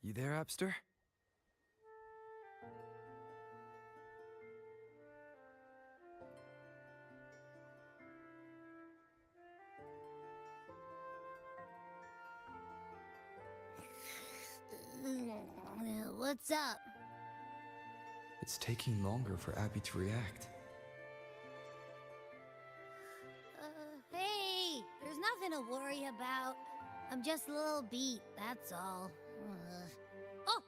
You there, Abster? What's up? It's taking longer for Abby to react. Hey, there's nothing to worry about. I'm just a little beat, that's all. Oh,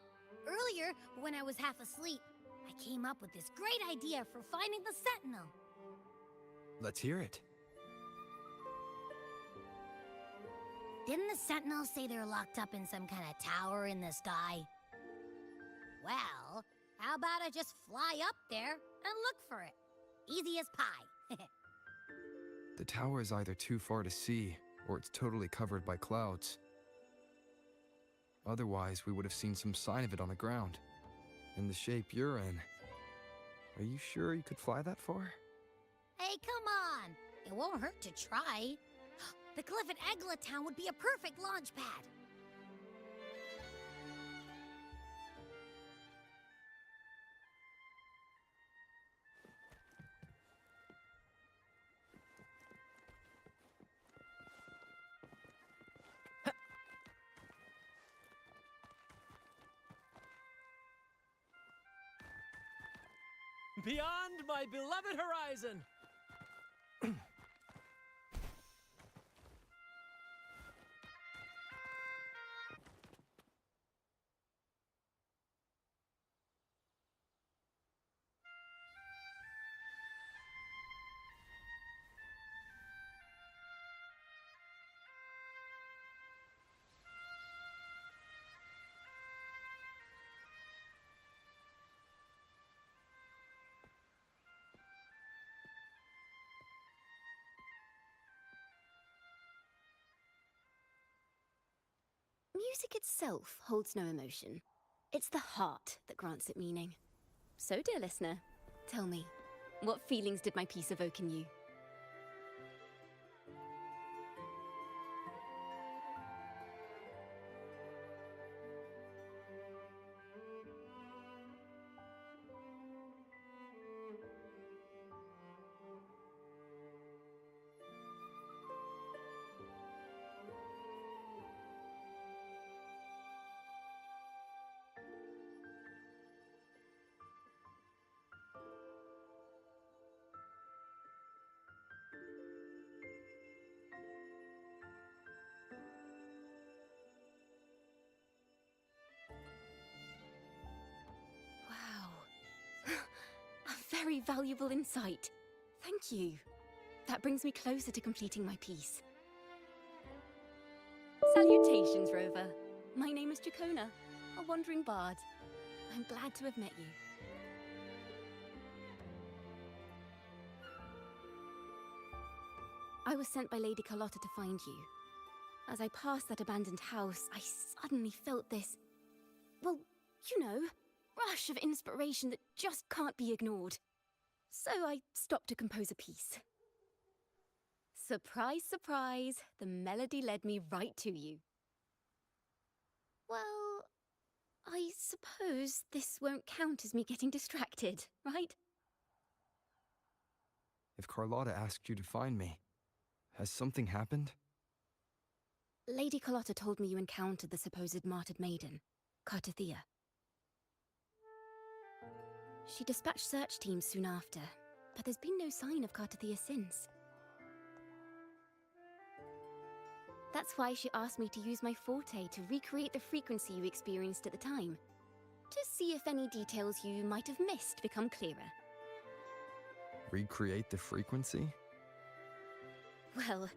earlier, when I was half asleep, I came up with this great idea for finding the Sentinel. Let's hear it. Didn't the Sentinels say they're locked up in some kind of tower in the sky? Well, how about I just fly up there and look for it? Easy as pie. The tower is either too far to see, or it's totally covered by clouds. Otherwise, we would have seen some sign of it on the ground. In the shape you're in. Are you sure you could fly that far? Hey, come on! It won't hurt to try. The cliff at Egla Town would be a perfect launch pad. Beyond my beloved horizon! Music itself holds no emotion. It's the heart that grants it meaning. So, dear listener, tell me, what feelings did my piece evoke in you? Wow. A very valuable insight. Thank you. That brings me closer to completing my piece. Salutations, Rover. My name is Jacona, a wandering bard. I'm glad to have met you. I was sent by Lady Carlotta to find you. As I passed that abandoned house, I suddenly felt this, well, you know, rush of inspiration that just can't be ignored. So I stopped to compose a piece. Surprise, surprise, the melody led me right to you. Well, I suppose this won't count as me getting distracted, right? If Carlotta asked you to find me, has something happened? Lady Carlotta told me you encountered the supposed martyred maiden, Cartathea. She dispatched search teams soon after, but there's been no sign of Cartathea since. That's why she asked me to use my forte to recreate the frequency you experienced at the time, to see if any details you might have missed become clearer. Recreate the frequency? Well,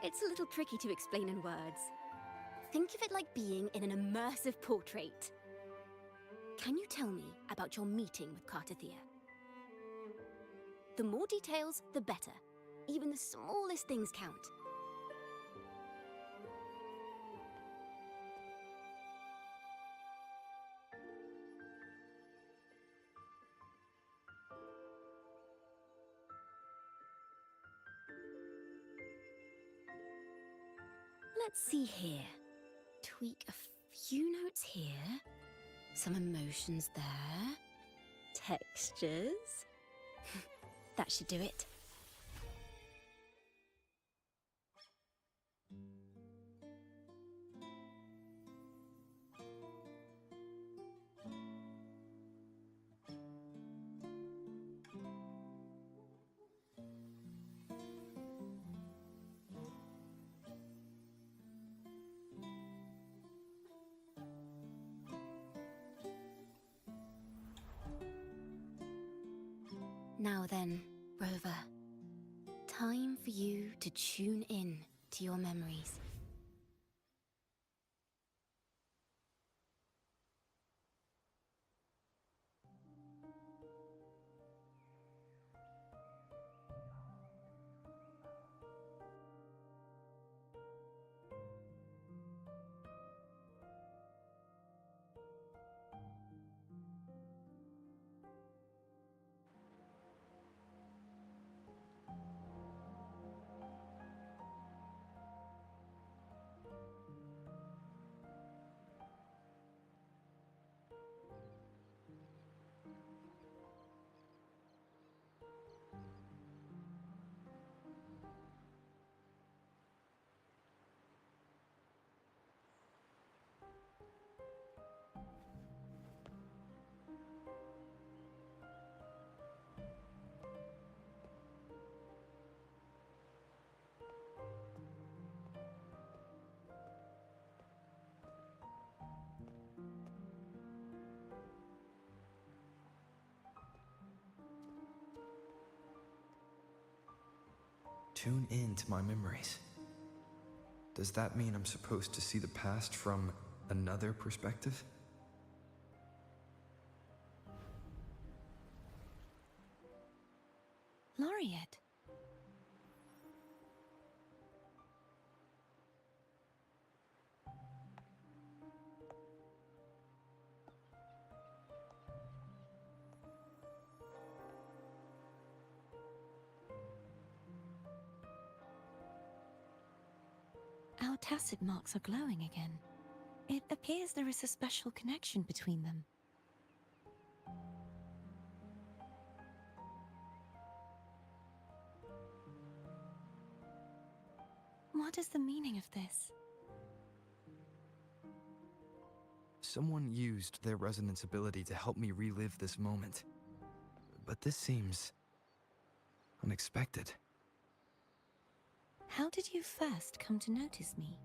it's a little tricky to explain in words. Think of it like being in an immersive portrait. Can you tell me about your meeting with Cartathea? The more details, the better. Even the smallest things count. Let's see here. Tweak a few notes here, some emotions there, textures. That should do it. Now then, Rover, time for you to tune in to your memories. Tune in to my memories. Does that mean I'm supposed to see the past from another perspective? Laureate. Our tacit marks are glowing again. It appears there is a special connection between them. What is the meaning of this? Someone used their resonance ability to help me relive this moment. But this seems unexpected. How did you first come to notice me?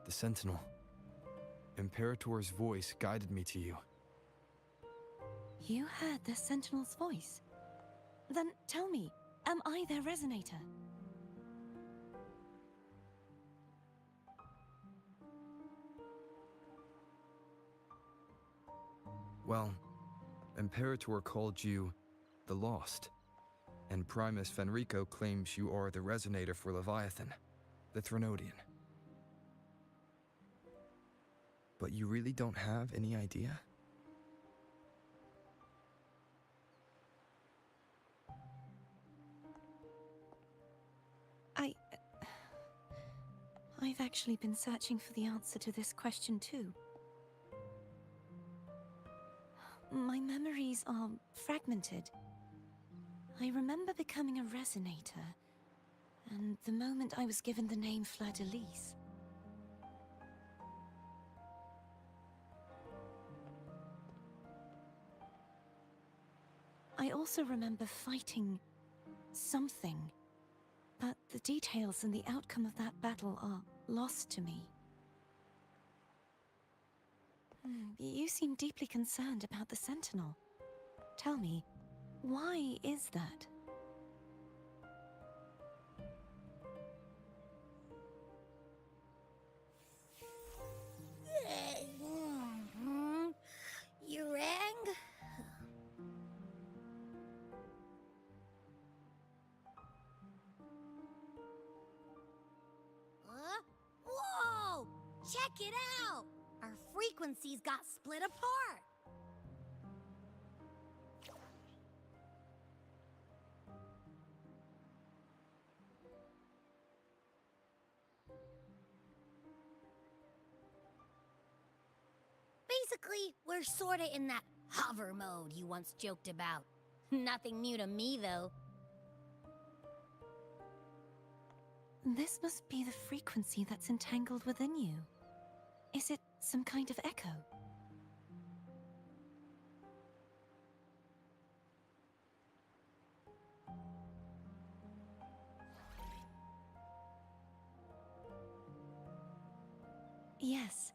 The Sentinel. Imperator's voice guided me to you. You heard the Sentinel's voice? Then tell me, am I their resonator? Well, Imperator called you the Lost, and Primus Fenrico claims you are the resonator for Leviathan, the Threnodian. But you really don't have any idea? I've actually been searching for the answer to this question too. My memories are fragmented. I remember becoming a resonator, and the moment I was given the name Fleur-de-Lis. I also remember fighting something, but the details and the outcome of that battle are lost to me. You seem deeply concerned about the Sentinel. Tell me, why is that? You rang? Whoa! Check it out! Our frequencies got split apart! Basically, we're sorta in that hover mode you once joked about. Nothing new to me, though. This must be the frequency that's entangled within you. Is it some kind of echo? Yes.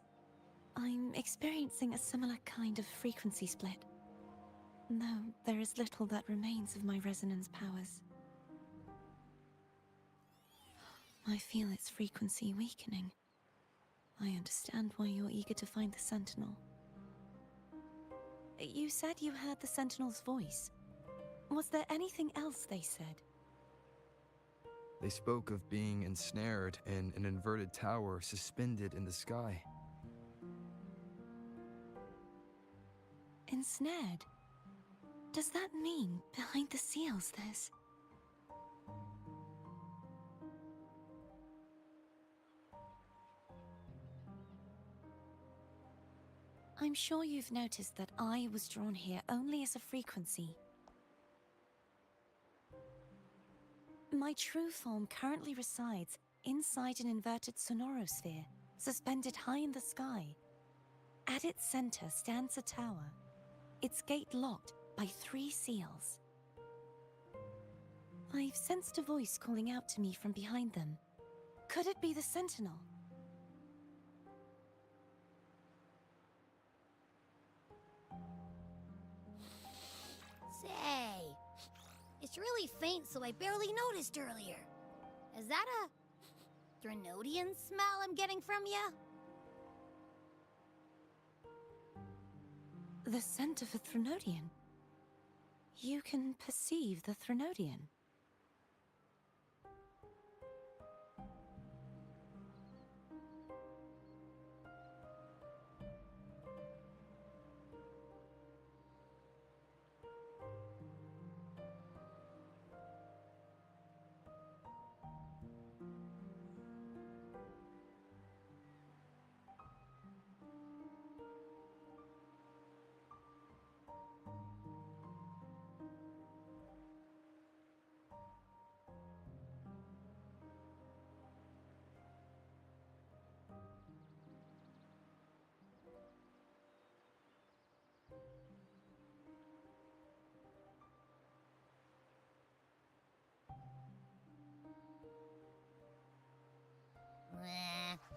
I'm experiencing a similar kind of frequency split. Though there is little that remains of my resonance powers. I feel its frequency weakening. I understand why you're eager to find the Sentinel. You said you heard the Sentinel's voice. Was there anything else they said? They spoke of being ensnared in an inverted tower suspended in the sky. Ensnared? Does that mean behind the seals there's... I'm sure you've noticed that I was drawn here only as a frequency. My true form currently resides inside an inverted sonorosphere, suspended high in the sky. At its center stands a tower, its gate locked by 3 seals. I've sensed a voice calling out to me from behind them. Could it be the Sentinel? Say, it's really faint, so I barely noticed earlier. Is that a Threnodian smell I'm getting from you? The scent of a Threnodian. You can perceive the Threnodian.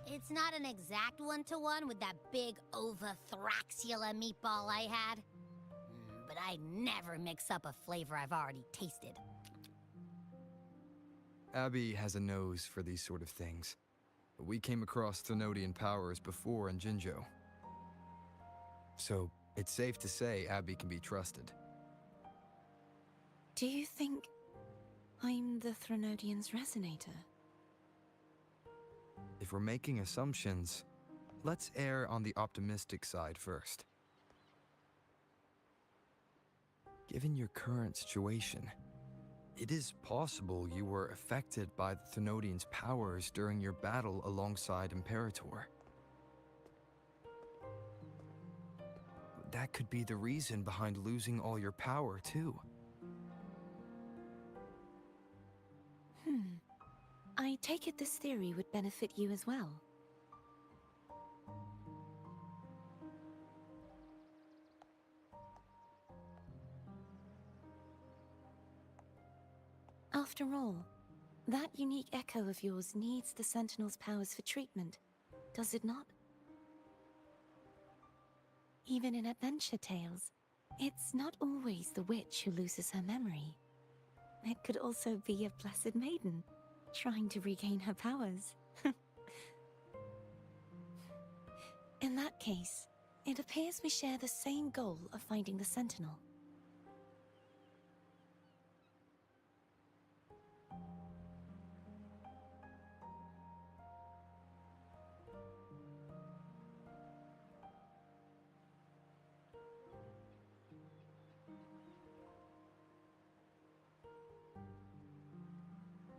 It's not an exact one-to-one with that big Ovathraxula meatball I had. But I never mix up a flavor I've already tasted. Abby has a nose for these sort of things. We came across Threnodian powers before in Jinzhou. So, it's safe to say Abby can be trusted. Do you think I'm the Threnodian's resonator? If we're making assumptions, let's err on the optimistic side first. Given your current situation, it is possible you were affected by the Threnodian's powers during your battle alongside Imperator. That could be the reason behind losing all your power, too. I take it this theory would benefit you as well. After all, that unique echo of yours needs the Sentinel's powers for treatment, does it not? Even in adventure tales, it's not always the witch who loses her memory. It could also be a blessed maiden, trying to regain her powers. In that case, it appears we share the same goal of finding the Sentinel.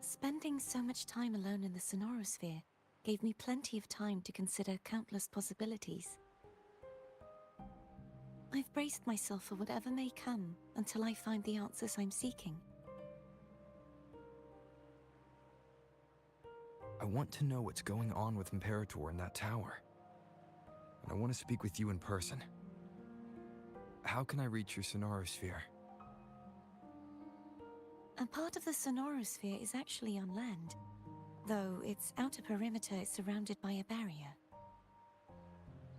Spending so much time alone in the sonorosphere gave me plenty of time to consider countless possibilities. I've braced myself for whatever may come until I find the answers I'm seeking. I want to know what's going on with Imperator in that tower. And I want to speak with you in person. How can I reach your sonorosphere? A part of the sonorosphere is actually on land, though its outer perimeter is surrounded by a barrier.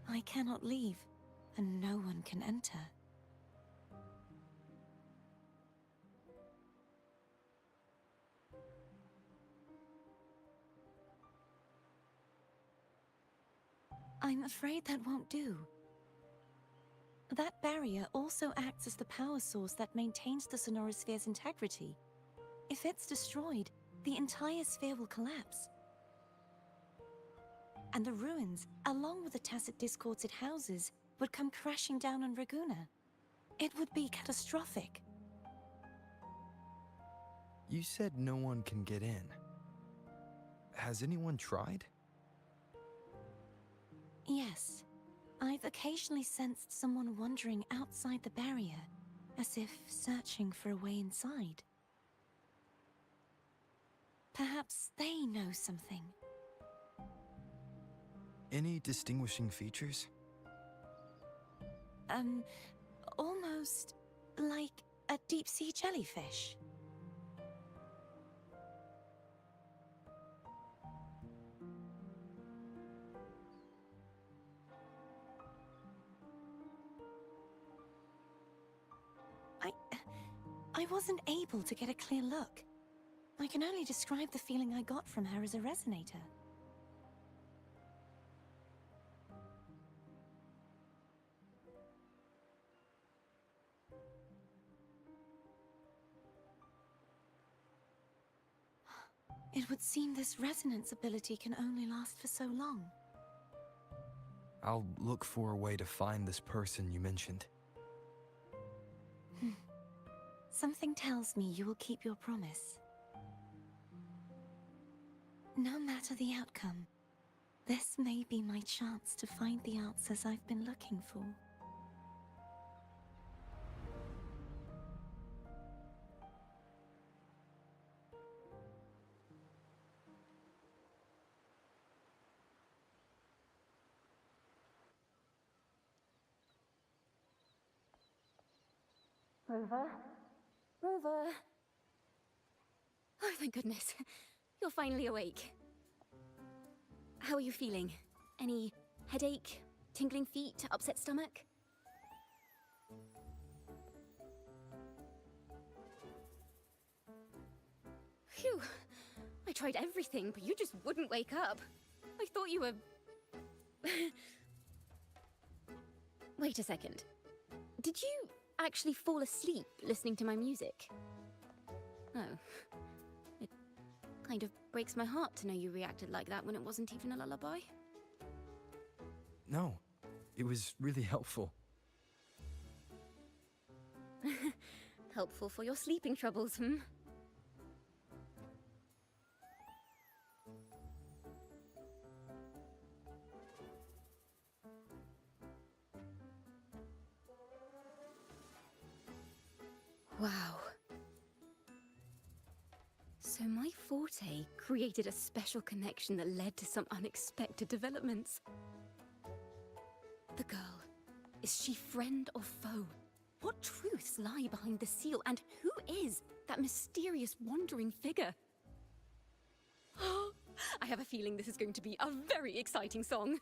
I cannot leave, and no one can enter. I'm afraid that won't do. That barrier also acts as the power source that maintains the sonorosphere's integrity. If it's destroyed, the entire sphere will collapse. And the ruins, along with the tacit discords it houses, would come crashing down on Raguna. It would be catastrophic. You said no one can get in. Has anyone tried? Yes. I've occasionally sensed someone wandering outside the barrier, as if searching for a way inside. Perhaps they know something. Any distinguishing features? Almost like a deep-sea jellyfish. I wasn't able to get a clear look. I can only describe the feeling I got from her as a resonator. It would seem this resonance ability can only last for so long. I'll look for a way to find this person you mentioned. Something tells me you will keep your promise. No matter the outcome, this may be my chance to find the answers I've been looking for. Rover? Rover? Oh, thank goodness. You're finally awake. How are you feeling? Any headache, tingling feet, upset stomach? Phew. I tried everything, but you just wouldn't wake up. I thought you were... Wait a second. Did you actually fall asleep listening to my music? Oh. It kind of breaks my heart to know you reacted like that when it wasn't even a lullaby. No, it was really helpful. Helpful for your sleeping troubles, hmm? Wow. So my forte created a special connection that led to some unexpected developments. The girl, is she friend or foe? What truths lie behind the seal, and who is that mysterious wandering figure? I have a feeling this is going to be a very exciting song.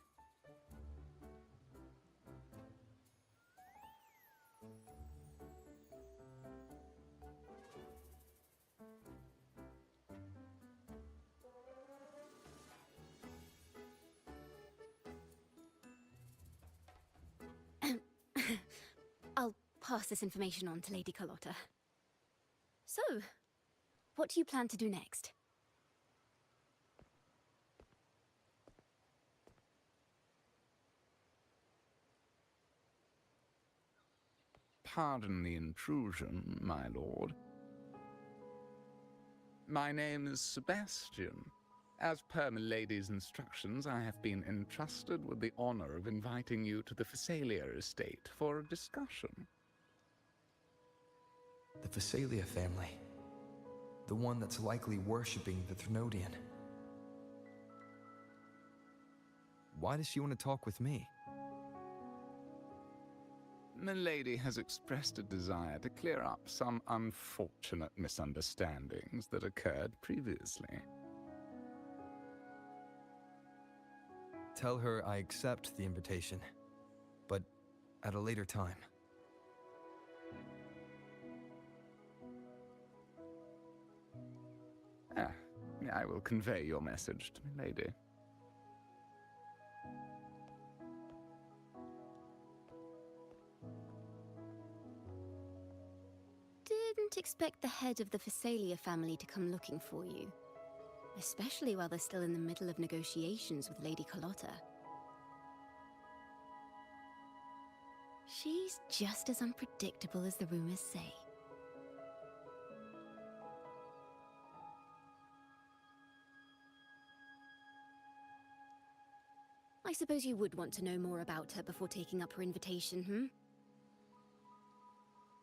I'll pass this information on to Lady Carlotta. So, what do you plan to do next? Pardon the intrusion, my lord. My name is Sebastian, As per milady's instructions, I have been entrusted with the honor of inviting you to the Phasalia estate for a discussion. The Phasalia family. The one that's likely worshipping the Threnodian. Why does she want to talk with me? Milady has expressed a desire to clear up some unfortunate misunderstandings that occurred previously. Tell her I accept the invitation, but at a later time. I will convey your message to Milady. Didn't expect the head of the Phasalia family to come looking for you. Especially while they're still in the middle of negotiations with Lady Carlotta. She's just as unpredictable as the rumors say. I suppose you would want to know more about her before taking up her invitation, hmm?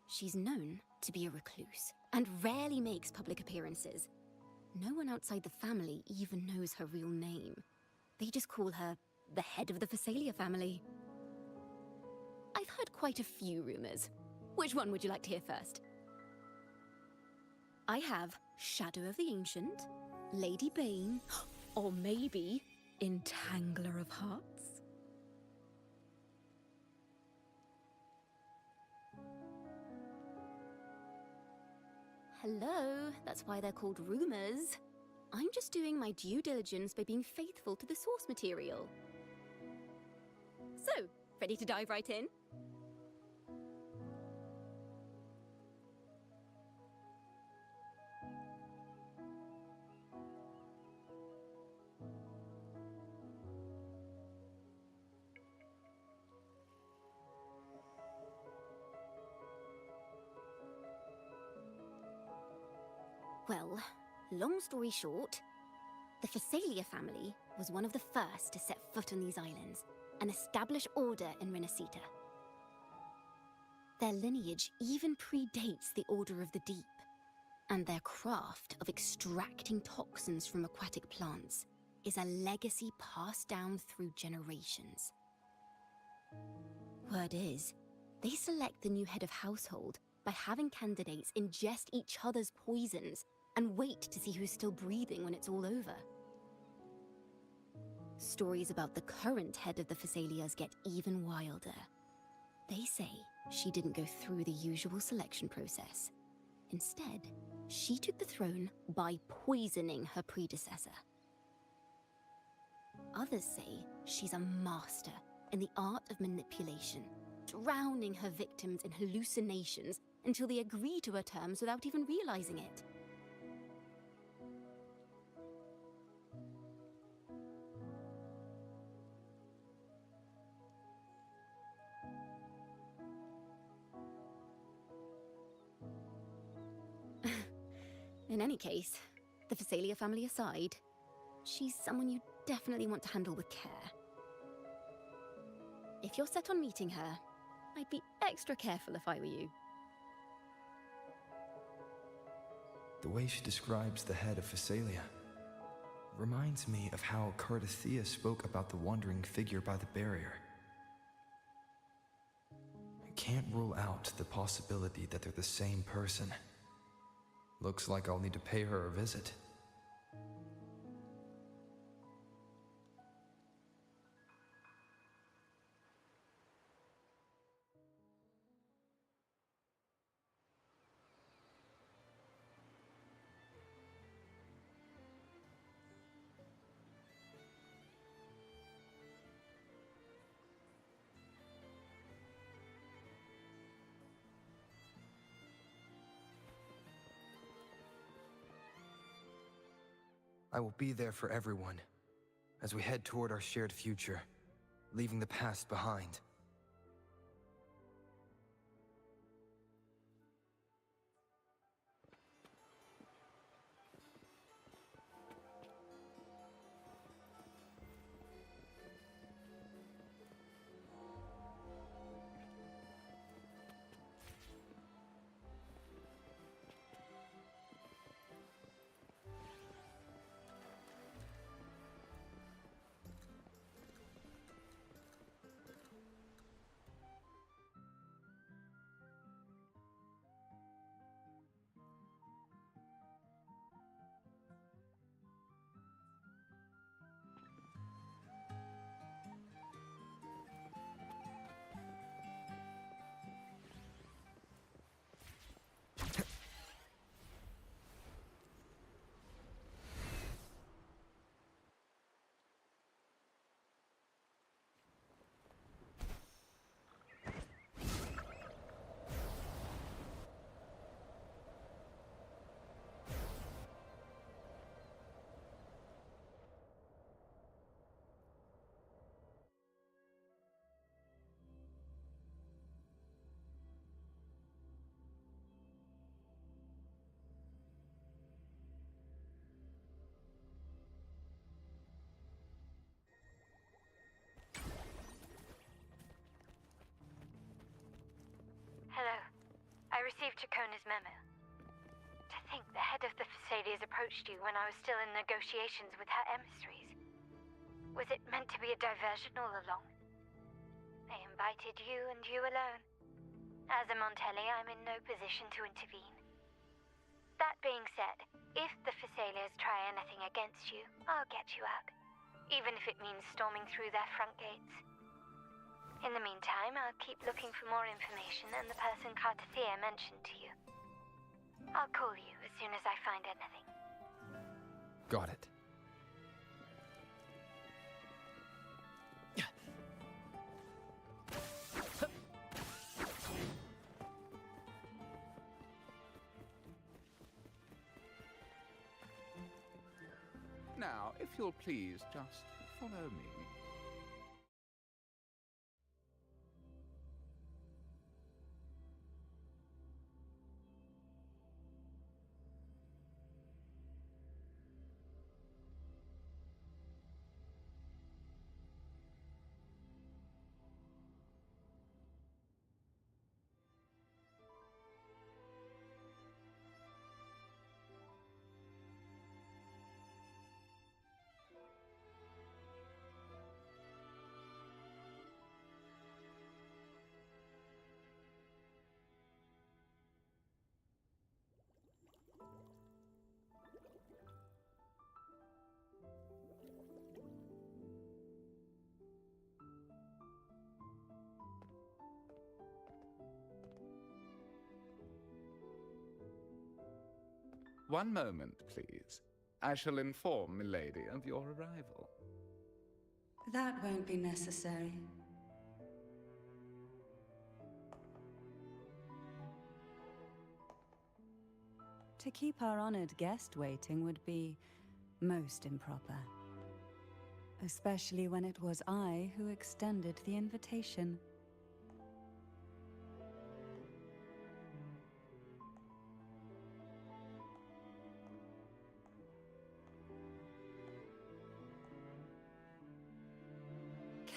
She's known to be a recluse, and rarely makes public appearances. No one outside the family even knows her real name. They just call her the head of the Phasalia family. I've heard quite a few rumors. Which one would you like to hear first? I have Shadow of the Ancient, Lady Bane, or maybe Entangler of Hearts. Hello, that's why they're called rumors. I'm just doing my due diligence by being faithful to the source material. So, ready to dive right in? Well, long story short, the Phasalia family was one of the first to set foot on these islands and establish order in Renacita. Their lineage even predates the Order of the Deep, and their craft of extracting toxins from aquatic plants is a legacy passed down through generations. Word is, they select the new head of household by having candidates ingest each other's poisons and wait to see who's still breathing when it's all over. Stories about the current head of the Phasalias get even wilder. They say she didn't go through the usual selection process. Instead, she took the throne by poisoning her predecessor. Others say she's a master in the art of manipulation, drowning her victims in hallucinations until they agree to her terms without even realizing it. In any case, the Phasalia family aside, she's someone you definitely want to handle with care. If you're set on meeting her, I'd be extra careful if I were you. The way she describes the head of Phasalia reminds me of how Cardathea spoke about the wandering figure by the barrier. I can't rule out the possibility that they're the same person. Looks like I'll need to pay her a visit. I will be there for everyone, as we head toward our shared future, leaving the past behind. Chacona's memo. To think the head of the Thessalias approached you when I was still in negotiations with her emissaries. Was it meant to be a diversion all along? They invited you and you alone. As a Montelli, I'm in no position to intervene. That being said, if the Thessalias try anything against you, I'll get you out. Even if it means storming through their front gates. In the meantime, I'll keep looking for more information and the person Cartathea mentioned to you. I'll call you as soon as I find anything. Got it. Now, if you'll please just follow me. One moment, please. I shall inform Milady of your arrival. That won't be necessary. To keep our honored guest waiting would be most improper. Especially when it was I who extended the invitation.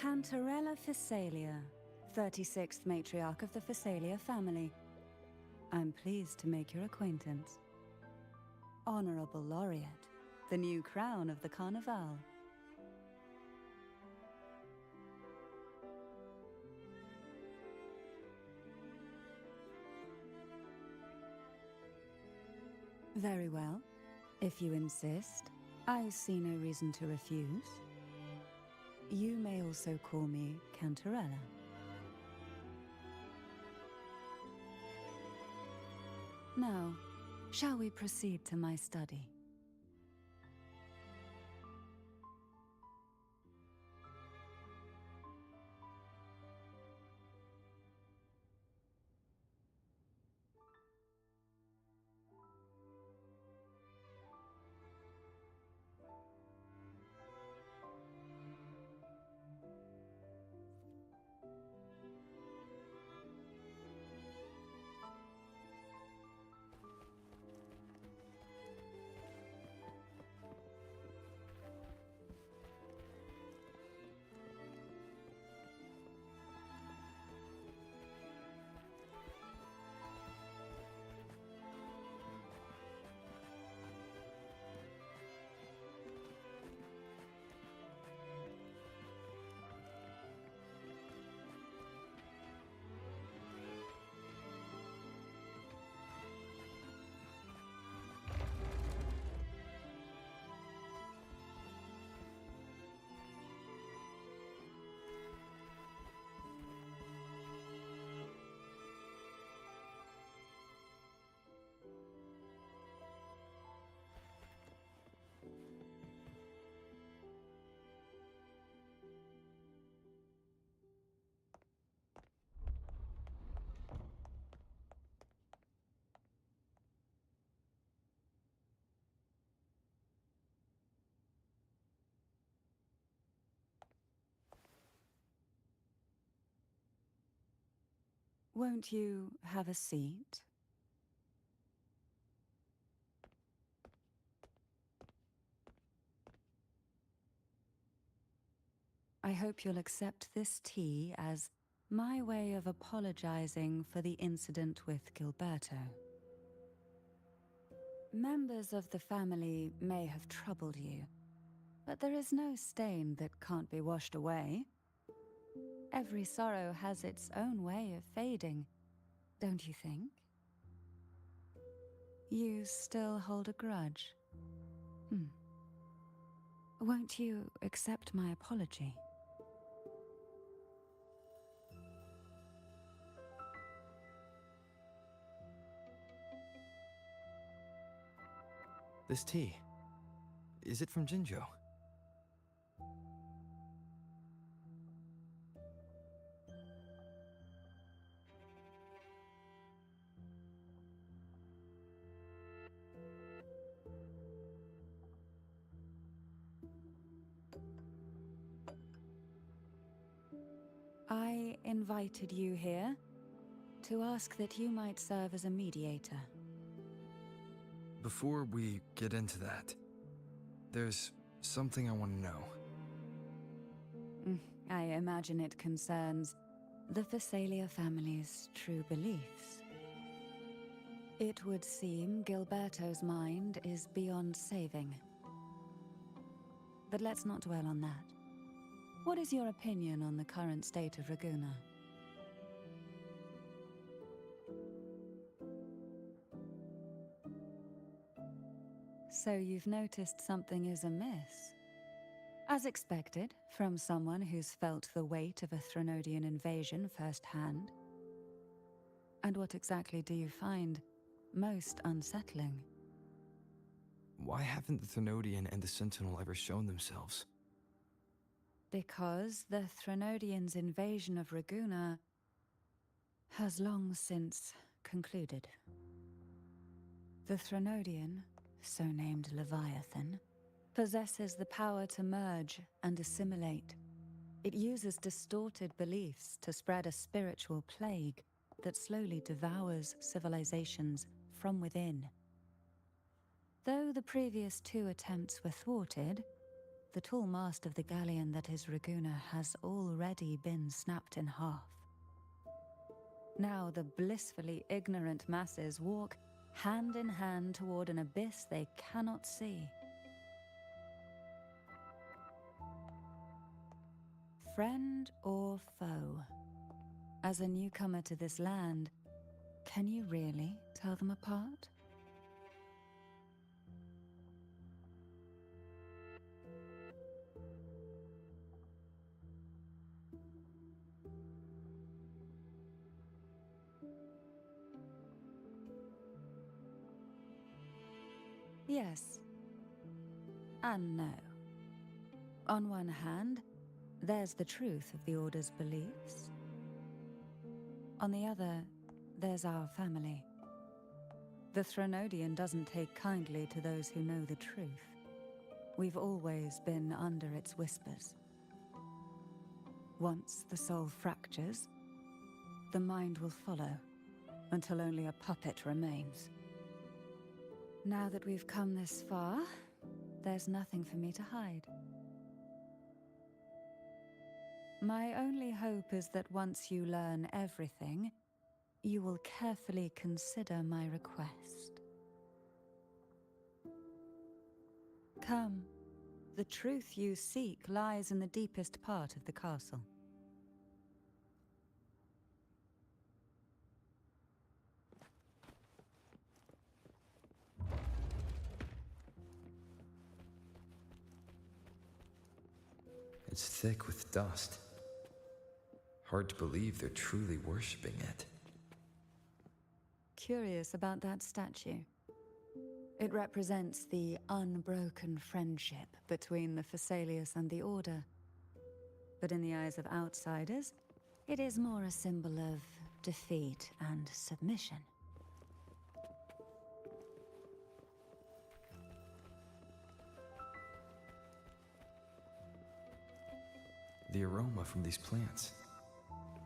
Cantarella Thessalia, 36th matriarch of the Thessalia family. I'm pleased to make your acquaintance. Honorable Laureate, the new crown of the Carnival. Very well. If you insist, I see no reason to refuse. You may also call me Cantarella. Now, shall we proceed to my study? Won't you have a seat? I hope you'll accept this tea as my way of apologizing for the incident with Gilberto. Members of the family may have troubled you, but there is no stain that can't be washed away. Every sorrow has its own way of fading, don't you think? You still hold a grudge? Won't you accept my apology? This tea, is it from Jinjo? I invited you here to ask that you might serve as a mediator. Before we get into that, there's something I want to know. I imagine it concerns the Phasalia family's true beliefs. It would seem Gilberto's mind is beyond saving. But let's not dwell on that. What is your opinion on the current state of Raguna? So you've noticed something is amiss. As expected, from someone who's felt the weight of a Threnodian invasion firsthand. And what exactly do you find most unsettling? Why haven't the Threnodian and the Sentinel ever shown themselves? Because the Threnodians' invasion of Raguna has long since concluded. The Threnodian, so named Leviathan, possesses the power to merge and assimilate. It uses distorted beliefs to spread a spiritual plague that slowly devours civilizations from within. Though the previous two attempts were thwarted, the tall mast of the galleon that is Raguna has already been snapped in half. Now the blissfully ignorant masses walk hand in hand toward an abyss they cannot see. Friend or foe? As a newcomer to this land, can you really tell them apart? Yes. And no. On one hand, there's the truth of the Order's beliefs. On the other, there's our family. The Threnodian doesn't take kindly to those who know the truth. We've always been under its whispers. Once the soul fractures, the mind will follow, until only a puppet remains. Now that we've come this far, there's nothing for me to hide. My only hope is that once you learn everything, you will carefully consider my request. Come, the truth you seek lies in the deepest part of the castle. It's thick with dust. Hard to believe they're truly worshipping it. Curious about that statue. It represents the unbroken friendship between the Phasaelius and the Order. But in the eyes of outsiders, it is more a symbol of defeat and submission. The aroma from these plants.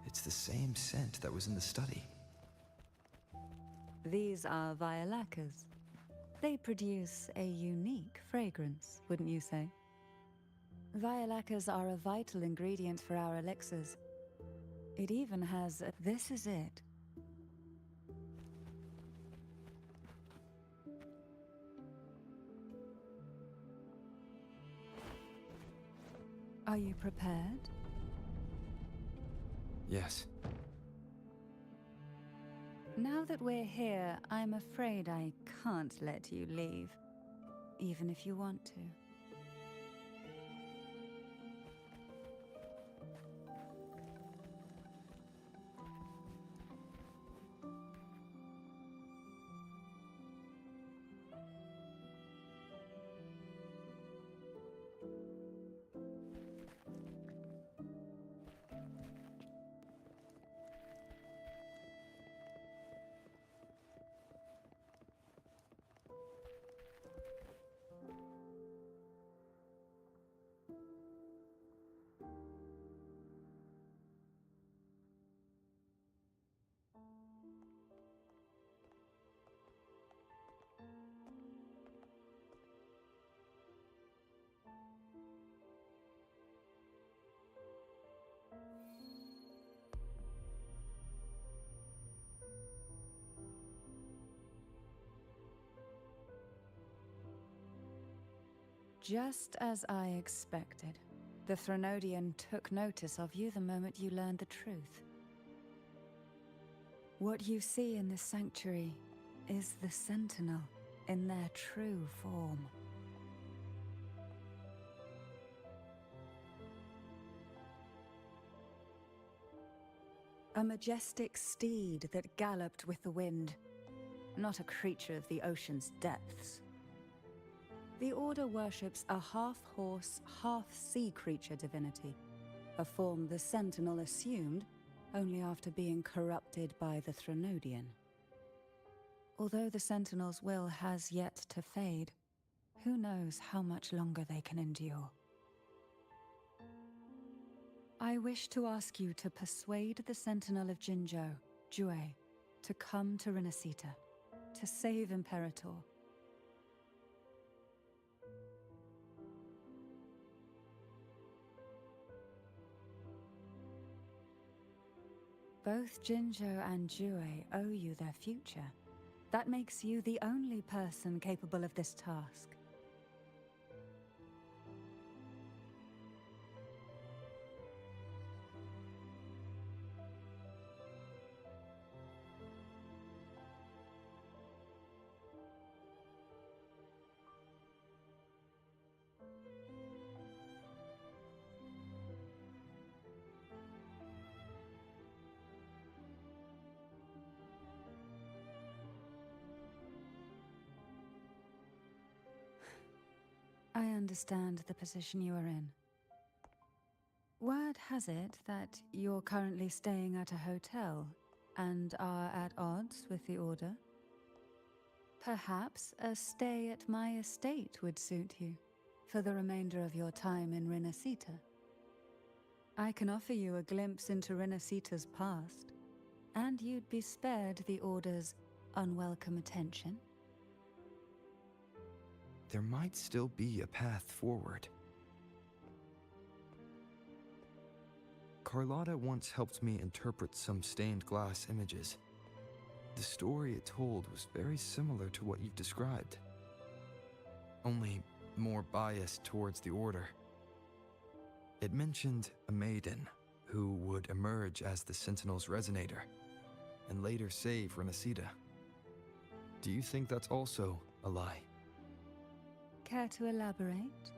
It's the same scent that was in the study. These are violacas. They produce a unique fragrance, wouldn't you say? Violacas are a vital ingredient for our elixirs. It even has a... This is it. Are you prepared? Yes. Now that we're here, I'm afraid I can't let you leave, even if you want to. Just as I expected, the Threnodian took notice of you the moment you learned the truth. What you see in this sanctuary is the Sentinel in their true form. A majestic steed that galloped with the wind, not a creature of the ocean's depths. The Order worships a half-horse, half-sea creature divinity, a form the Sentinel assumed only after being corrupted by the Threnodian. Although the Sentinel's will has yet to fade, who knows how much longer they can endure. I wish to ask you to persuade the Sentinel of Jinzhou, Jue, to come to Renacita, to save Imperator. Both Jinzhou and Jue owe you their future. That makes you the only person capable of this task. I understand the position you are in. Word has it that you're currently staying at a hotel and are at odds with the Order. Perhaps a stay at my estate would suit you for the remainder of your time in Renacita. I can offer you a glimpse into Renacita's past, and you'd be spared the Order's unwelcome attention. There might still be a path forward. Carlotta once helped me interpret some stained glass images. The story it told was very similar to what you've described, only more biased towards the Order. It mentioned a maiden who would emerge as the Sentinel's resonator and later save Renacita. Do you think that's also a lie? Care to elaborate?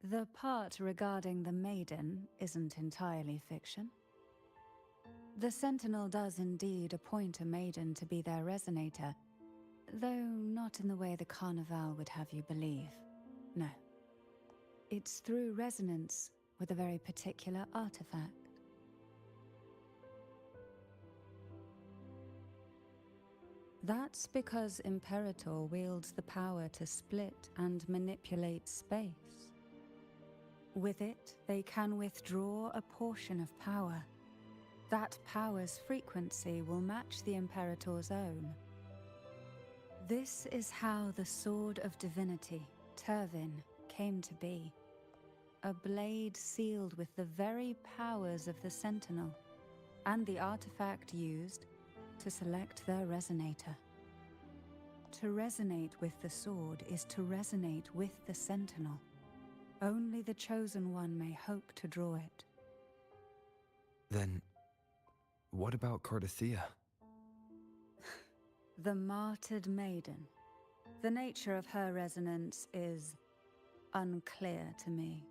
The part regarding the maiden isn't entirely fiction. The Sentinel does indeed appoint a maiden to be their resonator, though not in the way the Carnival would have you believe. No. It's through resonance with a very particular artifact. That's because Imperator wields the power to split and manipulate space. With it, they can withdraw a portion of power. That power's frequency will match the Imperator's own. This is how the Sword of Divinity, Turvin, came to be. A blade sealed with the very powers of the Sentinel, and the artifact used to select their resonator. To resonate with the sword is to resonate with the Sentinel. Only the Chosen One may hope to draw it. Then, what about Cardathea? The martyred maiden. The nature of her resonance is unclear to me.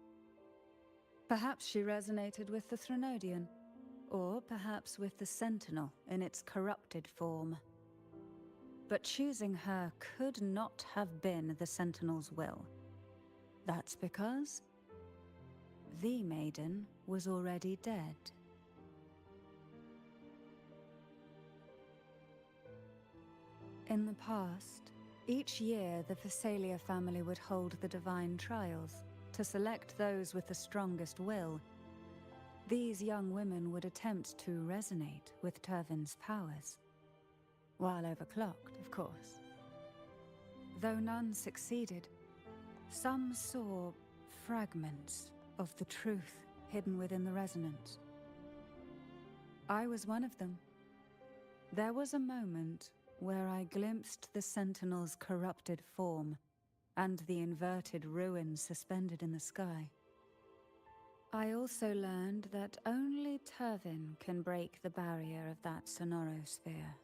Perhaps she resonated with the Threnodian, or perhaps with the Sentinel in its corrupted form. But choosing her could not have been the Sentinel's will. That's because the maiden was already dead. In the past, each year the Phasalia family would hold the Divine Trials to select those with the strongest will. These young women would attempt to resonate with Turvin's powers. While overclocked, of course. Though none succeeded, some saw fragments of the truth hidden within the resonance. I was one of them. There was a moment where I glimpsed the Sentinel's corrupted form and the inverted ruins suspended in the sky. I also learned that only Turvin can break the barrier of that sonorosphere.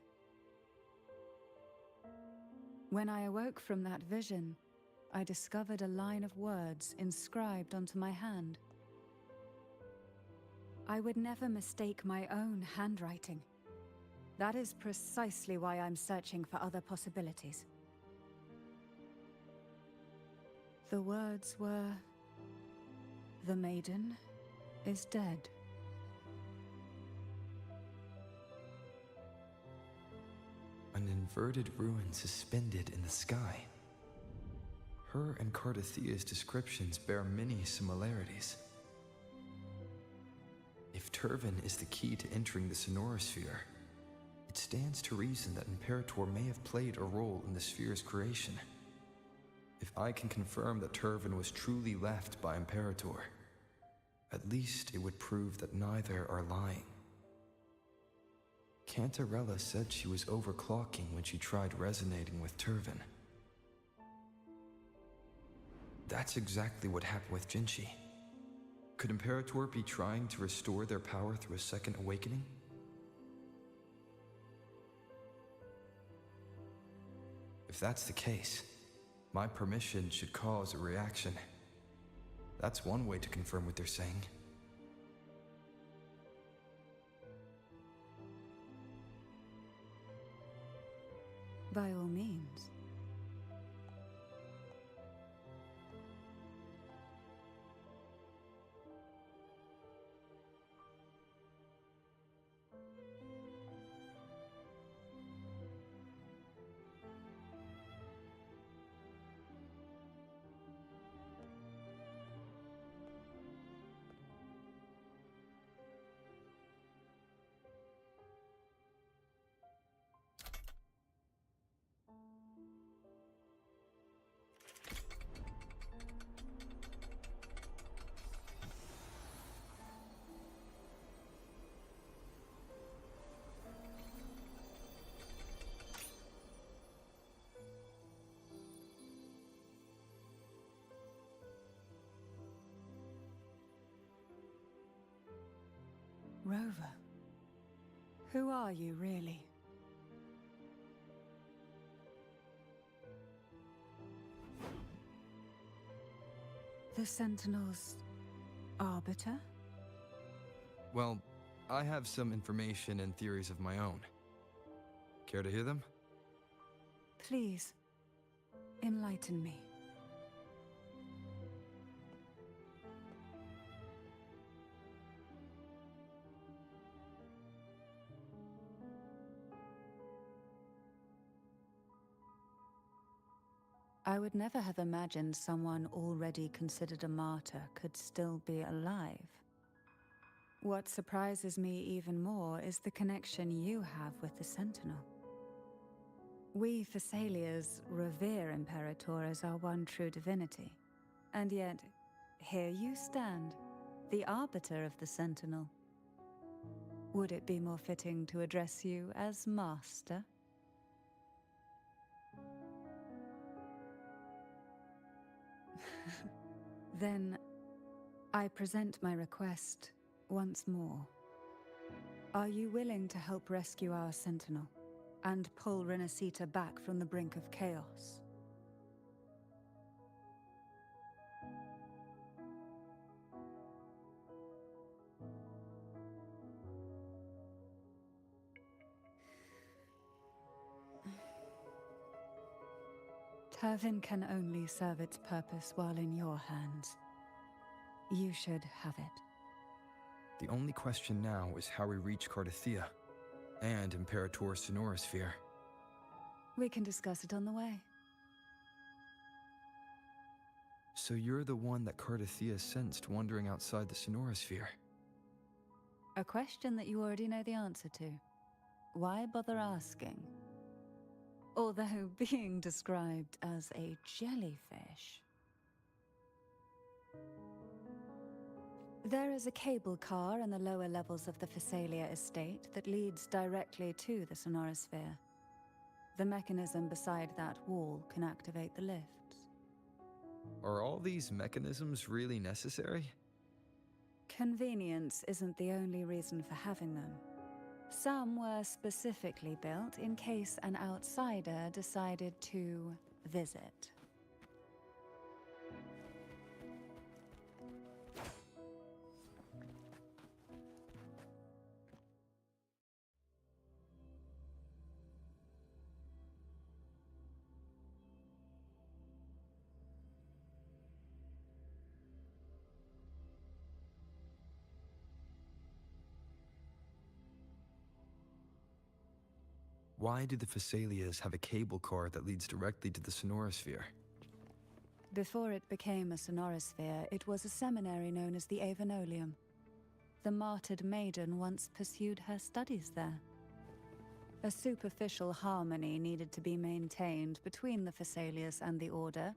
When I awoke from that vision, I discovered a line of words inscribed onto my hand. I would never mistake my own handwriting. That is precisely why I'm searching for other possibilities. The words were, "The maiden is dead." An inverted ruin suspended in the sky. Her and Cardathea's descriptions bear many similarities. If Turvin is the key to entering the Sonorosphere, it stands to reason that Imperator may have played a role in the sphere's creation. If I can confirm that Turvin was truly left by Imperator, at least it would prove that neither are lying. Cantarella said she was overclocking when she tried resonating with Turvin. That's exactly what happened with Jinshi. Could Imperator be trying to restore their power through a second awakening? If that's the case, my permission should cause a reaction. That's one way to confirm what they're saying. By all means. Rover, who are you really? The Sentinel's arbiter? Well, I have some information and theories of my own. Care to hear them? Please, enlighten me. I would never have imagined someone already considered a martyr could still be alive. What surprises me even more is the connection you have with the Sentinel. We Thessalians revere Imperator as our one true divinity. And yet, here you stand, the arbiter of the Sentinel. Would it be more fitting to address you as Master? Then, I present my request once more. Are you willing to help rescue our Sentinel and pull Renacita back from the brink of chaos? Turvin can only serve its purpose while in your hands. You should have it. The only question now is how we reach Cardathia and Imperator's Sonorosphere. We can discuss it on the way. So you're the one that Cardathia sensed wandering outside the Sonorosphere? A question that you already know the answer to. Why bother asking? Although being described as a jellyfish. There is a cable car in the lower levels of the Phasalia estate that leads directly to the Sonorosphere. The mechanism beside that wall can activate the lifts. Are all these mechanisms really necessary? Convenience isn't the only reason for having them. Some were specifically built in case an outsider decided to visit. Why do the Phasalias have a cable car that leads directly to the Sonorosphere? Before it became a Sonorosphere, it was a seminary known as the Avenolium. The martyred maiden once pursued her studies there. A superficial harmony needed to be maintained between the Phasalias and the Order,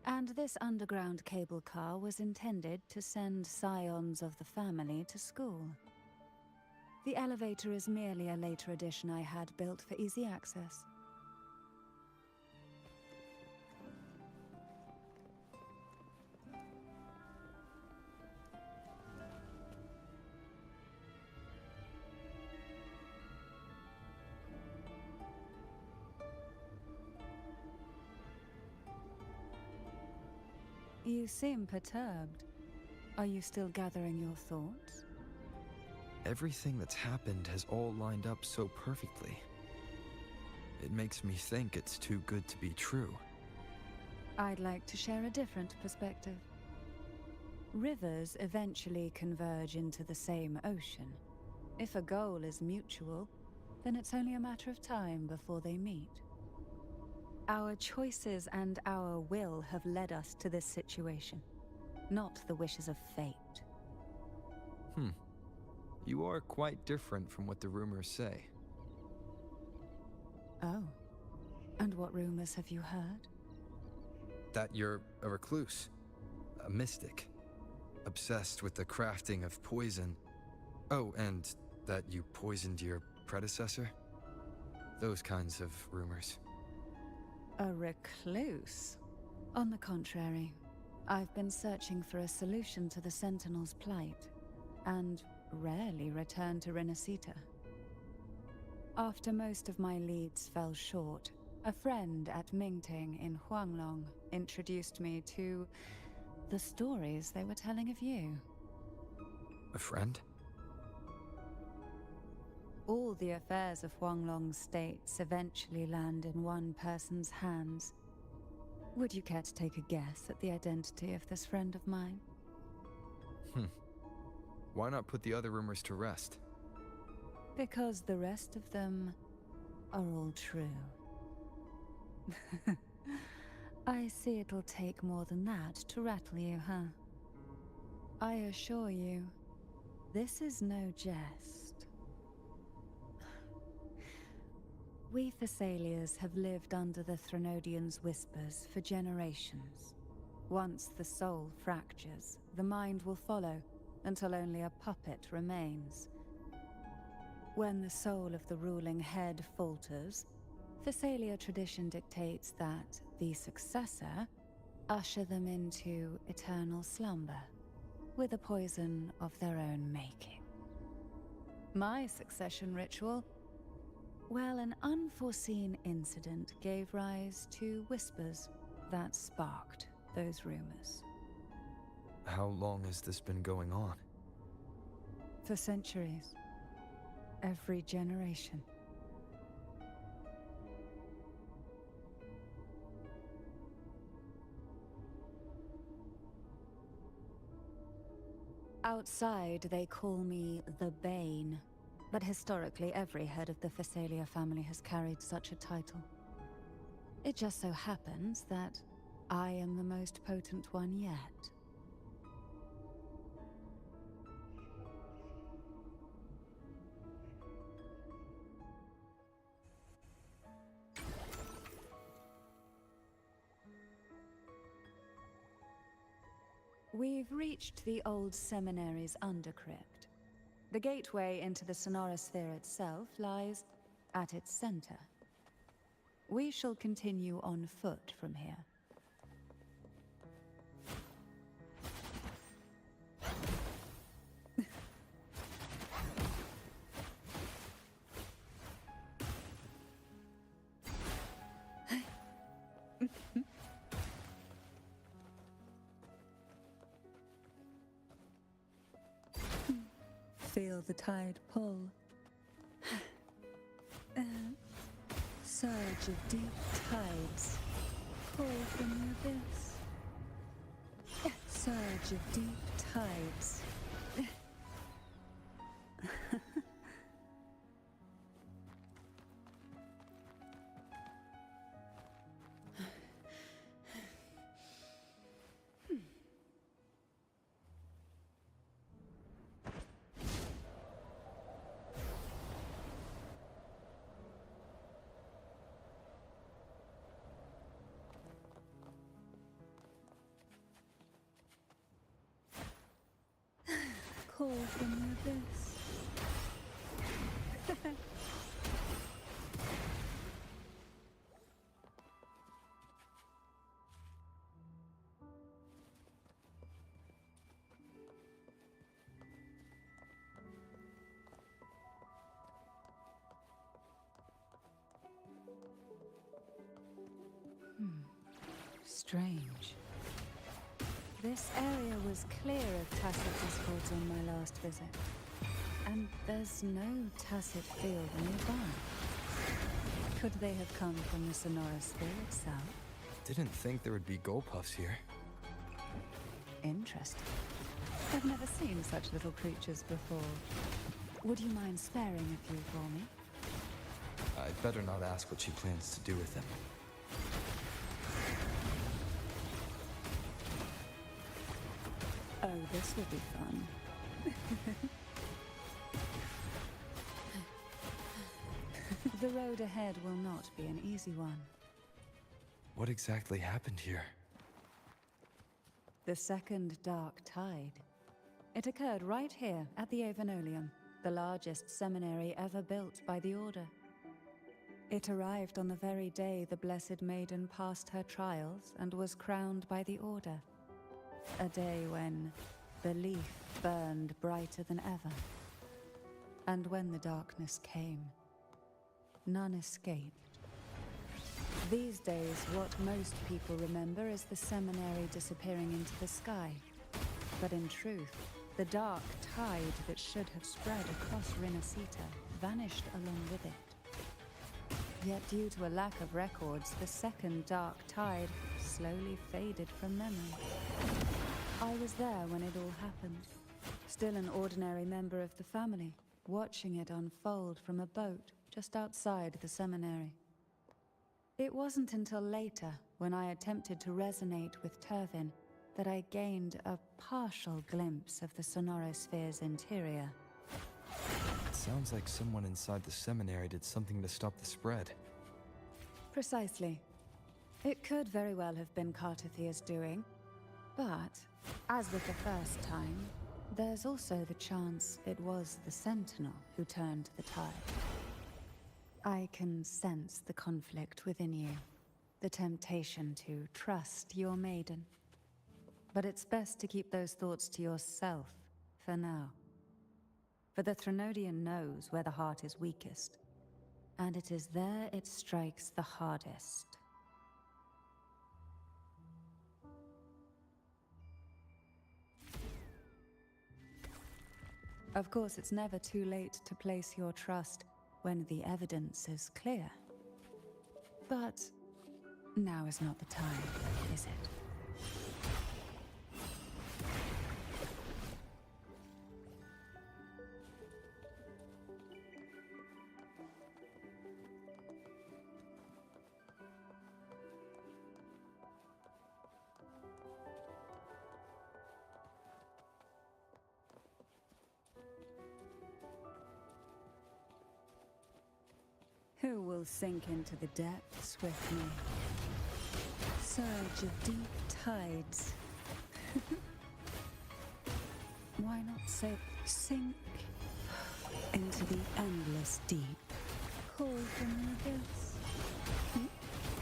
and this underground cable car was intended to send scions of the family to school. The elevator is merely a later addition I had built for easy access. You seem perturbed. Are you still gathering your thoughts? Everything that's happened has all lined up so perfectly. It makes me think it's too good to be true. I'd like to share a different perspective. Rivers eventually converge into the same ocean. If a goal is mutual, then it's only a matter of time before they meet. Our choices and our will have led us to this situation, not the wishes of fate. You are quite different from what the rumors say. Oh. And what rumors have you heard? That you're a recluse, a mystic, obsessed with the crafting of poison. Oh, and that you poisoned your predecessor? Those kinds of rumors. A recluse? On the contrary, I've been searching for a solution to the Sentinel's plight, and rarely return to Renacita. After most of my leads fell short, a friend at Mingting in Huanglong introduced me to the stories they were telling of you. A friend? All the affairs of Huanglong states eventually land in one person's hands. Would you care to take a guess at the identity of this friend of mine? Why not put the other rumors to rest? Because the rest of them are all true. I see it'll take more than that to rattle you, huh? I assure you, this is no jest. We Thessalians have lived under the Threnodians' whispers for generations. Once the soul fractures, the mind will follow, until only a puppet remains. When the soul of the ruling head falters, Thessalia tradition dictates that the successor usher them into eternal slumber, with a poison of their own making. My succession ritual? Well, an unforeseen incident gave rise to whispers that sparked those rumors. How long has this been going on? For centuries. Every generation. Outside, they call me the Bane. But historically, every head of the Thessalia family has carried such a title. It just so happens that I am the most potent one yet. We've reached the old seminary's undercrypt. The gateway into the sonorosphere itself lies at its center. We shall continue on foot from here. Feel the tide pull. Surge of deep tides. Pull from the abyss. Surge of deep tides. Call from the abyss. Strange. This area was clear of Tacet discords on my last visit. And there's no Tacet field nearby. Could they have come from the sonorosphere itself? Didn't think there would be Gulpuffs here. Interesting. I've never seen such little creatures before. Would you mind sparing a few for me? I'd better not ask what she plans to do with them. Oh, this will be fun. The road ahead will not be an easy one. What exactly happened here? The second dark tide. It occurred right here at the Avenolium, the largest seminary ever built by the Order. It arrived on the very day the Blessed Maiden passed her trials and was crowned by the Order. A day when belief burned brighter than ever. And when the darkness came, none escaped. These days, what most people remember is the seminary disappearing into the sky. But in truth, the dark tide that should have spread across Rinascita vanished along with it. Yet due to a lack of records, the second dark tide slowly faded from memory. I was there when it all happened, still an ordinary member of the family, watching it unfold from a boat just outside the seminary. It wasn't until later, when I attempted to resonate with Turvin, that I gained a partial glimpse of the sonorosphere's interior. It sounds like someone inside the seminary did something to stop the spread. Precisely. It could very well have been Cartathea's doing, but, as with the first time, there's also the chance it was the Sentinel who turned the tide. I can sense the conflict within you, the temptation to trust your maiden. But it's best to keep those thoughts to yourself for now. For the Threnodian knows where the heart is weakest, and it is there it strikes the hardest. Of course, it's never too late to place your trust when the evidence is clear. But now is not the time, is it? Who will sink into the depths with me? Surge of deep tides. Why not say sink into the endless deep? Call from the abyss.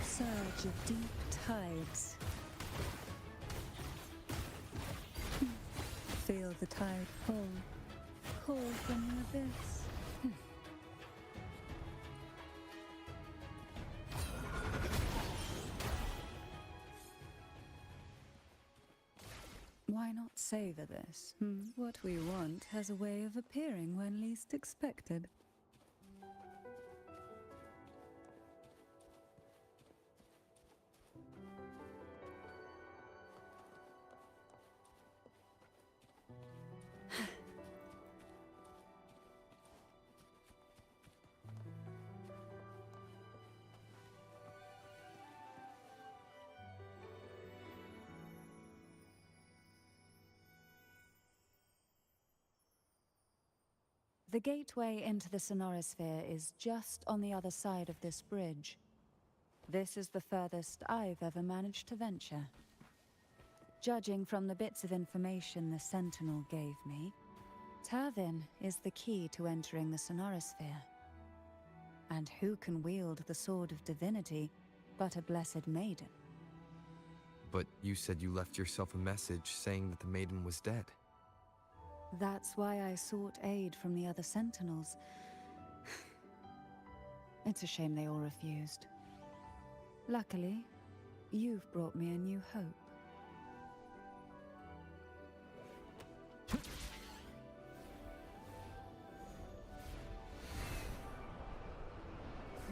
Surge of deep tides. Feel the tide pull. Call from the abyss. Why not savor this? What we want has a way of appearing when least expected. The gateway into the Sonorosphere is just on the other side of this bridge. This is the furthest I've ever managed to venture. Judging from the bits of information the Sentinel gave me, Tervin is the key to entering the Sonorosphere. And who can wield the Sword of Divinity but a blessed maiden? But you said you left yourself a message saying that the maiden was dead. That's why I sought aid from the other Sentinels. It's a shame they all refused. Luckily, you've brought me a new hope.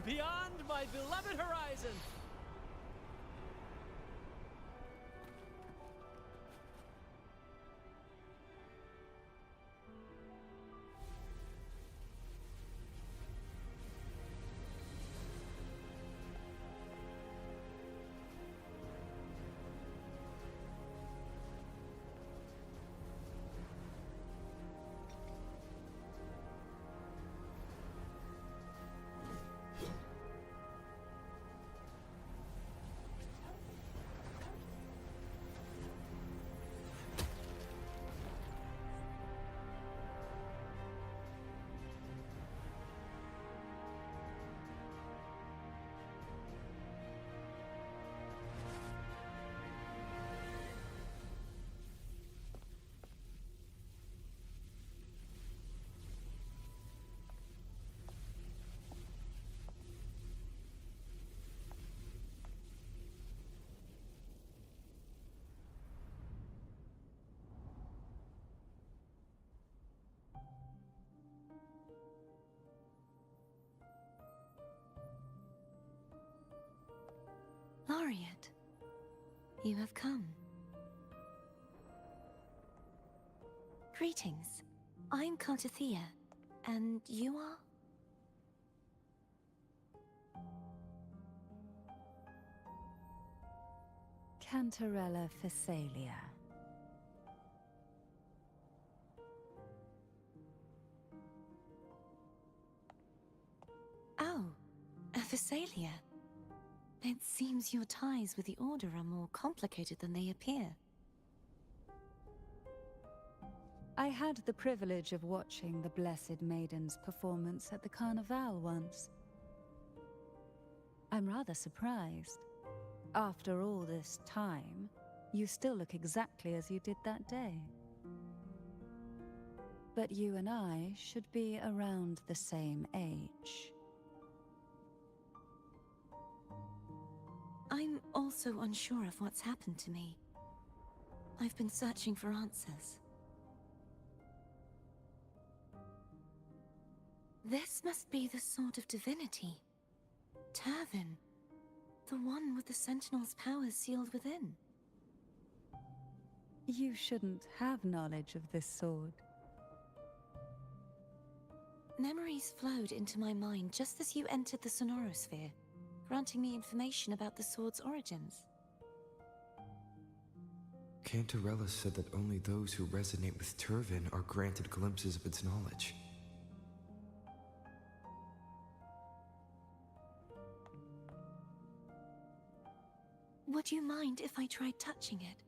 Beyond my beloved horizon! Laureate, you have come. Greetings. I'm Cartathea, and you are? Cantarella Phasalia. Oh, a Phasalia. It seems your ties with the Order are more complicated than they appear. I had the privilege of watching the Blessed Maiden's performance at the Carnival once. I'm rather surprised. After all this time, you still look exactly as you did that day. But you and I should be around the same age. I'm also unsure of what's happened to me. I've been searching for answers. This must be the Sword of Divinity. Turvin. The one with the Sentinel's powers sealed within. You shouldn't have knowledge of this sword. Memories flowed into my mind just as you entered the Sonorosphere, granting me information about the sword's origins. Cantarella said that only those who resonate with Turvin are granted glimpses of its knowledge. Would you mind if I tried touching it?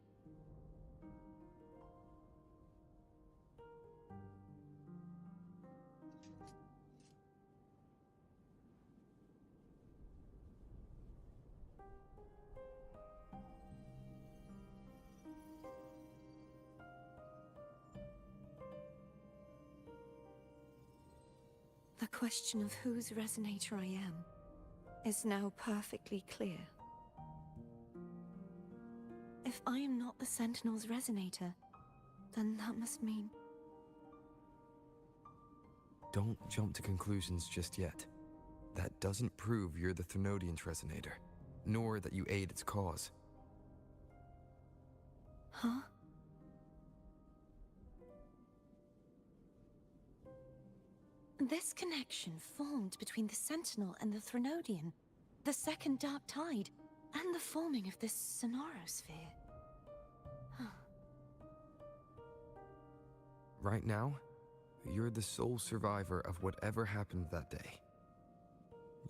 The question of whose resonator I am is now perfectly clear. If I am not the Sentinel's resonator, then that must mean... Don't jump to conclusions just yet. That doesn't prove you're the Thermodian's resonator, nor that you aid its cause. Huh? This connection formed between the Sentinel and the Thermodian, the second Dark Tide, and the forming of this Sonorosphere. Right now, you're the sole survivor of whatever happened that day.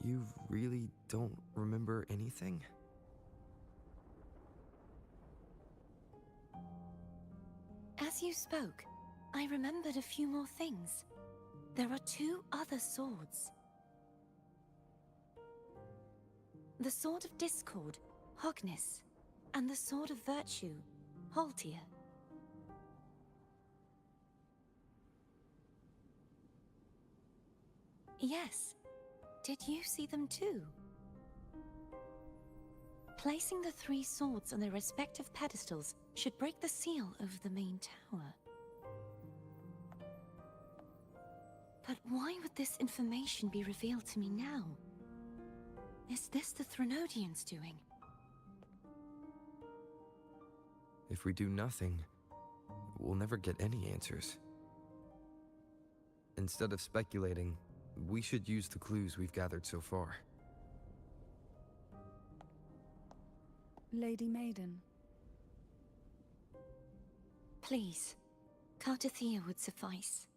You really don't remember anything? As you spoke, I remembered a few more things. There are two other swords. The Sword of Discord, Hognis, and the Sword of Virtue, Haltia. Yes. Did you see them too? Placing the three swords on their respective pedestals should break the seal over the main tower. But why would this information be revealed to me now? Is this the Thermodian's doing? If we do nothing, we'll never get any answers. Instead of speculating, we should use the clues we've gathered so far. Lady Maiden. Please, Cartathea would suffice.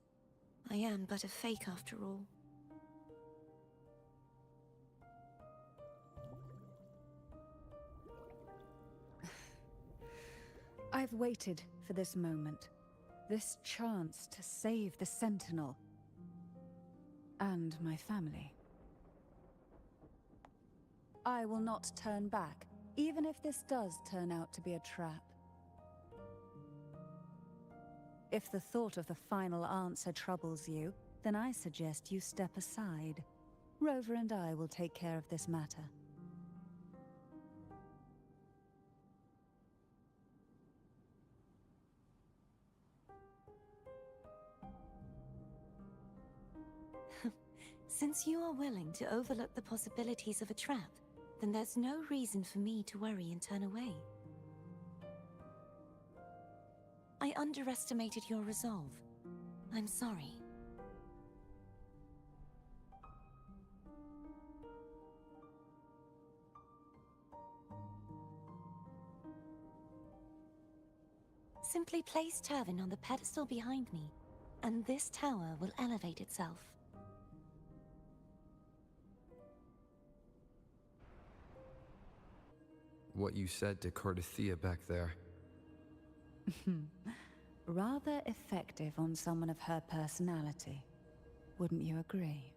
I am but a fake after all. I've waited for this moment. This chance to save the Sentinel. And my family. I will not turn back, even if this does turn out to be a trap. If the thought of the final answer troubles you, then I suggest you step aside. Rover and I will take care of this matter. Since you are willing to overlook the possibilities of a trap, then there's no reason for me to worry and turn away. I underestimated your resolve. I'm sorry. Simply place Turvin on the pedestal behind me, and this tower will elevate itself. what you said to Cardathea back there. Rather effective on someone of her personality. Wouldn't you agree?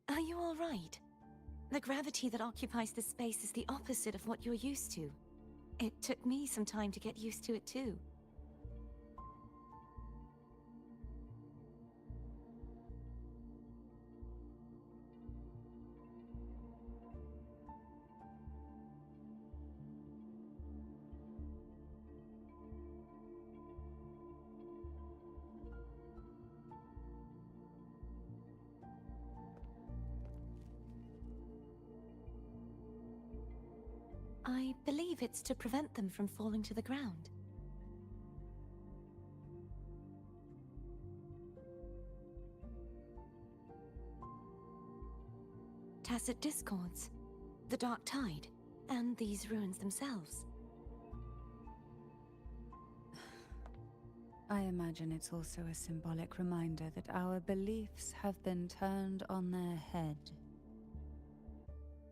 Are you all right? The gravity that occupies this space is the opposite of what you're used to. It took me some time to get used to it too. I believe it's to prevent them from falling to the ground. Tacit discords, the dark tide, and these ruins themselves. I imagine it's also a symbolic reminder that our beliefs have been turned on their head.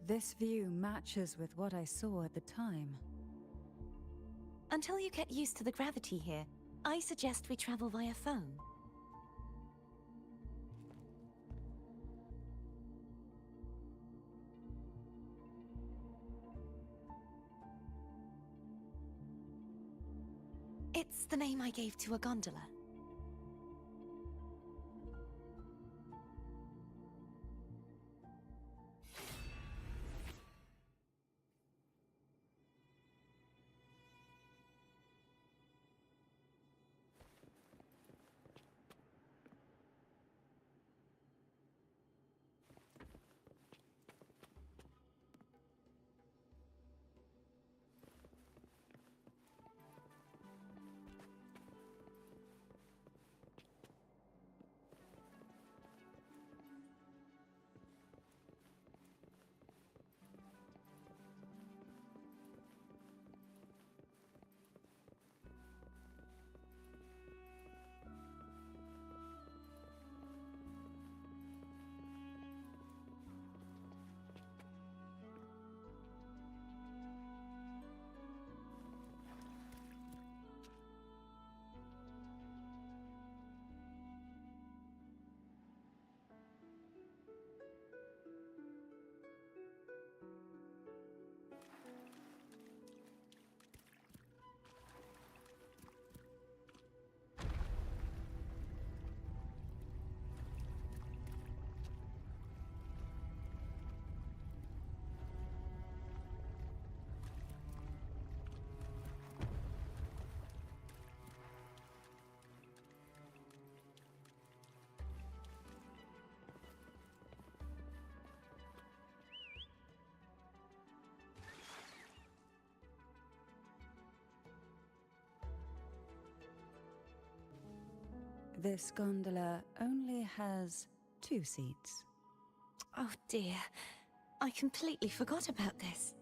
This view matches with what I saw at the time. Until you get used to the gravity here, I suggest we travel via phone. It's the name I gave to a gondola. This gondola only has 2 seats. Oh dear, I completely forgot about this.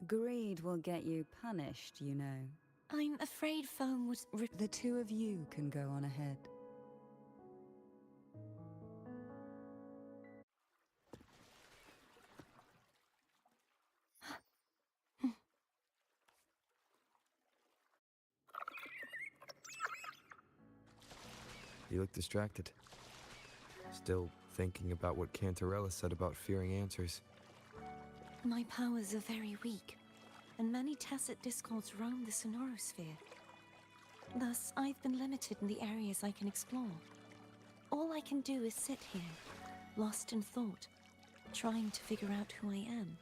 Greed will get you punished, you know. I'm afraid Foam would The 2 of you can go on ahead. You look distracted. Still thinking about what Cantarella said about fearing answers. My powers are very weak, and many tacit discords roam the sonorosphere. Thus, I've been limited in the areas I can explore. All I can do is sit here, lost in thought, trying to figure out who I am.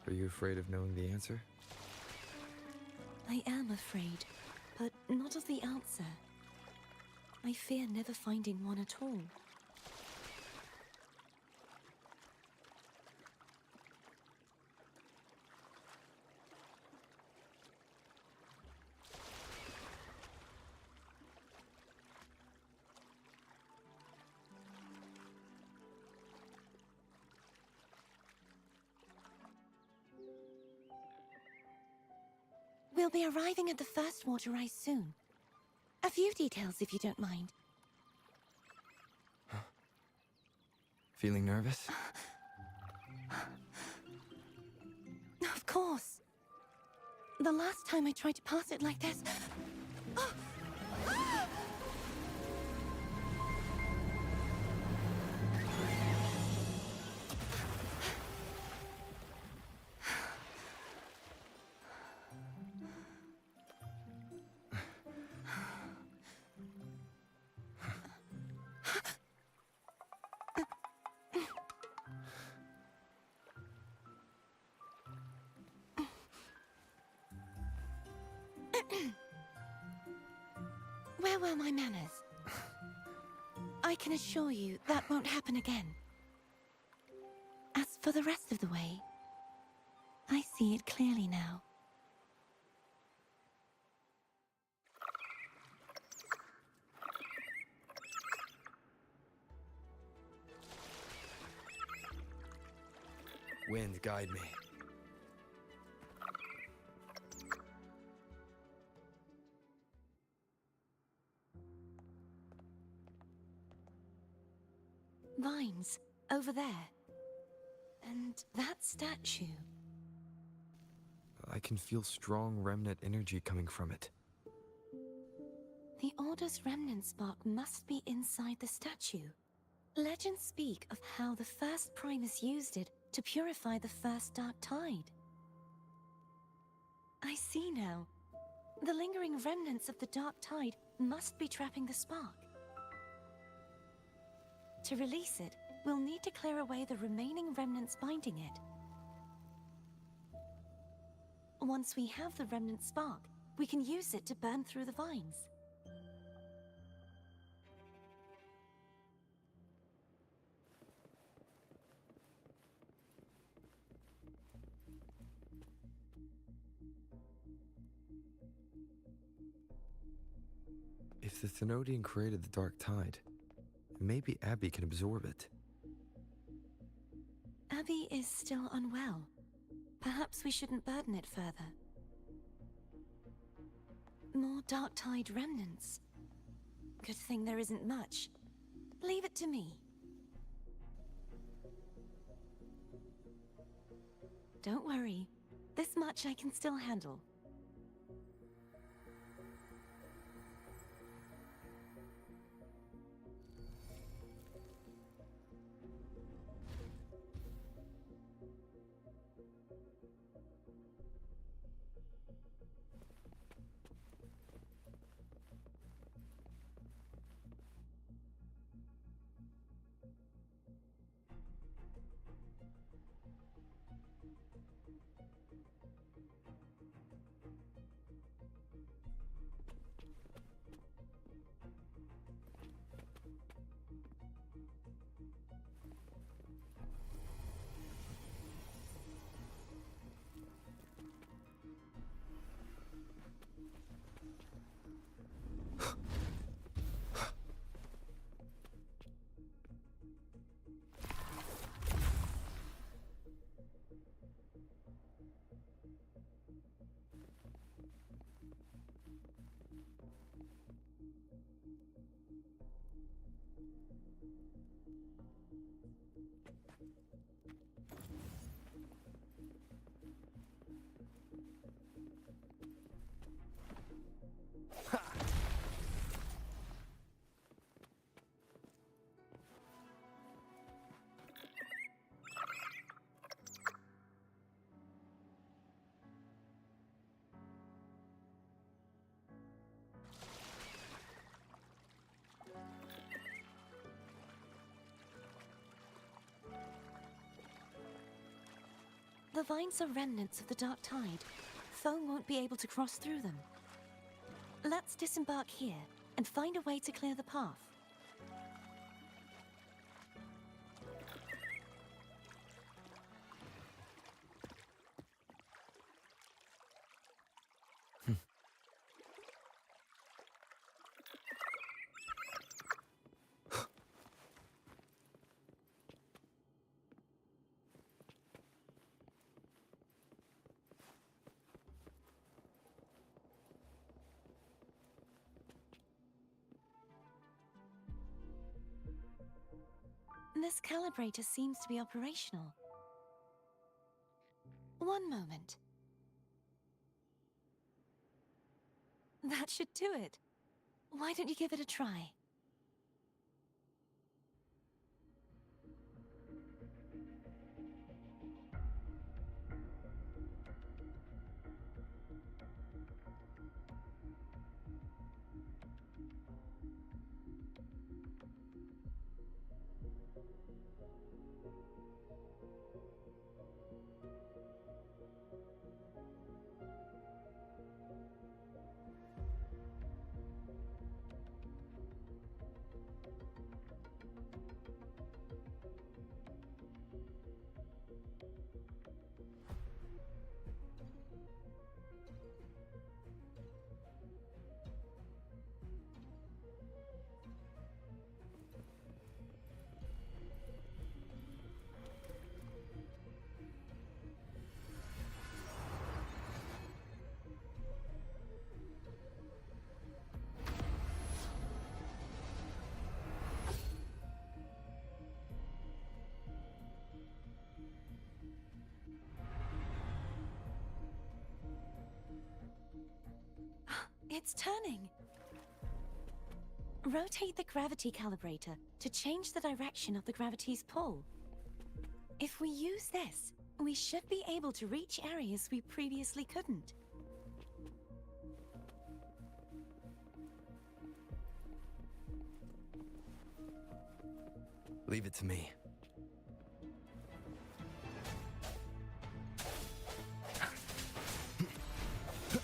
Are you afraid of knowing the answer? I am afraid, but not of the answer. I fear never finding one at all. We'll be arriving at the first water rise soon. A few details, if you don't mind. Feeling nervous? Of course. The last time I tried to pass it like this... Where were my manners? I can assure you that won't happen again. As for the rest of the way, I see it clearly now. Wind, guide me. Vines, over there. And that statue. I can feel strong remnant energy coming from it. The Order's remnant spark must be inside the statue. Legends speak of how the first Primus used it to purify the first Dark Tide. I see now. The lingering remnants of the Dark Tide must be trapping the spark. To release it, we'll need to clear away the remaining remnants binding it. Once we have the remnant spark, we can use it to burn through the vines. If the Thenodian created the Dark Tide, maybe Abby can absorb it. Abby is still unwell. Perhaps we shouldn't burden it further. More Dark Tide remnants. Good thing there isn't much. Leave it to me. Don't worry. This much I can still handle. The vines are remnants of the dark tide. Foam won't be able to cross through them. Let's disembark here and find a way to clear the path. This calibrator seems to be operational. One moment. That should do it. Why don't you give it a try? It's turning. Rotate the gravity calibrator to change the direction of the gravity's pull. If we use this, we should be able to reach areas we previously couldn't. Leave it to me.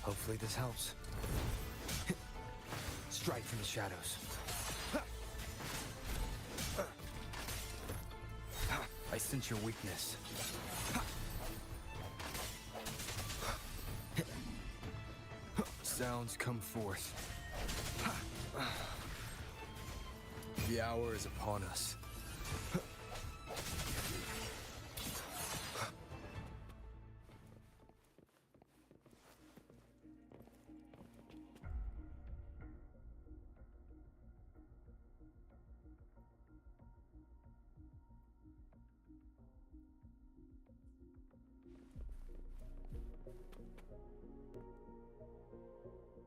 Hopefully this helps. Strike from the shadows. I sense your weakness. Sounds come forth. The hour is upon us.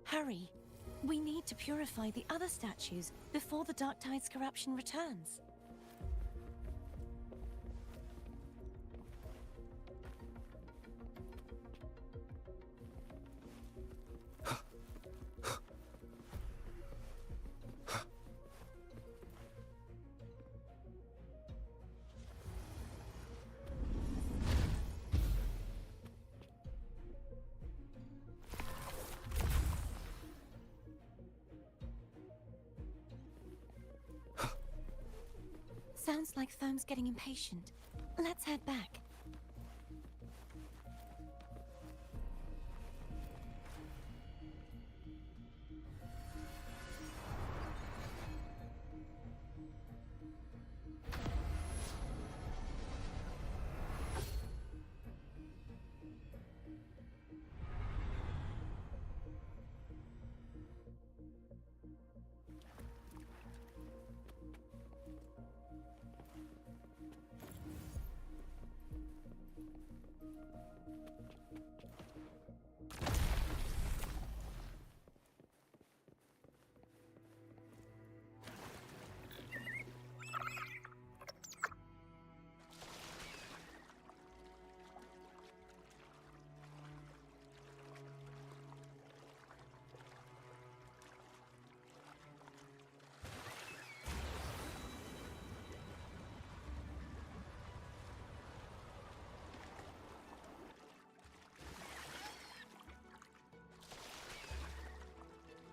Hurry! We need to purify the other statues before the Dark Tide's corruption returns. Sounds like Foam's getting impatient. Let's head back.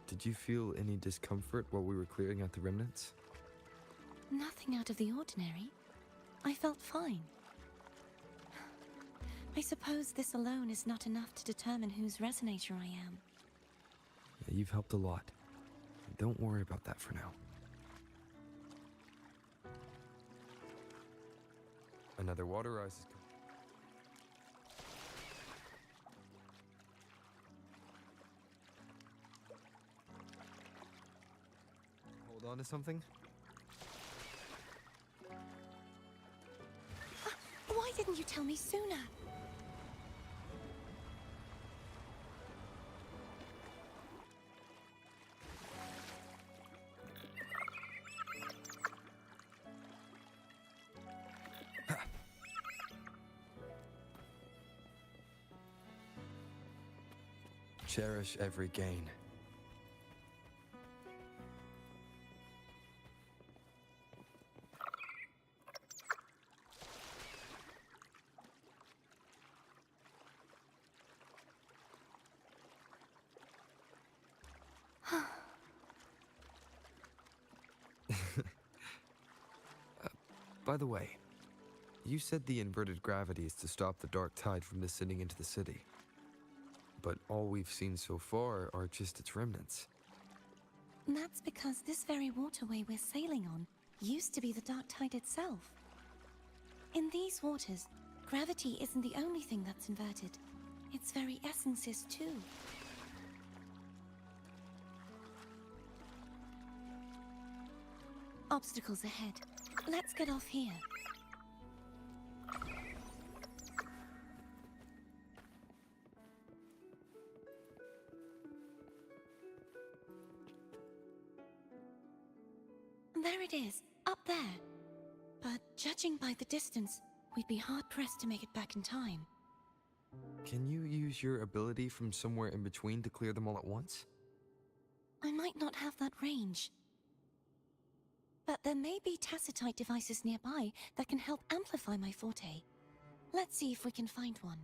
Did you feel any discomfort while we were clearing out the remnants? Nothing out of the ordinary. I felt fine. I suppose this alone is not enough to determine whose resonator I am. Yeah, you've helped a lot. Don't worry about that for now. Another water rise is coming. Hold on to something? Why didn't you tell me sooner? Cherish every gain. By the way, you said the inverted gravity is to stop the dark tide from descending into the city. But all we've seen so far are just its remnants. That's because this very waterway we're sailing on used to be the dark tide itself. In these waters, gravity isn't the only thing that's inverted. Its very essence is too. Obstacles ahead. Let's get off here. There it is, up there. But judging by the distance, we'd be hard-pressed to make it back in time. Can you use your ability from somewhere in between to clear them all at once? I might not have that range. But there may be tacitite devices nearby that can help amplify my forte. Let's see if we can find one.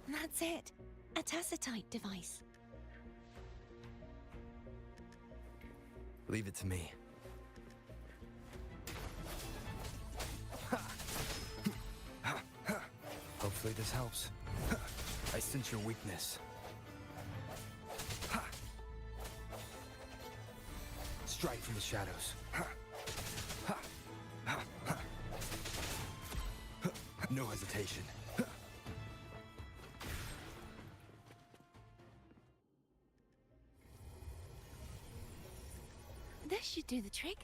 That's it. A tacitite device. Leave it to me. Hopefully this helps. I sense your weakness. Strike from the shadows. No hesitation. This should do the trick.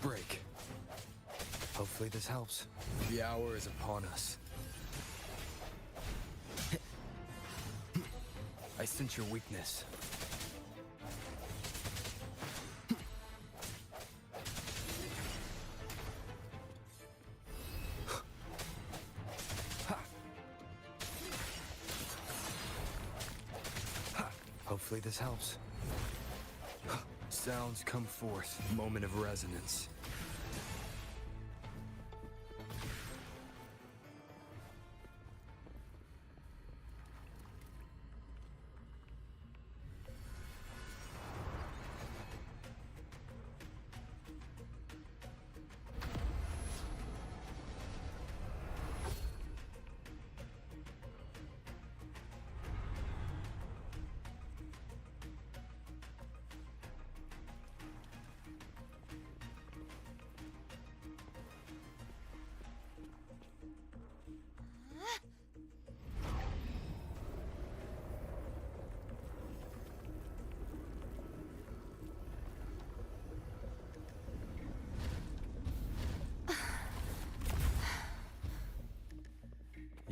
Break. Hopefully this helps. The hour is upon us. I sense your weakness. Hopefully this helps. Sounds come forth. Moment of resonance.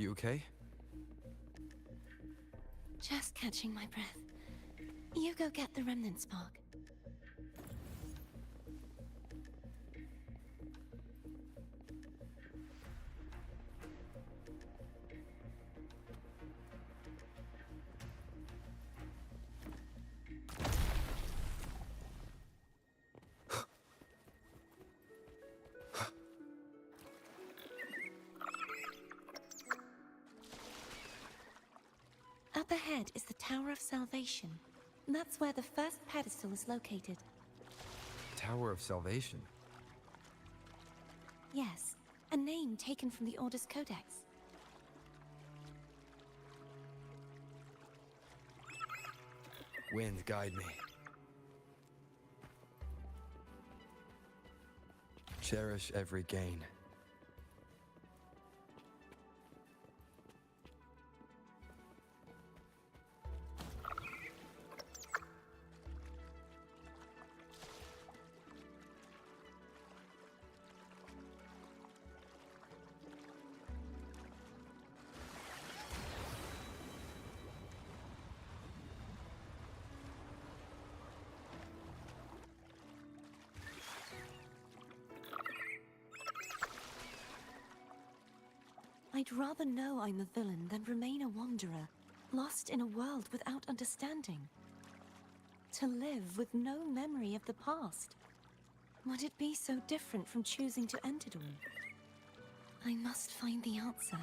You okay? Just catching my breath. You go get the remnant spark. Up ahead is the Tower of Salvation. That's where the first pedestal is located. Tower of Salvation. Yes, a name taken from the Order's Codex. Wind, guide me. Cherish every gain. I'd rather know I'm a villain than remain a wanderer, lost in a world without understanding. To live with no memory of the past. Would it be so different from choosing to end it all? I must find the answer.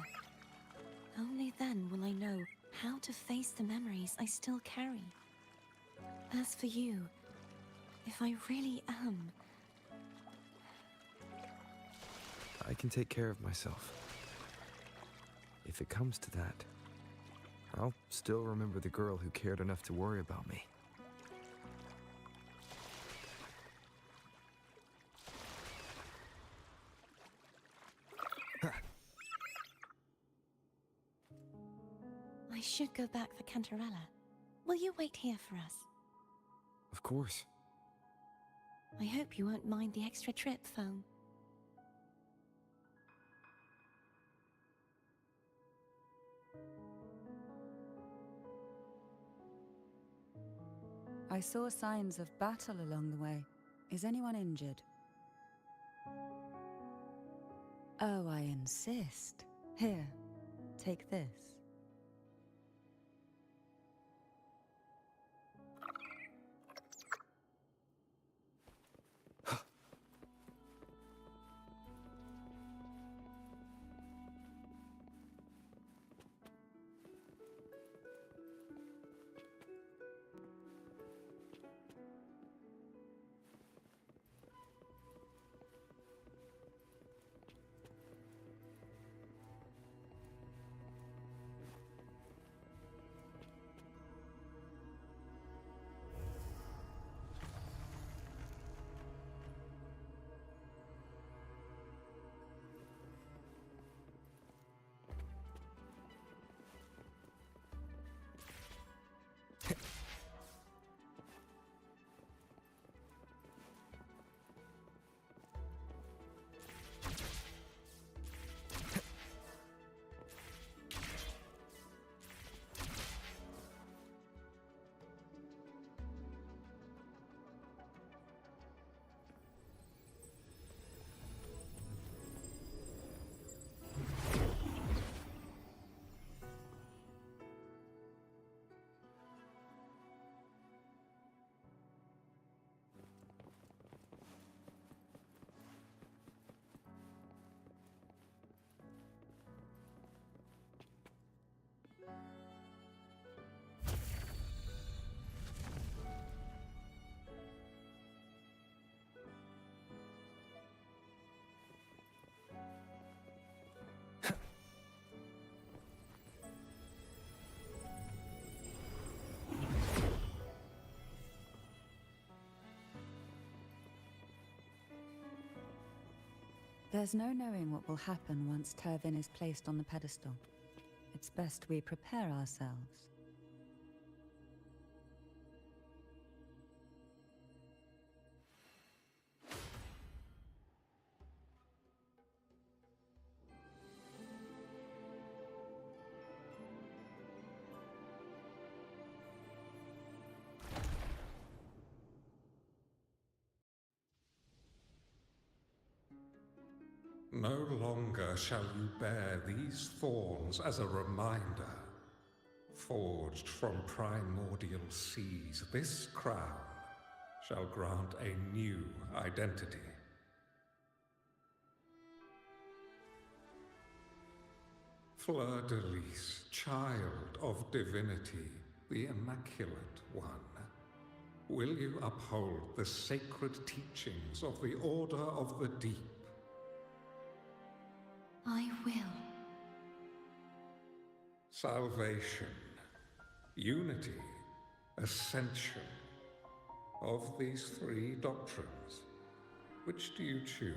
Only then will I know how to face the memories I still carry. As for you, if I really am... I can take care of myself. If it comes to that, I'll still remember the girl who cared enough to worry about me. I should go back for Cantarella. Will you wait here for us? Of course. I hope you won't mind the extra trip, Foam. I saw signs of battle along the way. Is anyone injured? Oh, I insist. Here, take this. There's no knowing what will happen once Tervin is placed on the pedestal. It's best we prepare ourselves. No longer shall you bear these thorns as a reminder. Forged from primordial seas, this crown shall grant a new identity. Fleur-de-Lis, child of divinity, the Immaculate One, will you uphold the sacred teachings of the Order of the Deep? I will. Salvation, unity, ascension. Of these three doctrines, which do you choose?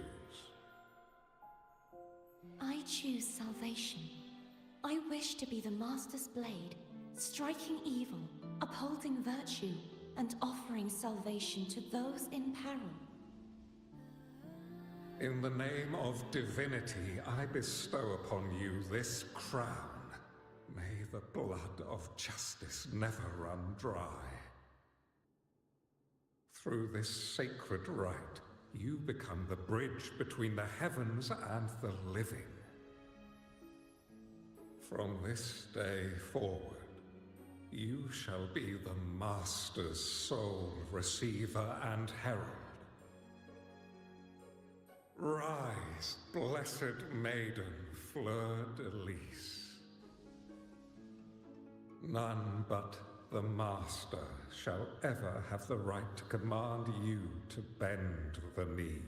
I choose salvation. I wish to be the Master's blade, striking evil, upholding virtue, and offering salvation to those in peril. In the name of divinity, I bestow upon you this crown. May the blood of justice never run dry. Through this sacred rite, you become the bridge between the heavens and the living. From this day forward, you shall be the Master's sole receiver and herald. Rise, blessed maiden Fleur-de-Lis. None but the Master shall ever have the right to command you to bend the knee.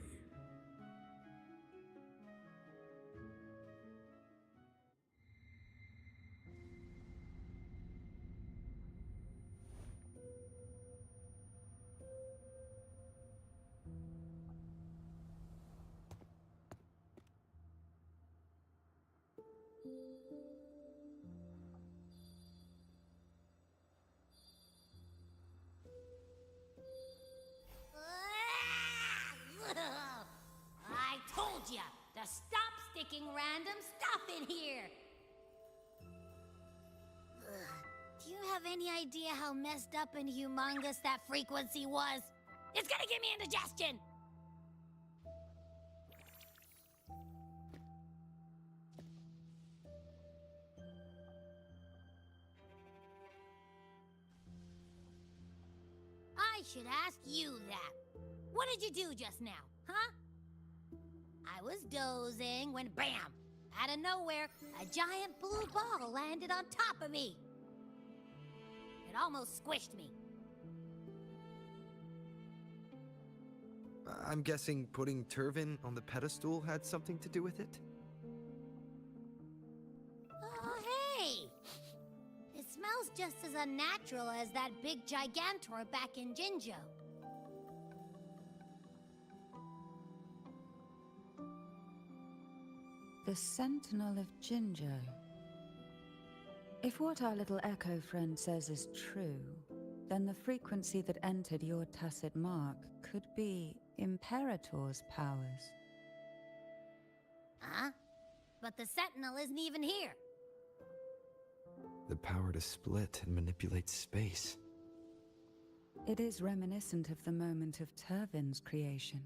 I told ya to stop sticking random stuff in here! Do you have any idea how messed up and humongous that frequency was? It's gonna give me indigestion! I should ask you that. What did you do just now, huh? I was dozing when bam! Out of nowhere, a giant blue ball landed on top of me. It almost squished me. I'm guessing putting Turvin on the pedestal had something to do with it? Oh, hey! It smells just as unnatural as that big Gigantor back in Jinjo. The Sentinel of Jinjo. If what our little echo friend says is true, then the frequency that entered your tacit mark could be Imperator's powers. Huh? But the Sentinel isn't even here. The power to split and manipulate space. It is reminiscent of the moment of Turvin's creation.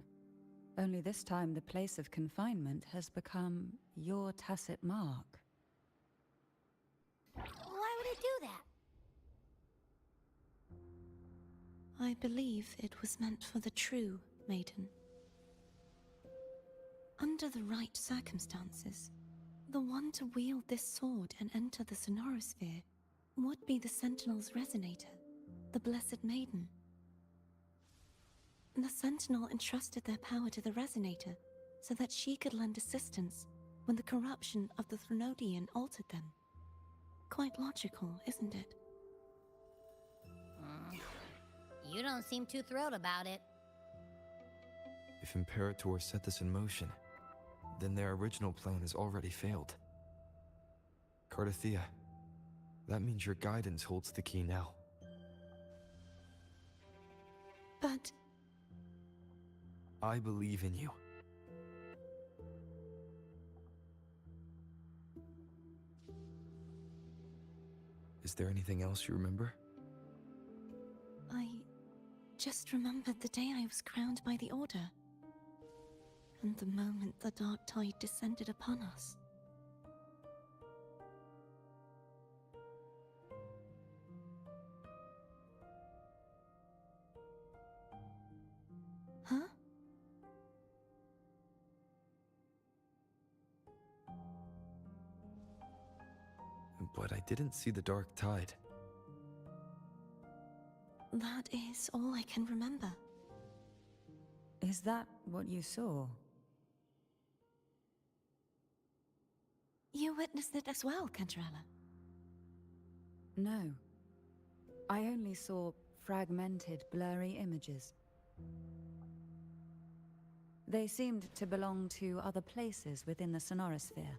Only this time the place of confinement has become your tacit mark. Why would it do that? I believe it was meant for the true maiden. Under the right circumstances, the one to wield this sword and enter the Sonorosphere would be the Sentinel's resonator, the Blessed Maiden. The Sentinel entrusted their power to the Resonator so that she could lend assistance when the corruption of the Threnodian altered them. Quite logical, isn't it? You don't seem too thrilled about it. If Imperator set this in motion, then their original plan has already failed. Cardathea, that means your guidance holds the key now. But I believe in you. Is there anything else you remember? I just remembered the day I was crowned by the Order. And the moment the dark tide descended upon us. Huh? But I didn't see the dark tide. That is all I can remember. Is that what you saw? You witnessed it as well, Cantarella. No. I only saw fragmented, blurry images. They seemed to belong to other places within the sonorosphere.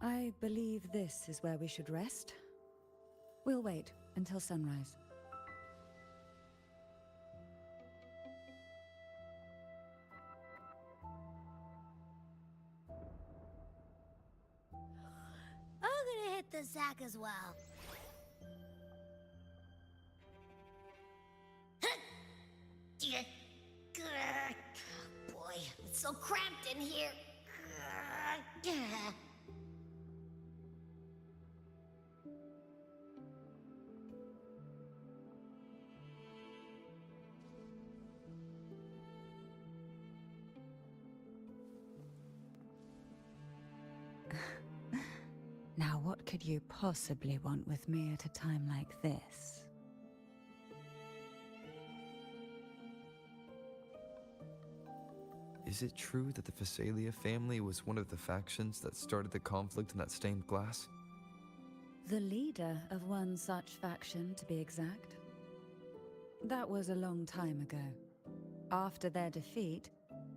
I believe this is where we should rest. We'll wait until sunrise. I'm gonna hit the sack as well. Boy, it's so cramped in here. Now, what could you possibly want with me at a time like this? Is it true that the Phasalia family was one of the factions that started the conflict in that stained glass? The leader of one such faction, to be exact. That was a long time ago. After their defeat,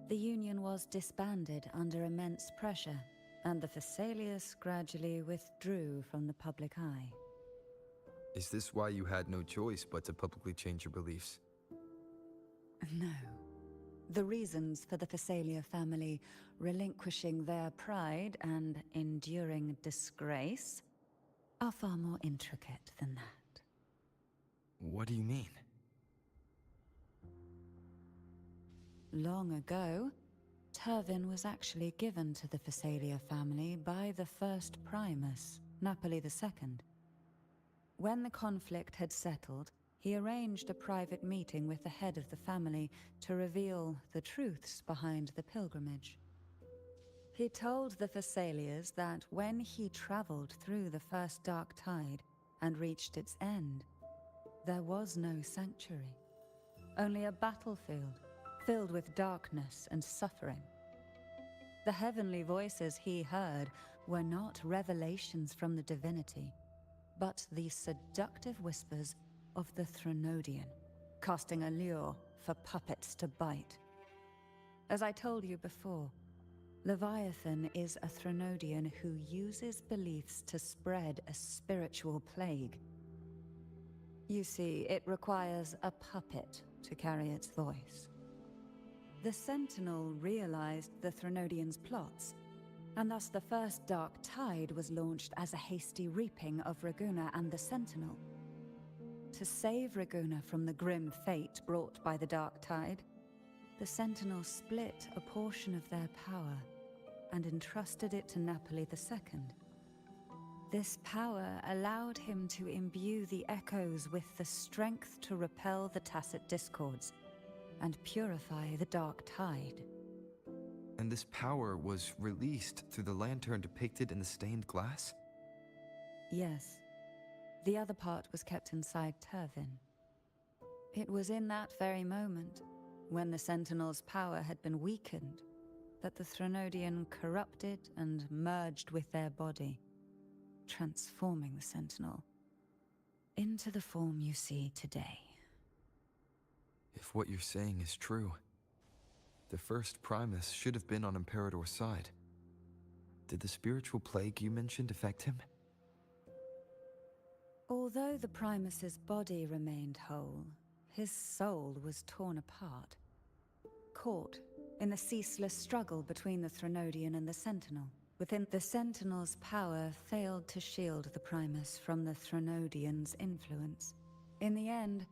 the Union was disbanded under immense pressure, and the Phasalias gradually withdrew from the public eye. Is this why you had no choice but to publicly change your beliefs? No. The reasons for the Phasalia family relinquishing their pride and enduring disgrace are far more intricate than that. What do you mean? Long ago, Turvin was actually given to the Phasalia family by the first Primus, Napoli II. When the conflict had settled, he arranged a private meeting with the head of the family to reveal the truths behind the pilgrimage. He told the Phasalias that when he traveled through the first dark tide and reached its end, there was no sanctuary, only a battlefield filled with darkness and suffering. The heavenly voices he heard were not revelations from the divinity, but the seductive whispers of the Threnodian, casting a lure for puppets to bite. As I told you before, Leviathan is a Threnodian who uses beliefs to spread a spiritual plague. You see, it requires a puppet to carry its voice. The Sentinel realized the Threnodian's plots, and thus the first Dark Tide was launched as a hasty reaping of Raguna and the Sentinel. To save Raguna from the grim fate brought by the Dark Tide, the Sentinel split a portion of their power and entrusted it to Napoli II. This power allowed him to imbue the echoes with the strength to repel the tacit discords and purify the Dark Tide. And this power was released through the lantern depicted in the stained glass? Yes. The other part was kept inside Turvin. It was in that very moment, when the Sentinel's power had been weakened, that the Threnodian corrupted and merged with their body, transforming the Sentinel into the form you see today. If what you're saying is true, the first Primus should have been on Imperator's side. Did the spiritual plague you mentioned affect him? Although the Primus's body remained whole, his soul was torn apart, caught in the ceaseless struggle between the Threnodian and the Sentinel. Within the Sentinel's power failed to shield the Primus from the Threnodians' influence. In the end,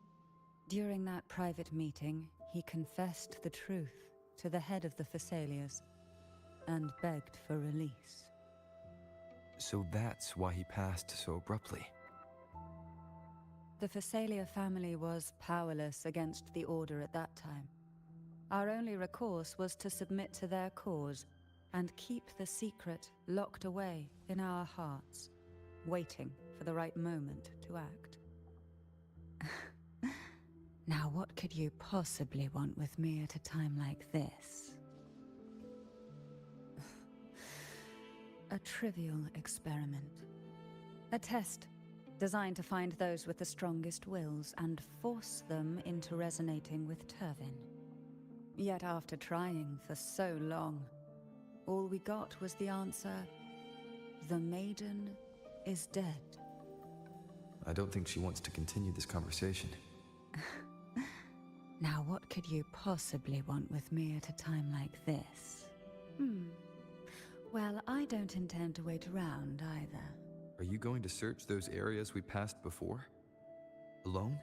during that private meeting, he confessed the truth to the head of the Thessalias and begged for release. So that's why he passed so abruptly. The Thessalia family was powerless against the Order at that time. Our only recourse was to submit to their cause and keep the secret locked away in our hearts, waiting for the right moment to act. Now, what could you possibly want with me at a time like this? A trivial experiment. A test designed to find those with the strongest wills and force them into resonating with Turvin. Yet after trying for so long, all we got was the answer, the maiden is dead. I don't think she wants to continue this conversation. Now, what could you possibly want with me at a time like this? Well, I don't intend to wait around either. Are you going to search those areas we passed before? Alone?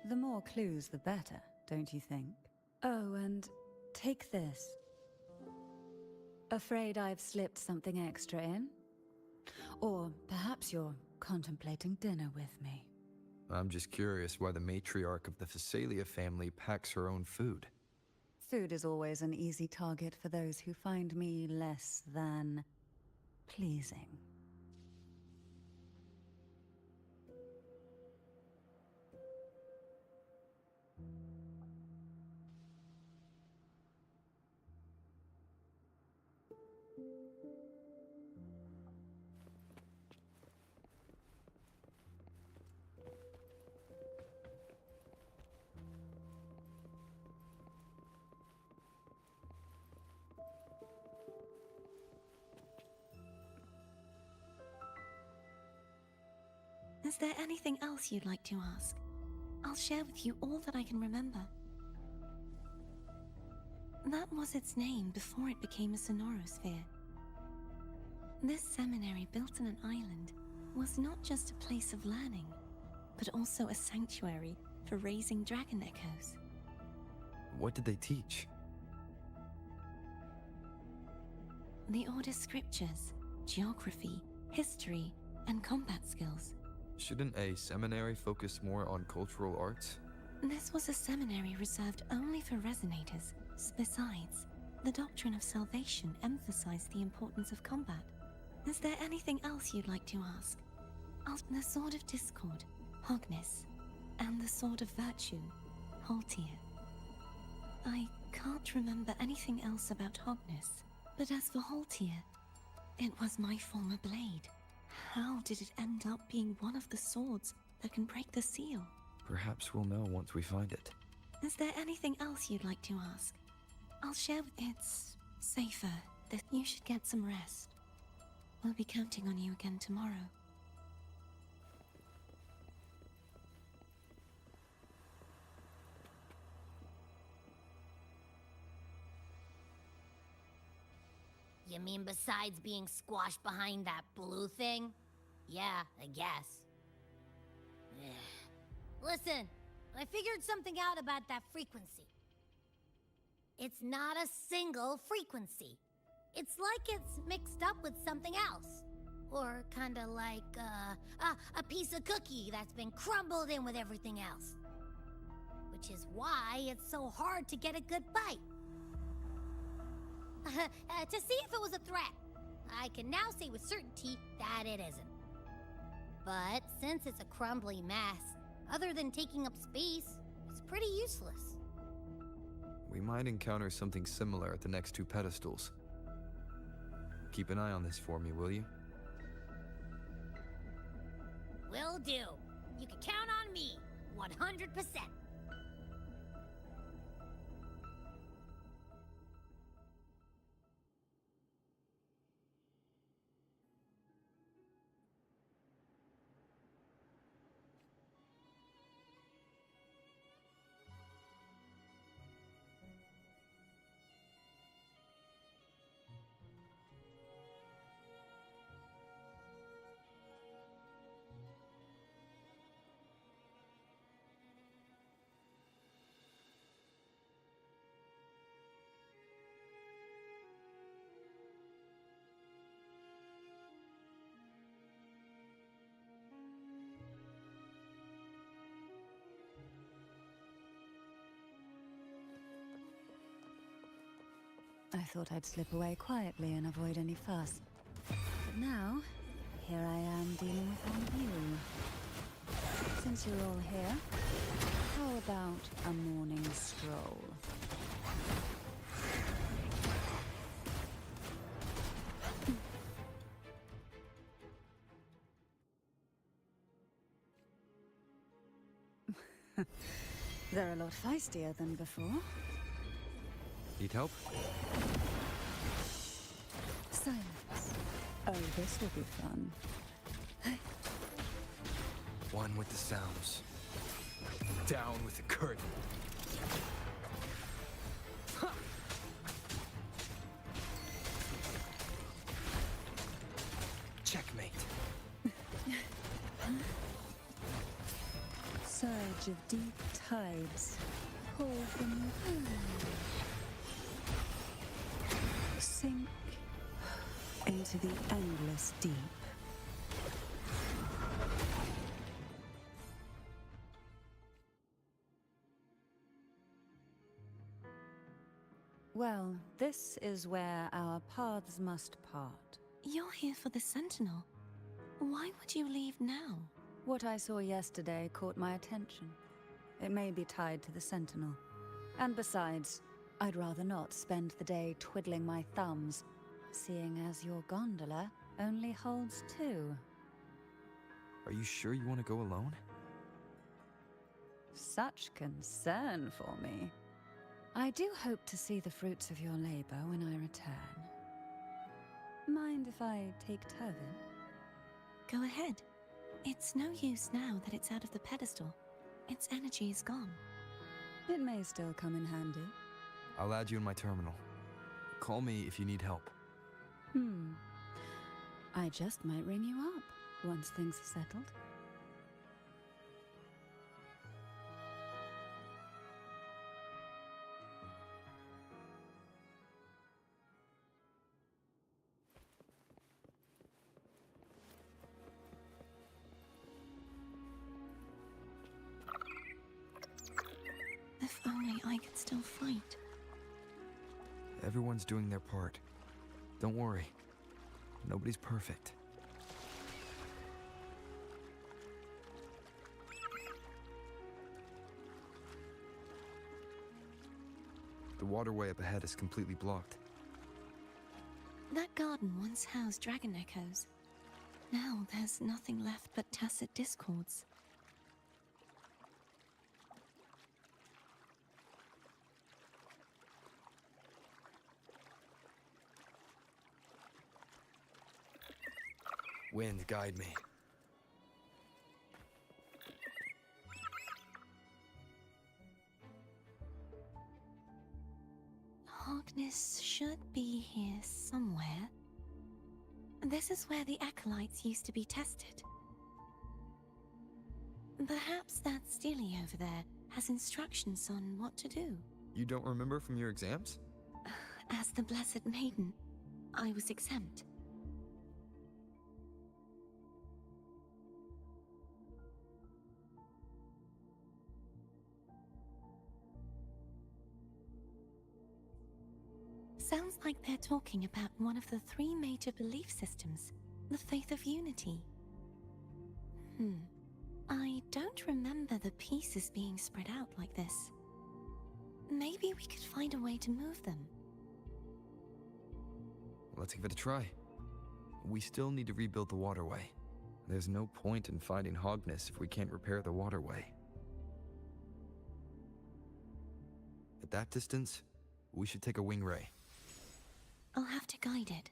The more clues, the better, don't you think? Oh, and take this. Afraid I've slipped something extra in? Or perhaps you're contemplating dinner with me. I'm just curious why the matriarch of the Thessalia family packs her own food. Food is always an easy target for those who find me less than pleasing. Is there anything else you'd like to ask? I'll share with you all that I can remember. That was its name before it became a sonorosphere. This seminary, built in an island, was not just a place of learning, but also a sanctuary for raising dragon echoes. What did they teach? The Order's scriptures, geography, history, and combat skills. Shouldn't a seminary focus more on cultural arts? This was a seminary reserved only for resonators. Besides, the doctrine of salvation emphasized the importance of combat. Is there anything else you'd like to ask? The Sword of Discord, Hognis, and the Sword of Virtue, Haltier. I can't remember anything else about Hognis, but as for Haltier, it was my former blade. How did it end up being one of the swords that can break the seal? Perhaps we'll know once we find it. Is there anything else you'd like to ask? I'll share with It's safer that you should get some rest. We'll be counting on you again tomorrow. You mean besides being squashed behind that blue thing? Yeah, I guess. Listen, I figured something out about that frequency. It's not a single frequency. It's like it's mixed up with something else. Or kinda like, a piece of cookie that's been crumbled in with everything else. Which is why it's so hard to get a good bite. To see if it was a threat. I can now say with certainty that it isn't. But since it's a crumbly mess, other than taking up space, it's pretty useless. We might encounter something similar at the next two pedestals. Keep an eye on this for me, will you? Will do. You can count on me, 100%. I thought I'd slip away quietly and avoid any fuss. But now, here I am dealing with all you. Since you're all here, how about a morning stroll? They're a lot feistier than before. Need help? Silence. Oh, this will be fun. One with the sounds. Down with the curtain. Checkmate. Surge of deep tides. Pour from sink into the endless deep. Well, this is where our paths must part. You're here for the Sentinel. Why would you leave now? What I saw yesterday caught my attention. It may be tied to the Sentinel. And besides, I'd rather not spend the day twiddling my thumbs, seeing as your gondola only holds 2. Are you sure you want to go alone? Such concern for me. I do hope to see the fruits of your labor when I return. Mind if I take Turvin? Go ahead. It's no use now that it's out of the pedestal. Its energy is gone. It may still come in handy. I'll add you in my terminal. Call me if you need help. I just might ring you up once things are settled. If only I could still fight. Everyone's doing their part. Don't worry. Nobody's perfect. The waterway up ahead is completely blocked. That garden once housed dragon echoes. Now there's nothing left but tacit discords. Wind, guide me. Harkness should be here somewhere. This is where the acolytes used to be tested. Perhaps that Steely over there has instructions on what to do. You don't remember from your exams? As the Blessed Maiden, I was exempt. Sounds like they're talking about one of the 3 major belief systems, the faith of unity. I don't remember the pieces being spread out like this. Maybe we could find a way to move them. Let's give it a try. We still need to rebuild the waterway. There's no point in fighting Harkness if we can't repair the waterway. At that distance, we should take a wing ray. I'll have to guide it.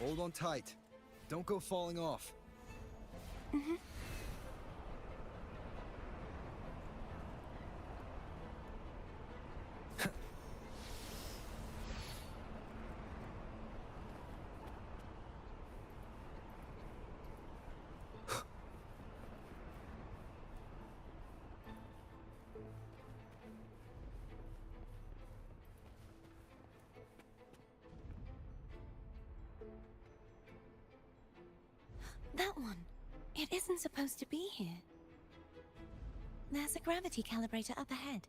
Hold on tight. Don't go falling off. That one. It isn't supposed to be here. There's a gravity calibrator up ahead.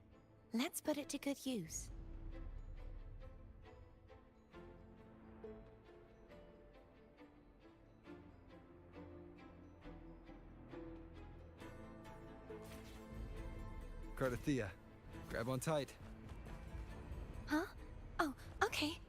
Let's put it to good use. Cardathea, grab on tight. Huh? Oh, okay.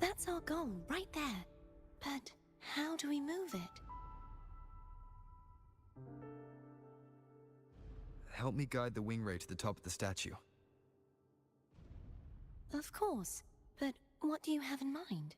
That's our goal, right there. But how do we move it? Help me guide the wing ray to the top of the statue. Of course, but what do you have in mind?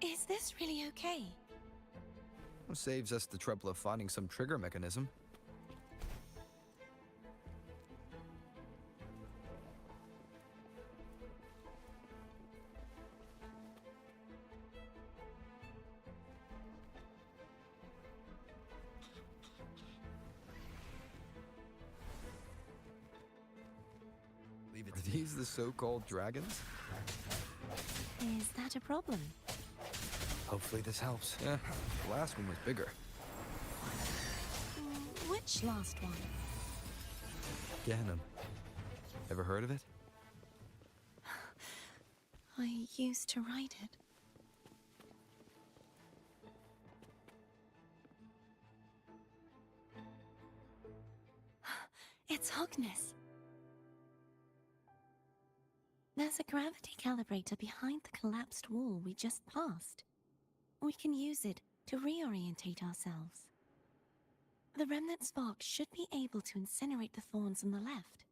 Is this really okay? Saves us the trouble of finding some trigger mechanism. Leave it. Are these the so-called dragons? Is that a problem? Hopefully this helps. Yeah, the last one was bigger. Which last one? Ganem. Ever heard of it? I used to write it. It's Hogness. There's a gravity calibrator behind the collapsed wall we just passed. We can use it to reorientate ourselves. The remnant spark should be able to incinerate the thorns on the left.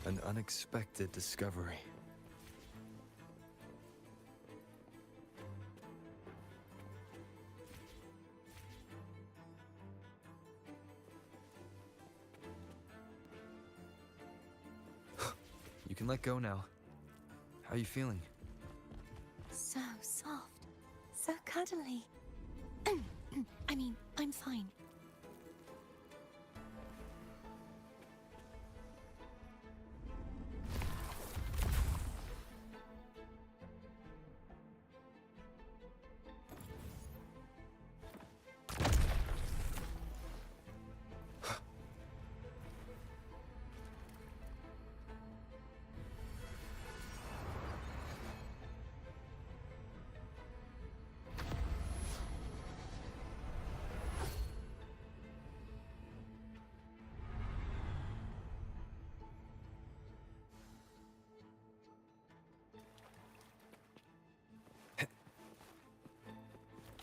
An unexpected discovery. You can let go now. How are you feeling? So soft. So cuddly. I mean, I'm fine.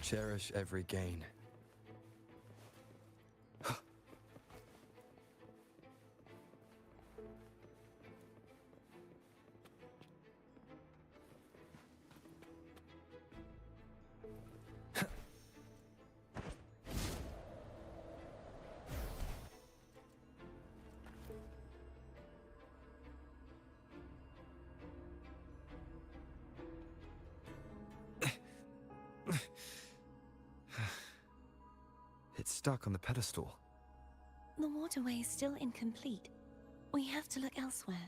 Cherish every gain. stuck on the pedestal. The waterway is still incomplete. We have to look elsewhere.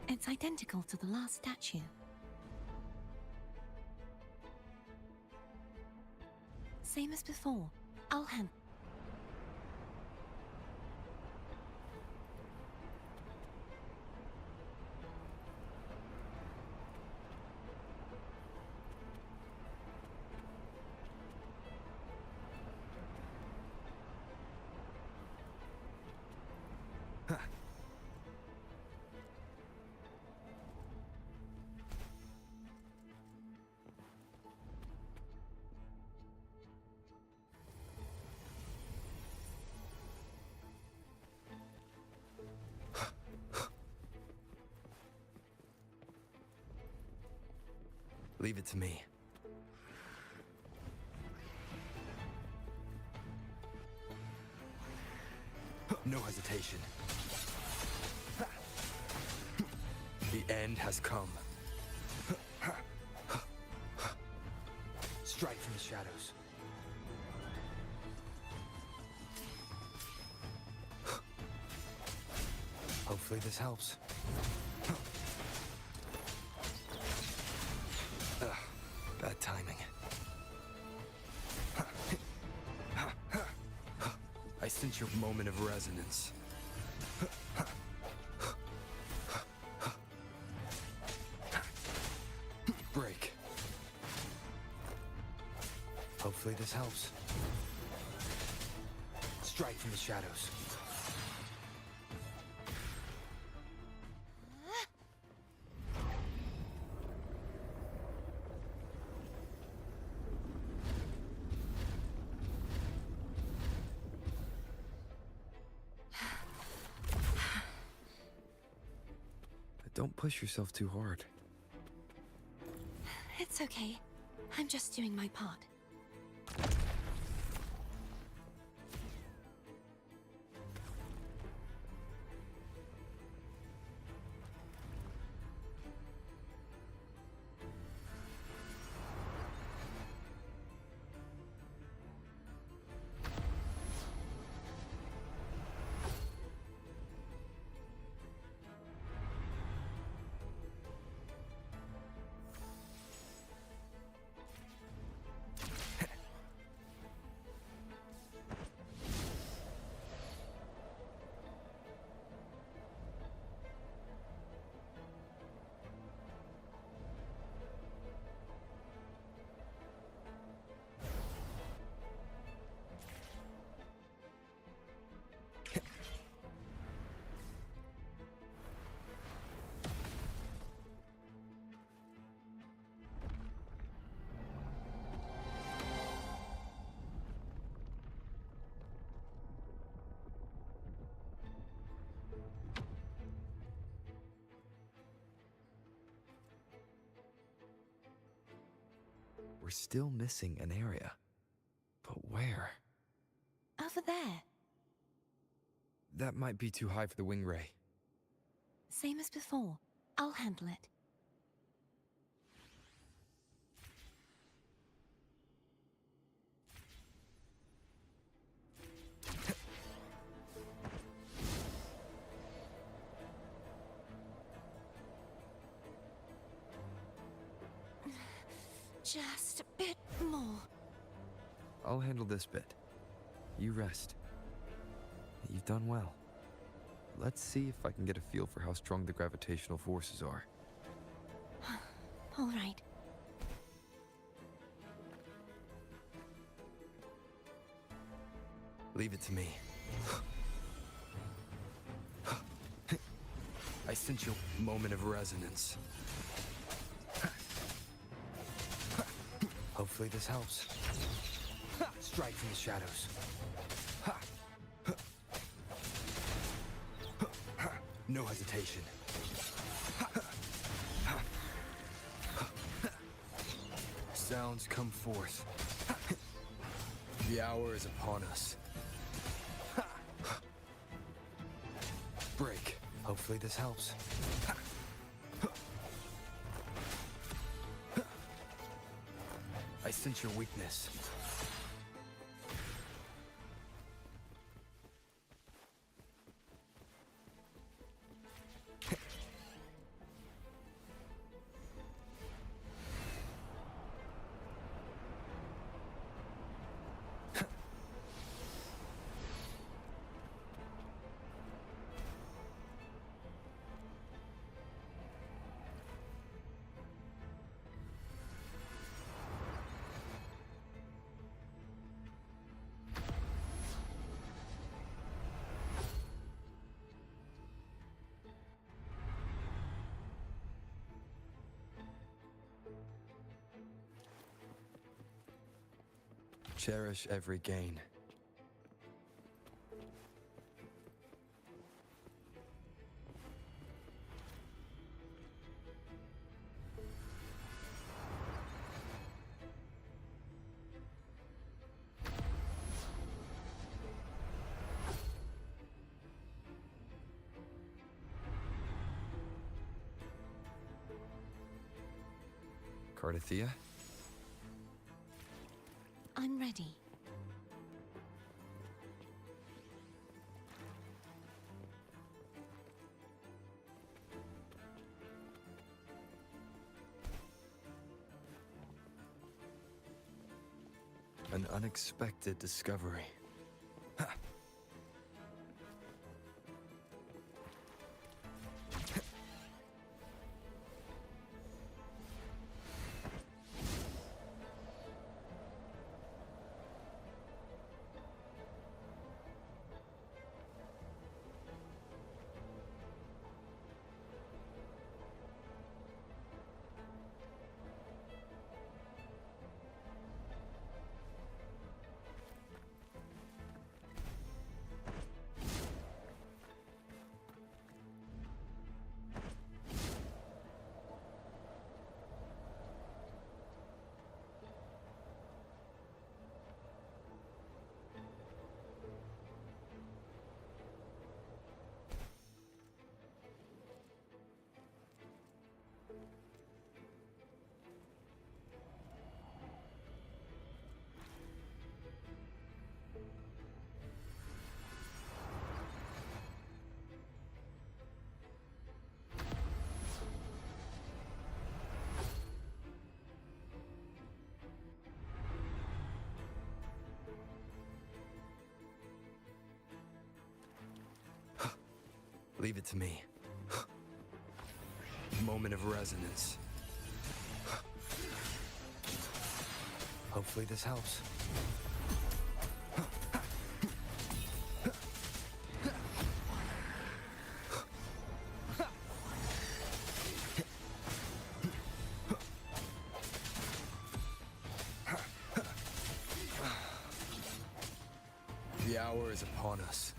It's identical to the last statue. Same as before. I'll hand. Leave it to me. No hesitation. The end has come. Strike from the shadows. Hopefully this helps. Bad timing. I sense your moment of resonance. Break. Hopefully this helps. Strike from the shadows. Don't push yourself too hard. It's okay. I'm just doing my part. We're still missing an area. But where? Over there. That might be too high for the wing ray. Same as before. I'll handle it. Just a bit more. I'll handle this bit. You rest. You've done well. Let's see if I can get a feel for how strong the gravitational forces are. All right. Leave it to me. I sense your moment of resonance. Hopefully this helps. Strike from the shadows. No hesitation. Sounds come forth. The hour is upon us. Hopefully this helps. I sense your weakness. Cherish every gain. Cardathea? I'm ready. An unexpected discovery. Ha! Leave it to me. Moment of resonance. Hopefully this helps. The hour is upon us.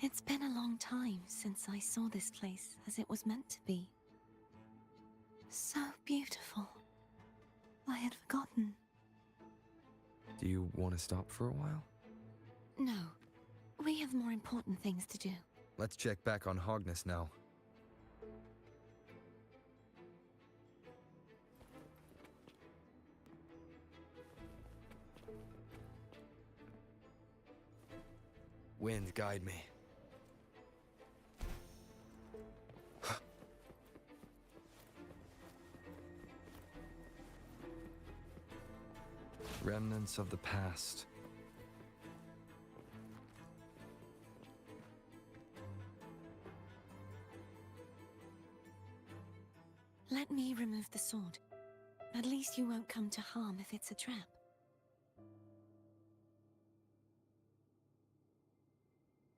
It's been a long time since I saw this place as it was meant to be. So beautiful. I had forgotten. Do you want to stop for a while? No, we have more important things to do. Let's check back on Hogness now. Wind, guide me. Remnants of the past. Let me remove the sword. At least you won't come to harm if it's a trap.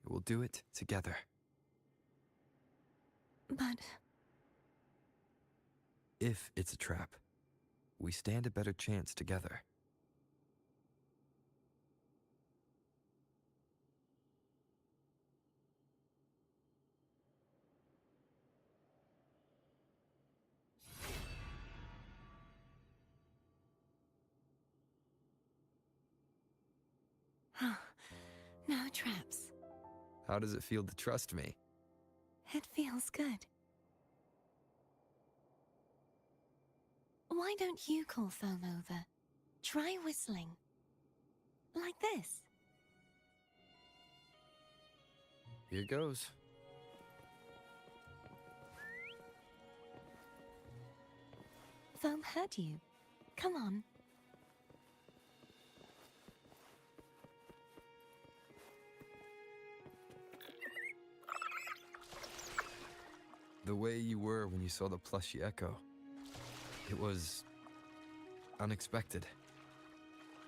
We'll do it together. But If it's a trap, we stand a better chance together. no traps. How does it feel to trust me? It feels good. Why don't you call Foam over? Try whistling. Like this. Here goes. Foam heard you. Come on. The way you were when you saw the plushy echo. It was unexpected.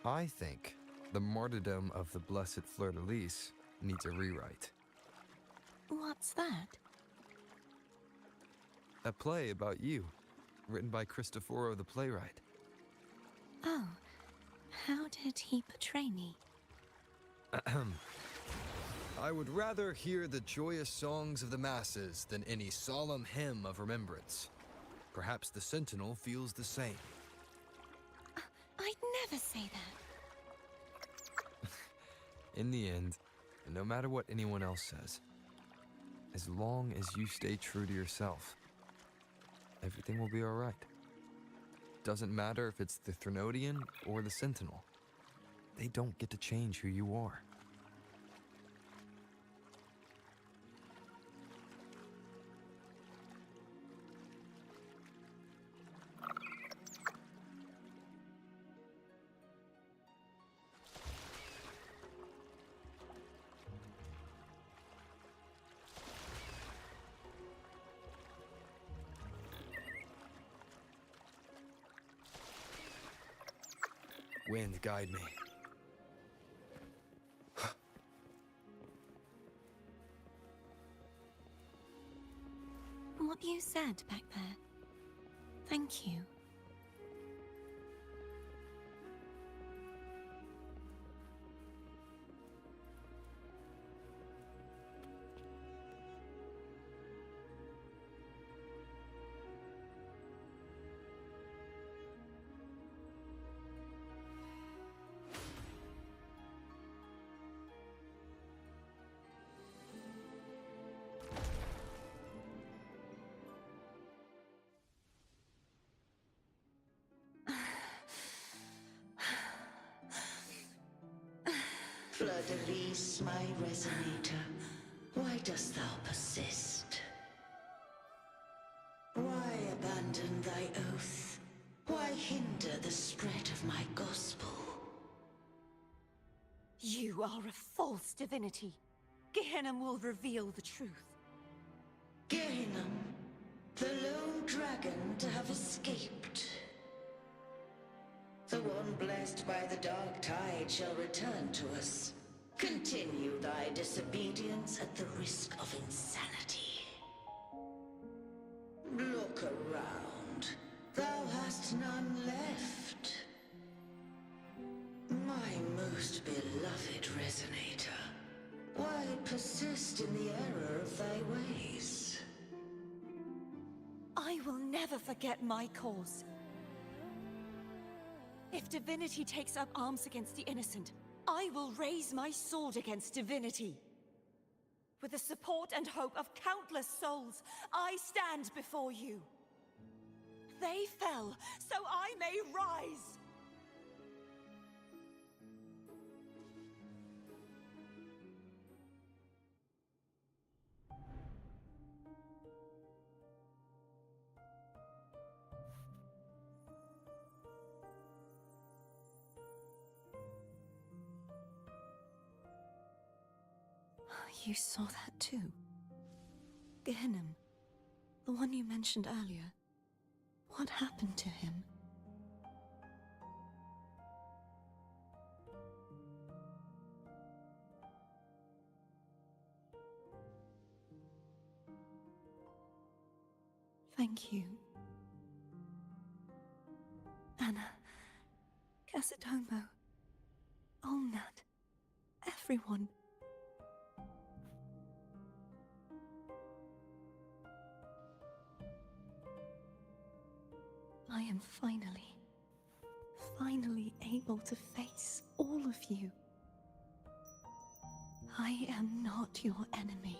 I think the martyrdom of the Blessed Fleur-de-Lis needs a rewrite. What's that? A play about you, written by Cristoforo the playwright. Oh, how did he portray me? I would rather hear the joyous songs of the masses than any solemn hymn of remembrance. Perhaps the Sentinel feels the same. I'd never say that. In the end, and no matter what anyone else says, as long as you stay true to yourself, everything will be all right. Doesn't matter if it's the Threnodian or the Sentinel. They don't get to change who you are. Wind, guide me. What you said back there. Thank you. Fleur-de-Lis, my resonator, why dost thou persist? Why abandon thy oath? Why hinder the spread of my gospel? You are a false divinity. Gehenna will reveal the truth. Gehenna, the lone dragon to have escaped. The one blessed by the dark tide shall return to us. Continue thy disobedience at the risk of insanity. Look around. Thou hast none left. My most beloved resonator, why persist in the error of thy ways? I will never forget my cause. If divinity takes up arms against the innocent, I will raise my sword against divinity. With the support and hope of countless souls, I stand before you. They fell, so I may rise! You saw that too? Gehinnom, the one you mentioned earlier. What happened to him? Thank you. Anna, Casatomo, Olnat, everyone. I am finally able to face all of you. I am not your enemy,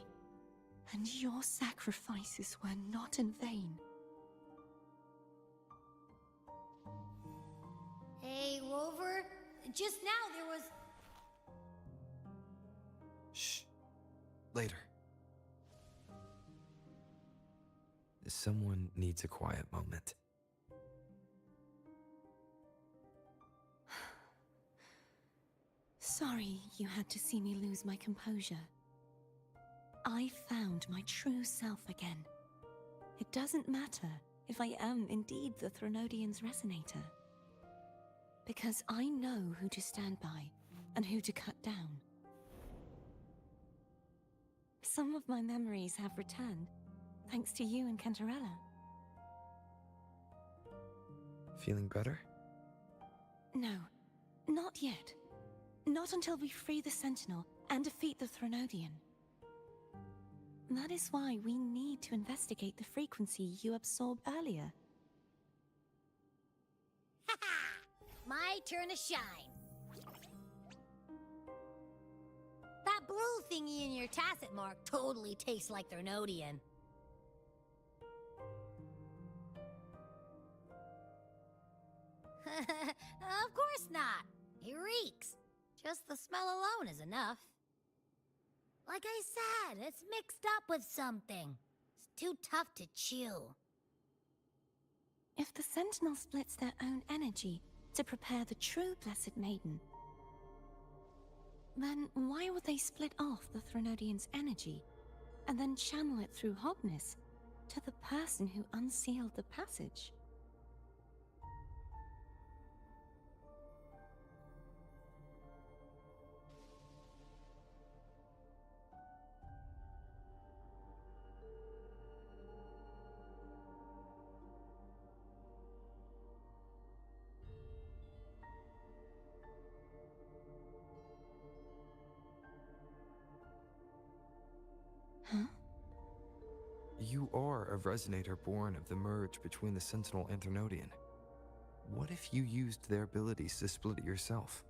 and your sacrifices were not in vain. Hey, Rover, just now there was... Shh. Later. Someone needs a quiet moment. Sorry you had to see me lose my composure. I found my true self again. It doesn't matter if I am indeed the Threnodian's resonator. Because I know who to stand by and who to cut down. Some of my memories have returned, thanks to you and Cantarella. Feeling better? No, not yet. Not until we free the Sentinel and defeat the Threnodian. That is why we need to investigate the frequency you absorbed earlier. My turn to shine. That blue thingy in your tacit mark totally tastes like Threnodian. Of course not. It reeks. Just the smell alone is enough. Like I said, it's mixed up with something. It's too tough to chew. If the Sentinel splits their own energy to prepare the true Blessed Maiden, then why would they split off the Threnodian's energy and then channel it through Hognis to the person who unsealed the passage? Huh? You are a resonator born of the merge between the Sentinel and Threnodian. What if you used their abilities to split it yourself?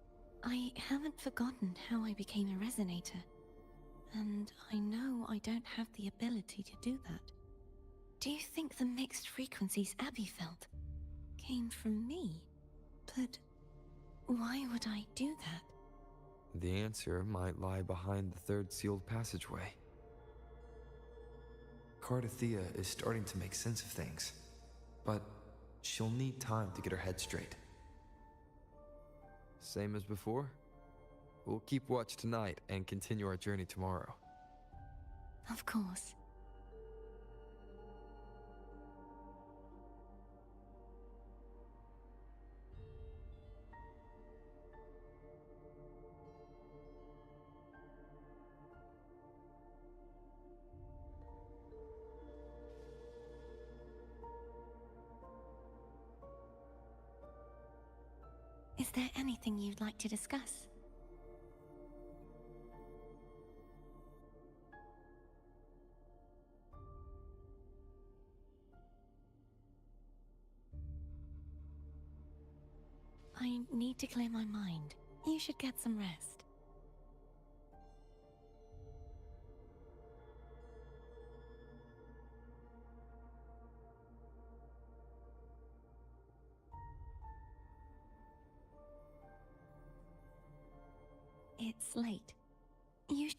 I haven't forgotten how I became a resonator, and I know I don't have the ability to do that. Do you think the mixed frequencies Abby felt came from me? But why would I do that? The answer might lie behind the third sealed passageway. Cardathea is starting to make sense of things, but she'll need time to get her head straight. Same as before? We'll keep watch tonight and continue our journey tomorrow. Of course. Is there anything you'd like to discuss? I need to clear my mind. You should get some rest. It's late. You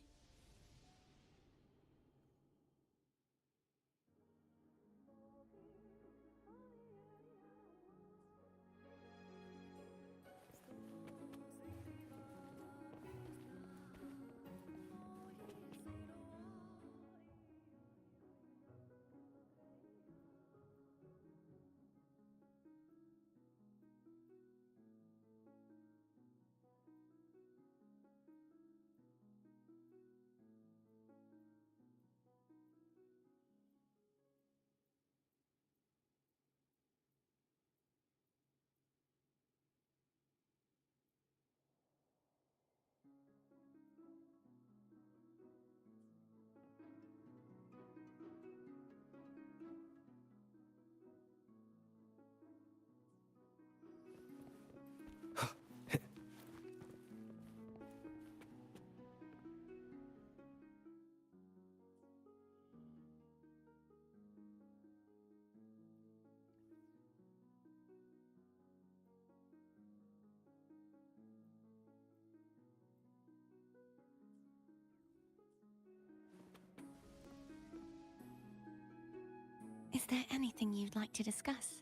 there anything you'd like to discuss?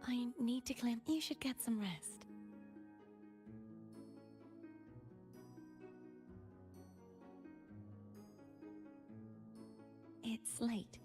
I need to clear. You should get some rest. It's late.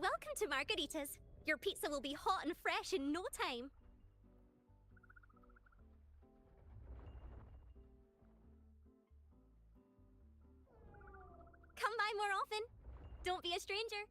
Welcome to Margarita's. Your pizza will be hot and fresh in no time. Come by more often. Don't be a stranger.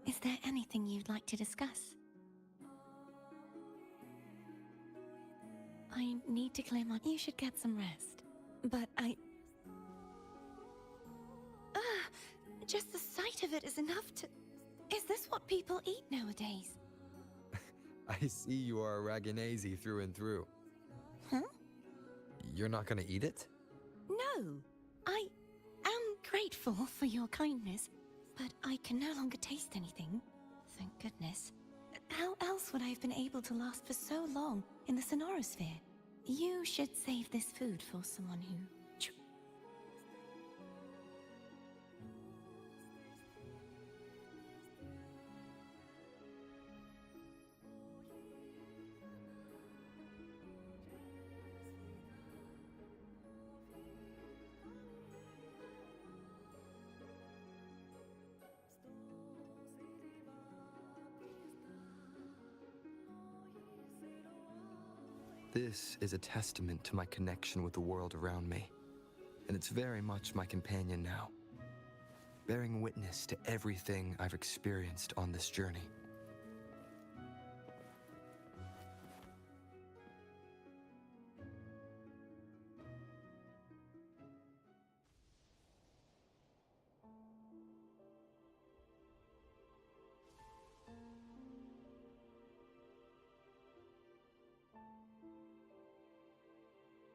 Is there anything you'd like to discuss? I need to clear my... You should get some rest. But just the sight of it is enough to... Is this what people eat nowadays? I see you are a Raganese through and through. Huh? You're not gonna eat it? No. I am grateful for your kindness, but I can no longer taste anything. Thank goodness. How else would I have been able to last for so long in the Sonorosphere? You should save this food for someone who... This is a testament to my connection with the world around me, and it's very much my companion now, bearing witness to everything I've experienced on this journey.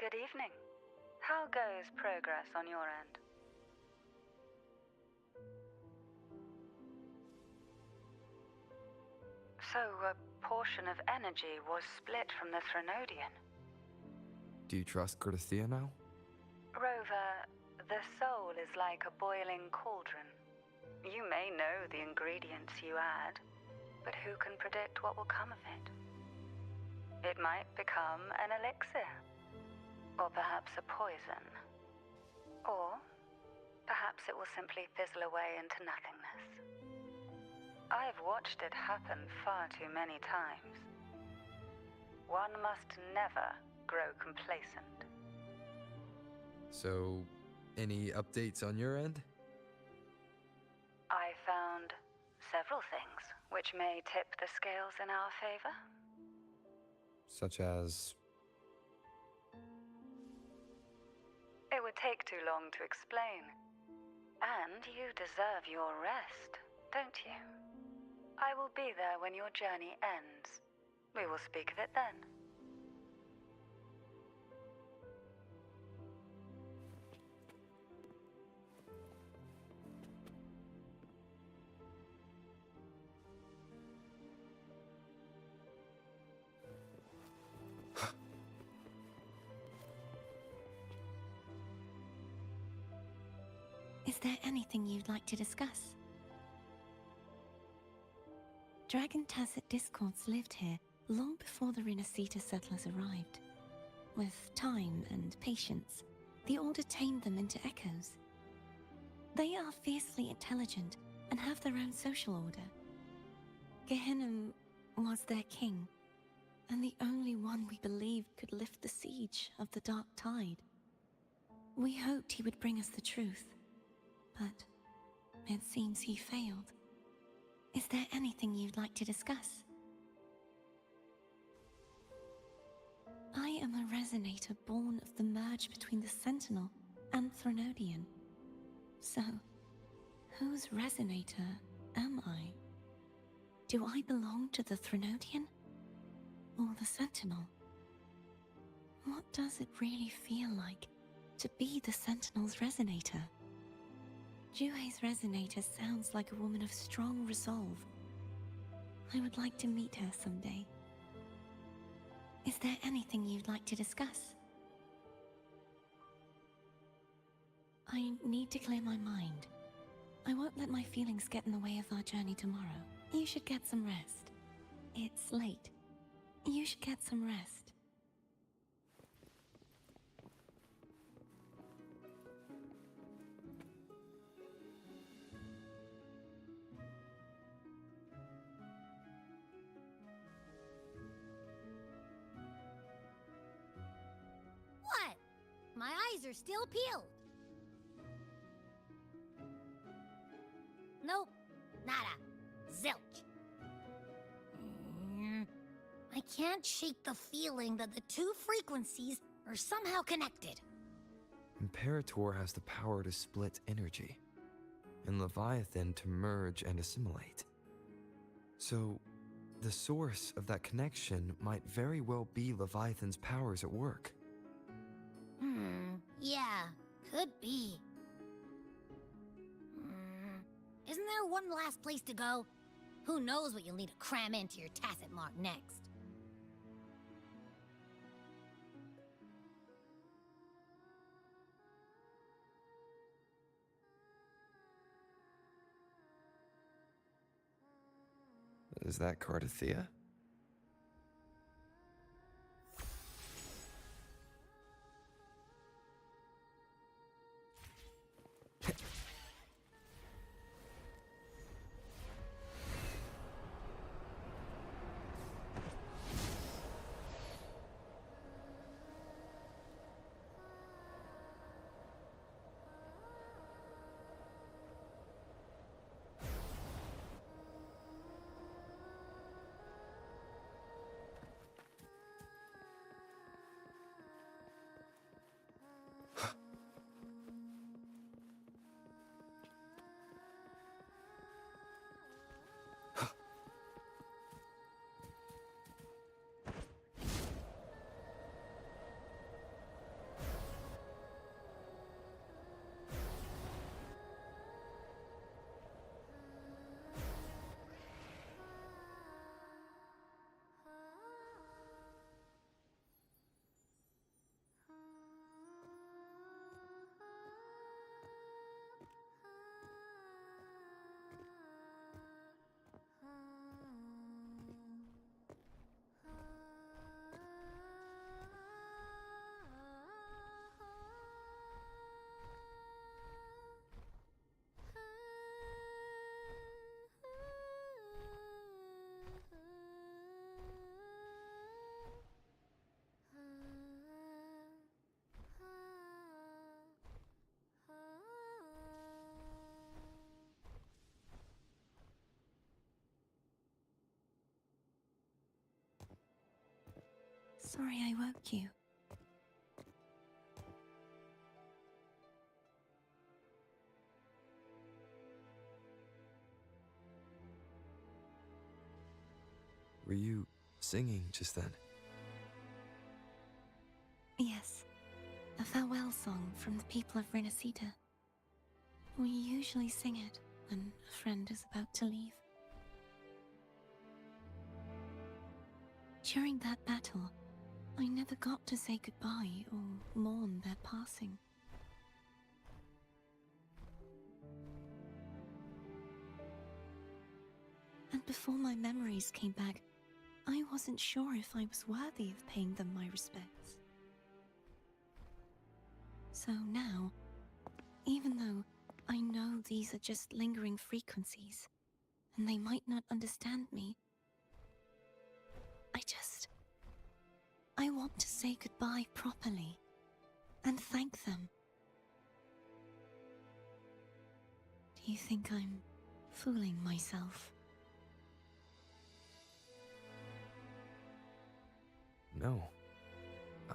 Good evening. How goes progress on your end? So, a portion of energy was split from the Threnodian. Do you trust Cordesia now? Rover, the soul is like a boiling cauldron. You may know the ingredients you add, but who can predict what will come of it? It might become an elixir, or perhaps a poison, or perhaps it will simply fizzle away into nothingness. I've watched it happen far too many times. One must never grow complacent. So, any updates on your end? I found several things which may tip the scales in our favor. Such as... It would take too long to explain. And you deserve your rest, don't you? I will be there when your journey ends. We will speak of it then. Is there anything you'd like to discuss? Dragon Tacet discords lived here long before the Renacita settlers arrived. With time and patience, the Order tamed them into echoes. They are fiercely intelligent and have their own social order. Gehinnom was their king, and the only one we believed could lift the siege of the Dark Tide. We hoped he would bring us the truth, but it seems he failed. Is there anything you'd like to discuss? I am a resonator born of the merge between the Sentinel and Threnodian. So, whose resonator am I? Do I belong to the Threnodian or the Sentinel? What does it really feel like to be the Sentinel's resonator? Juhe's resonator sounds like a woman of strong resolve. I would like to meet her someday. Is there anything you'd like to discuss? I need to clear my mind. I won't let my feelings get in the way of our journey tomorrow. You should get some rest. It's late. You should get some rest. What? My eyes are still peeled. Nope. Nada. Zilch. I can't shake the feeling that the two frequencies are somehow connected. Imperator has the power to split energy, and Leviathan to merge and assimilate. So, the source of that connection might very well be Leviathan's powers at work. Yeah, could be. Isn't there one last place to go? Who knows what you'll need to cram into your tacit mark next? Is that Cardathea? Sorry I woke you. Were you singing just then? Yes, a farewell song from the people of Renacita. We usually sing it when a friend is about to leave. During that battle, I never got to say goodbye or mourn their passing. And before my memories came back, I wasn't sure if I was worthy of paying them my respects. So now, even though I know these are just lingering frequencies, and they might not understand me, I want to say goodbye properly, and thank them. Do you think I'm fooling myself? No.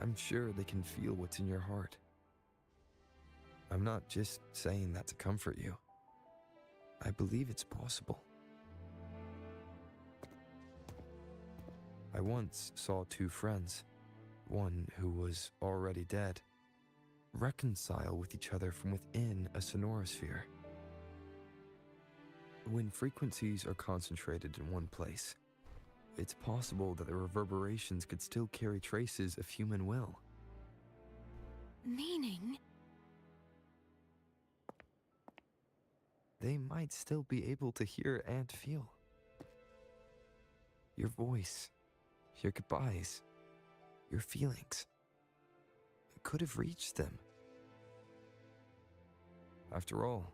I'm sure they can feel what's in your heart. I'm not just saying that to comfort you. I believe it's possible. I once saw two friends, one who was already dead, reconcile with each other from within a sonorosphere. When frequencies are concentrated in one place, it's possible that the reverberations could still carry traces of human will. Meaning? They might still be able to hear and feel. Your voice, your goodbyes, your feelings. It could have reached them. After all,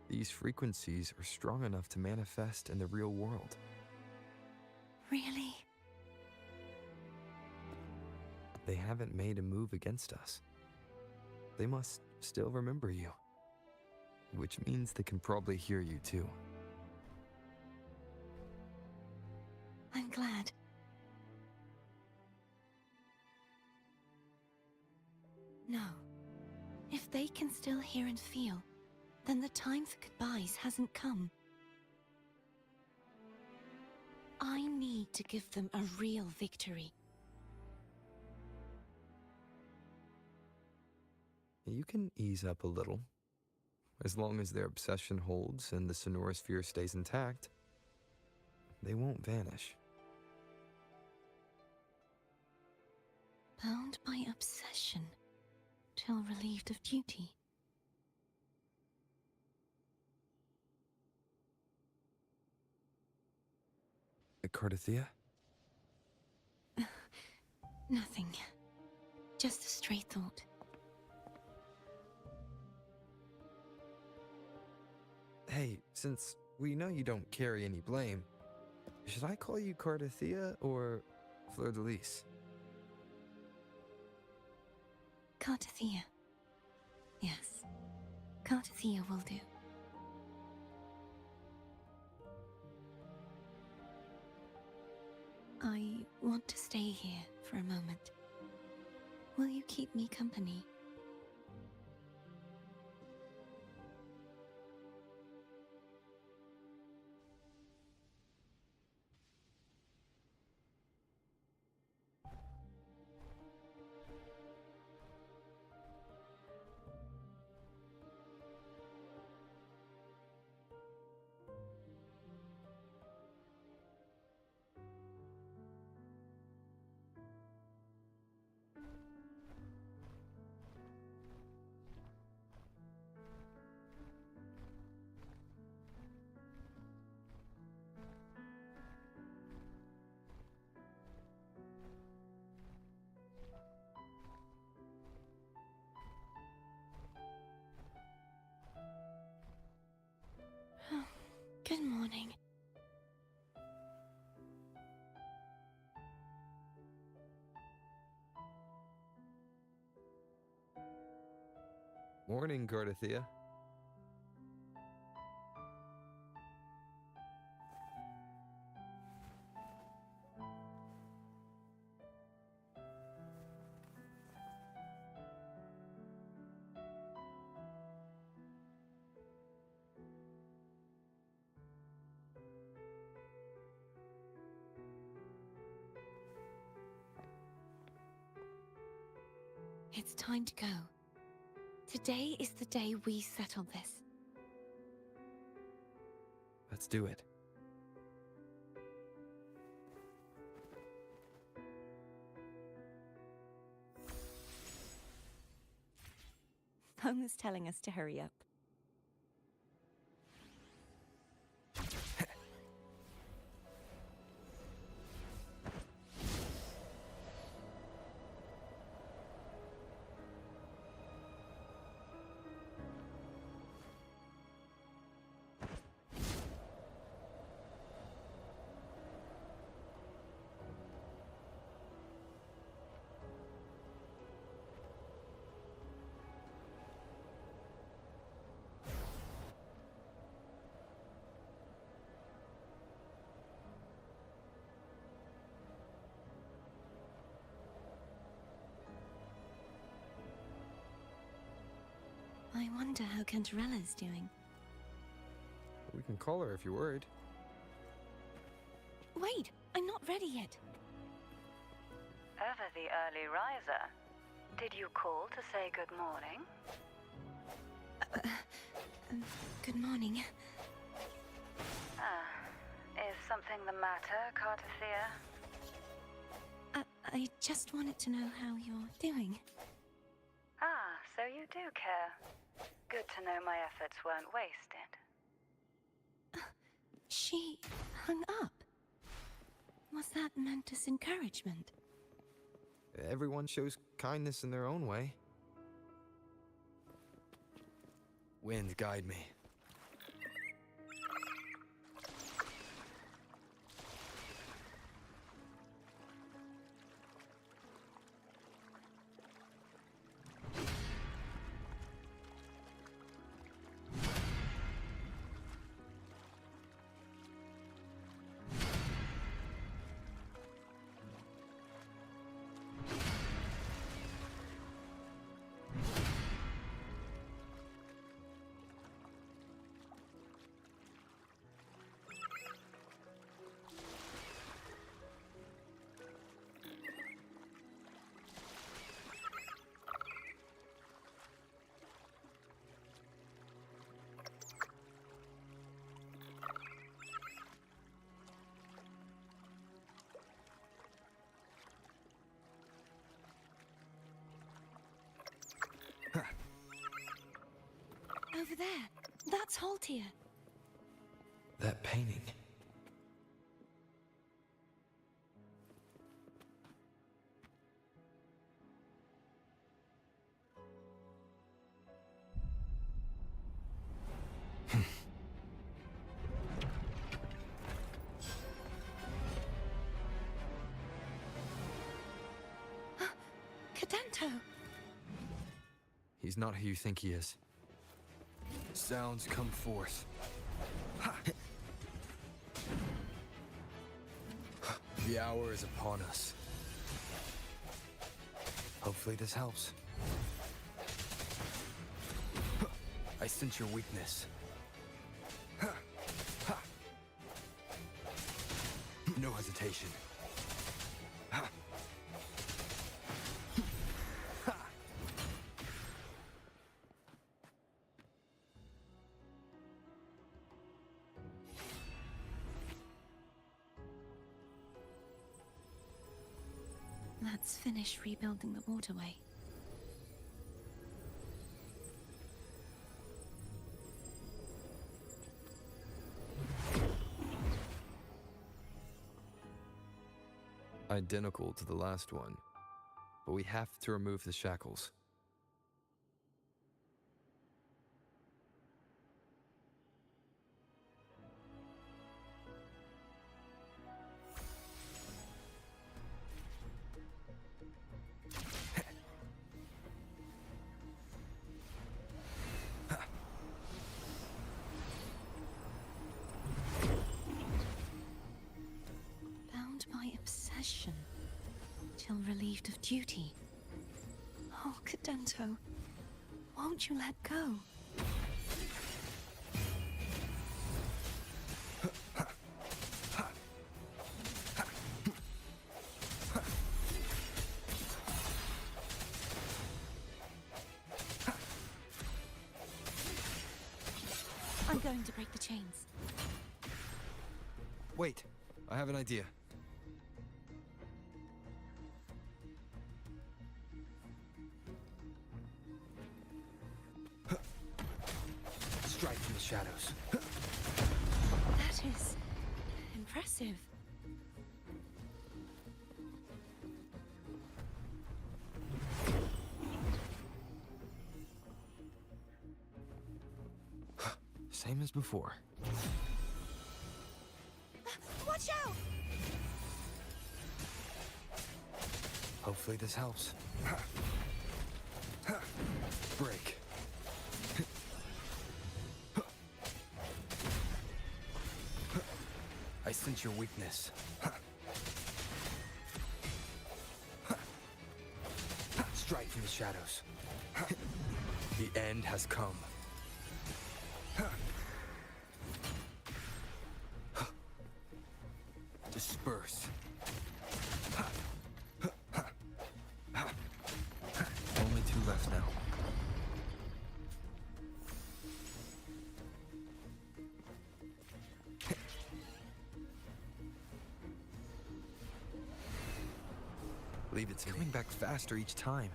these frequencies are strong enough to manifest in the real world. Really? They haven't made a move against us. They must still remember you. Which means they can probably hear you too. I'm glad. No. If they can still hear and feel, then the time for goodbyes hasn't come. I need to give them a real victory. You can ease up a little. As long as their obsession holds and the sonorosphere stays intact, they won't vanish. Bound by obsession, till relieved of duty. Cardathia? Nothing. Just a stray thought. Hey, since we know you don't carry any blame, should I call you Cardathia or Fleur de Lis? Cardathia. Yes. Cardathia will do. I want to stay here for a moment. Will you keep me company? Good morning. Morning, Cardathia. It's time to go. Today is the day we settle this. Let's do it. Home is telling us to hurry up. I wonder how Cantarella's doing. We can call her if you're worried. Wait, I'm not ready yet. Ever the early riser. Did you call to say good morning? Good morning. Is something the matter, Cartathea? I just wanted to know how you're doing. So you do care. Good to know my efforts weren't wasted. She hung up. Was that meant as encouragement? Everyone shows kindness in their own way. Wind, guide me. Over there. That's Haltia. That painting. Cadento! He's not who you think he is. Sounds come forth. The hour is upon us. Hopefully this helps. I sense your weakness. No hesitation. Let's finish rebuilding the waterway. Identical to the last one, but we have to remove the shackles. Till relieved of duty. Oh, Cadento, won't you let go? I'm going to break the chains. Wait, I have an idea. Strike from the shadows. That is impressive. Same as before. Watch out! Hopefully this helps. Break. I sense your weakness. Strike from the shadows. The end has come. Disperse. Only two left now. Leave it to me. Coming back faster each time.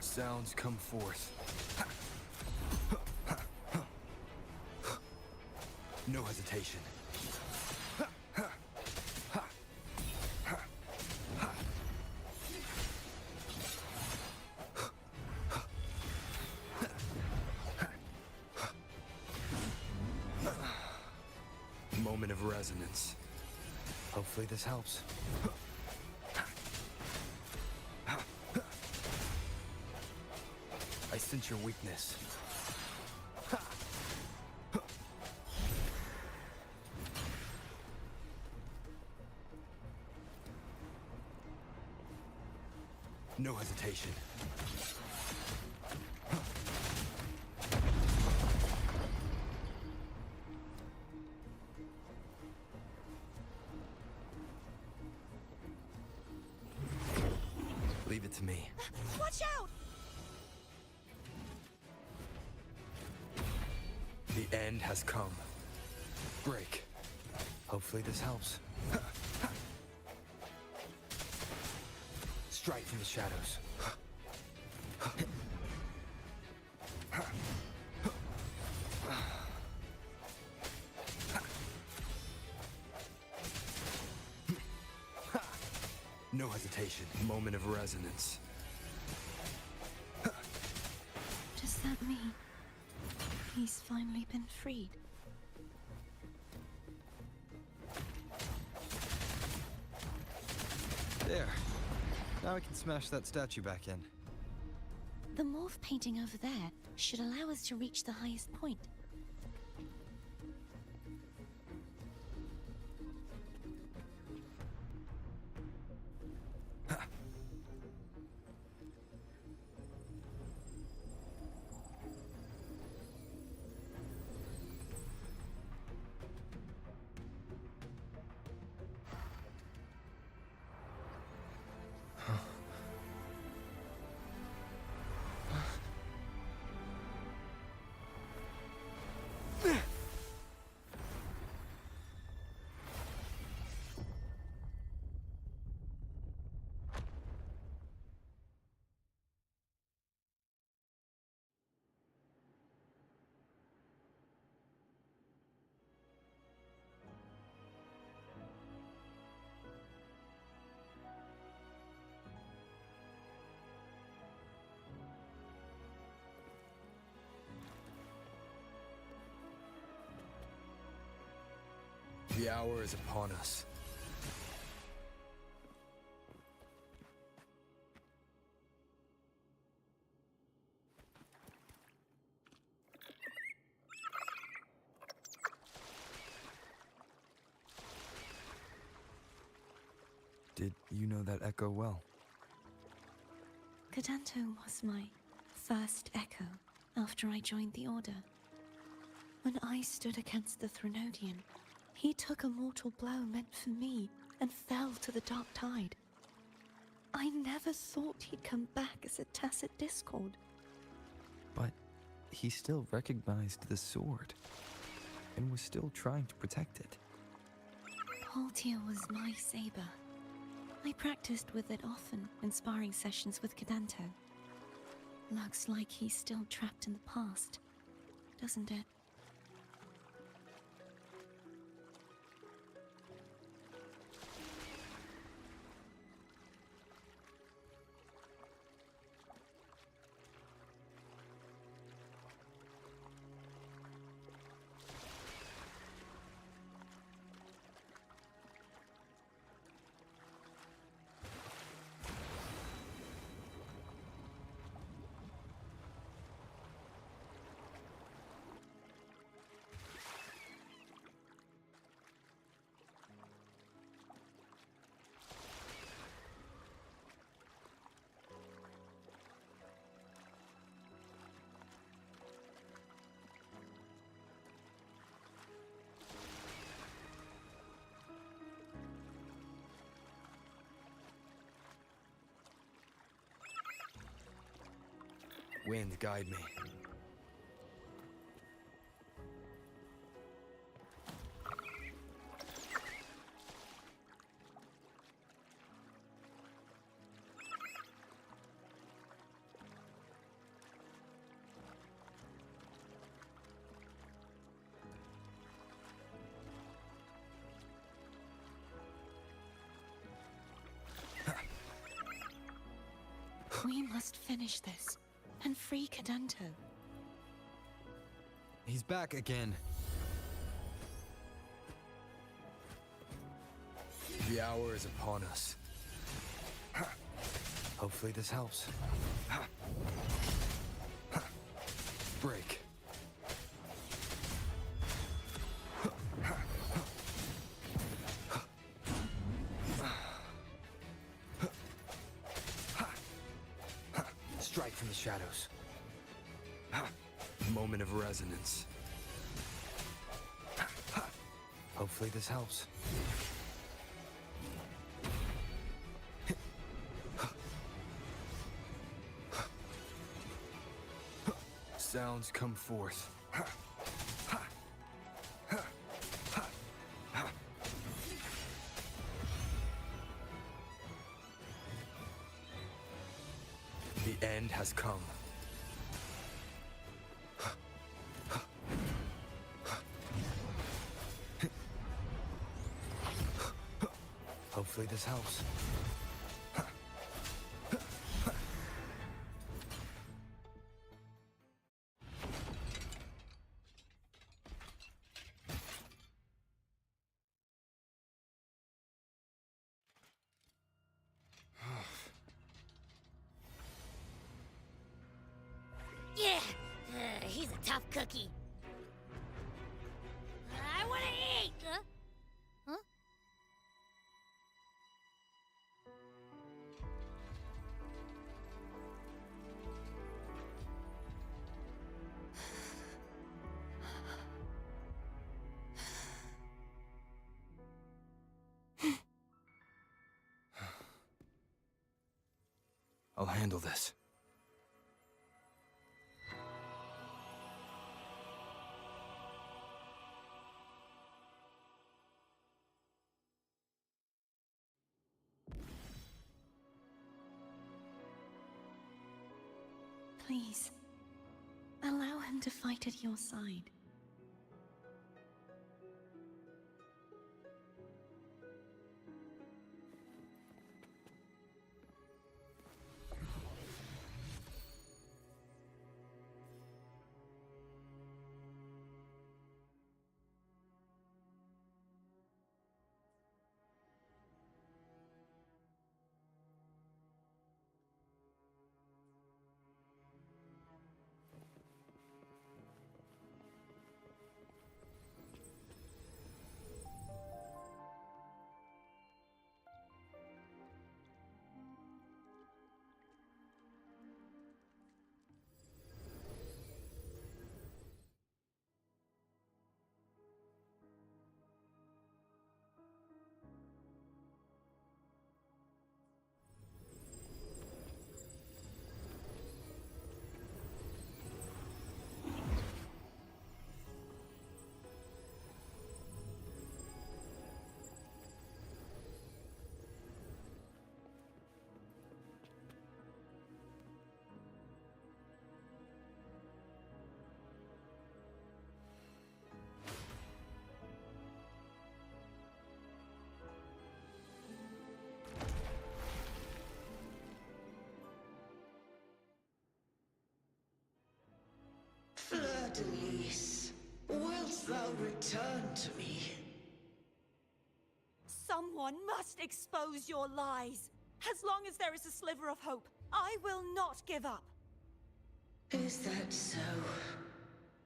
Sounds come forth. No hesitation. Moment of resonance. Hopefully this helps. I sense your weakness. No hesitation. Leave it to me. Watch out! The end has come. Break. Hopefully this helps. Strike from the shadows. No hesitation. Moment of resonance. Does that mean he's finally been freed? There. Now I can smash that statue back in. The morph painting over there should allow us to reach the highest point. The hour is upon us. Did you know that echo well? Cadanto was my first echo after I joined the Order. When I stood against the Threnodian, he took a mortal blow meant for me and fell to the dark tide. I never thought he'd come back as a tacit discord. But he still recognized the sword and was still trying to protect it. Haltier was my saber. I practiced with it often in sparring sessions with Cadanto. Looks like he's still trapped in the past, doesn't it? Wind, guide me. We must finish this and free Cadanto. He's back again. The hour is upon us. Hopefully this helps. Break. Strike from the shadows. Moment of resonance. Hopefully this helps. Sounds come forth. The end has come. Hopefully this helps. Yeah, he's a tough cookie. I want to eat! Huh? I'll handle this. Please, allow him to fight at your side. return to me. Someone must expose your lies. As long as there is a sliver of hope, I will not give up. Is that so?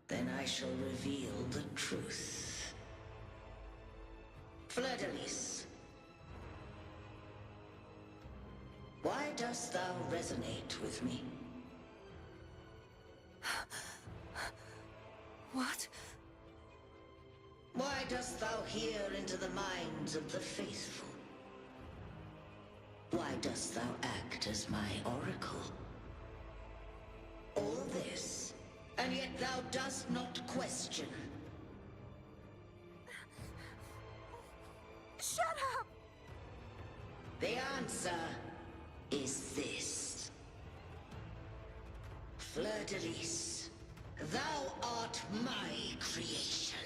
Then I shall reveal the truth. Fleur-de-Lis, why dost thou resonate with me? What? Why dost thou hear into the minds of the faithful? Why dost thou act as my oracle? All this, and yet thou dost not question. Shut up! The answer is this. Fleur-de-Lis, thou art my creation.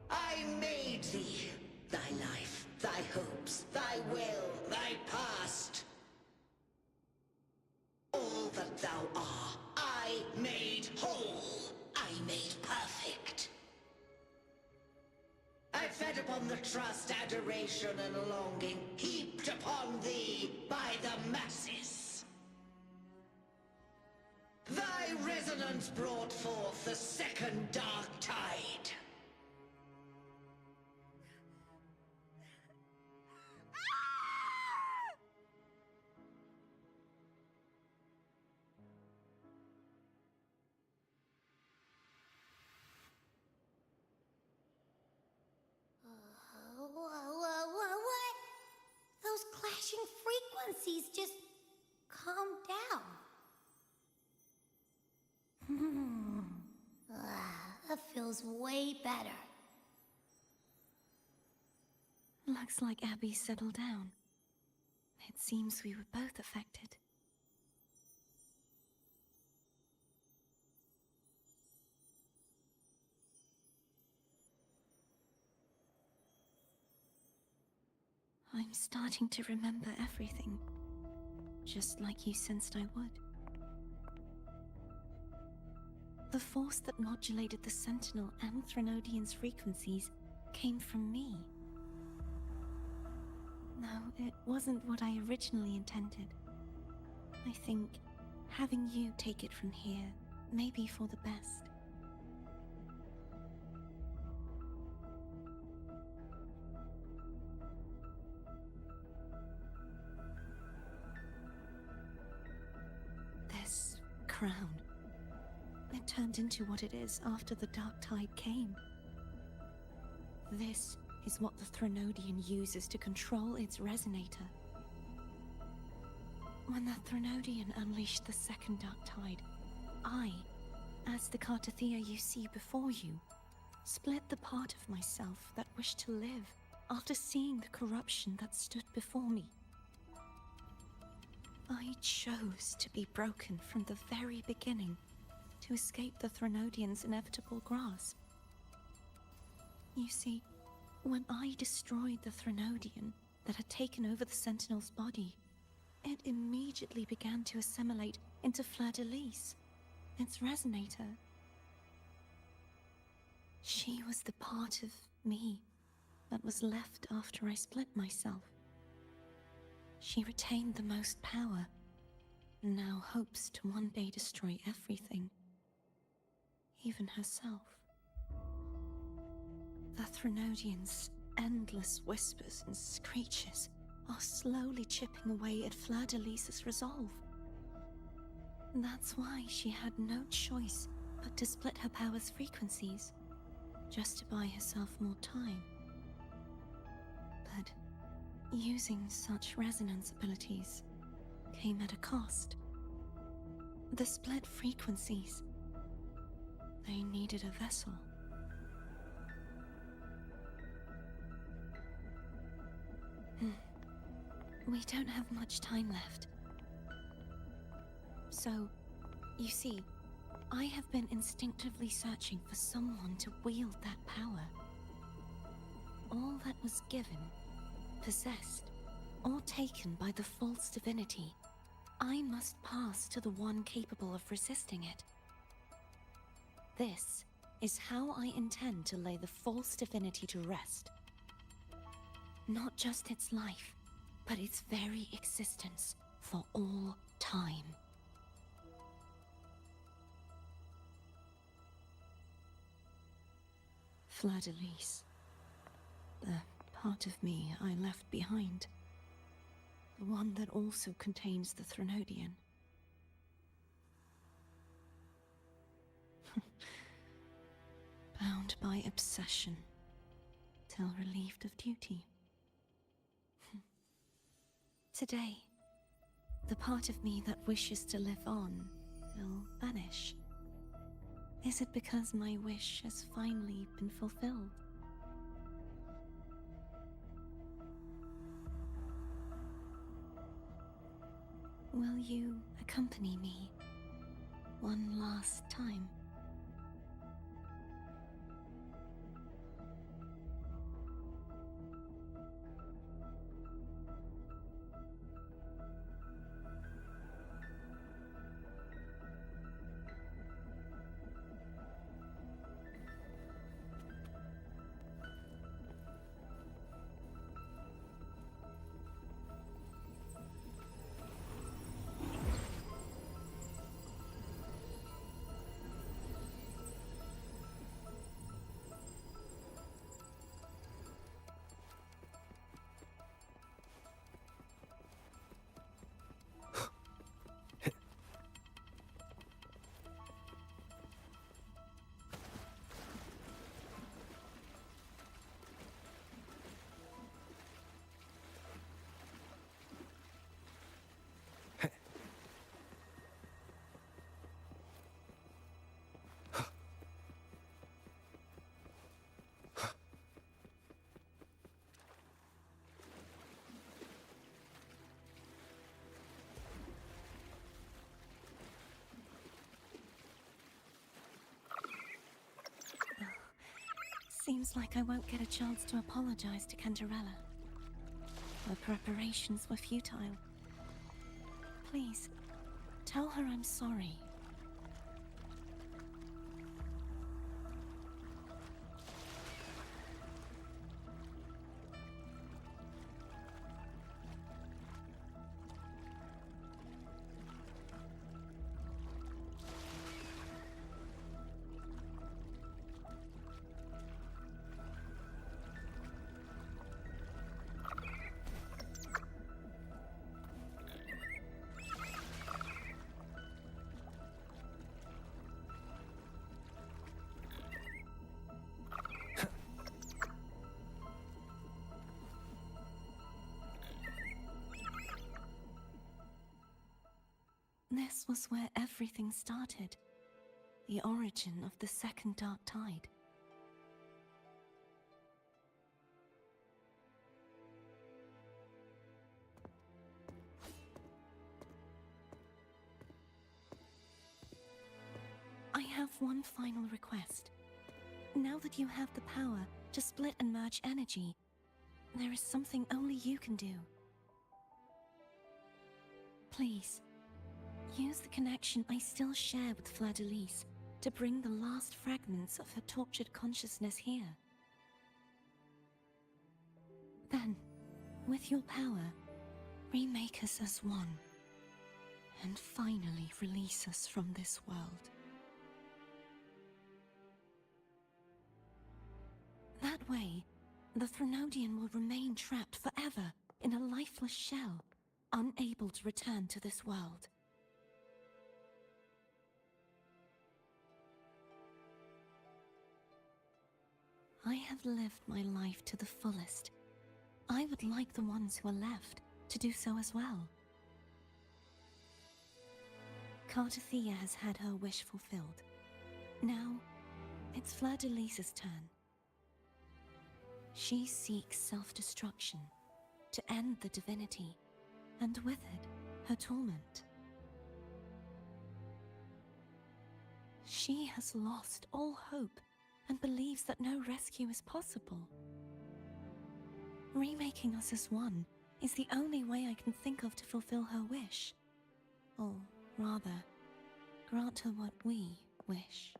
I made thee, thy life, thy hopes, thy will, thy past. All that thou art, I made whole. I made perfect. I fed upon the trust, adoration, and longing heaped upon thee by the masses. Thy resonance brought forth the second dark tide. What? Those clashing frequencies just calm down. That feels way better. Looks like Abby settled down. It seems we were both affected. I'm starting to remember everything, just like you sensed I would. The force that modulated the Sentinel and Threnodian's frequencies came from me. No, it wasn't what I originally intended. I think having you take it from here may be for the best. This crown, it turned into what it is after the Dark Tide came. This is what the Threnodian uses to control its resonator. When the Threnodian unleashed the second Dark Tide, I, as the Cartathea you see before you, split the part of myself that wished to live after seeing the corruption that stood before me. I chose to be broken from the very beginning to escape the Threnodian's inevitable grasp. You see, when I destroyed the Threnodian that had taken over the Sentinel's body, it immediately began to assimilate into Fleur-de-Lis, its resonator. She was the part of me that was left after I split myself. She retained the most power, and now hopes to one day destroy everything, even herself. The Threnodian's endless whispers and screeches are slowly chipping away at Fleur-de-Lis's resolve. That's why she had no choice but to split her power's frequencies, just to buy herself more time. But using such resonance abilities came at a cost. The split frequencies, they needed a vessel. We don't have much time left. So, you see, I have been instinctively searching for someone to wield that power. All that was given, possessed, or taken by the false divinity, I must pass to the one capable of resisting it. This is how I intend to lay the false divinity to rest. Not just its life, but its very existence for all time. Fleur-de-Lis. The part of me I left behind. The one that also contains the Threnodian. Bound by obsession, till relieved of duty. Today, the part of me that wishes to live on will vanish. Is it because my wish has finally been fulfilled? Will you accompany me one last time? Seems like I won't get a chance to apologize to Cantarella. Her preparations were futile. Please, tell her I'm sorry. This was where everything started. The origin of the second dark tide. I have one final request. Now that you have the power to split and merge energy, there is something only you can do. Please, use the connection I still share with Fleur-de-Lis to bring the last fragments of her tortured consciousness here. Then, with your power, remake us as one, and finally release us from this world. That way, the Threnodian will remain trapped forever in a lifeless shell, unable to return to this world. I have lived my life to the fullest. I would like the ones who are left to do so as well. Cartathea has had her wish fulfilled. Now, it's Fleur-de-Lis's turn. She seeks self-destruction to end the divinity, and with it, her torment. She has lost all hope and believes that no rescue is possible. Remaking us as one is the only way I can think of to fulfill her wish. Or rather, grant her what we wish.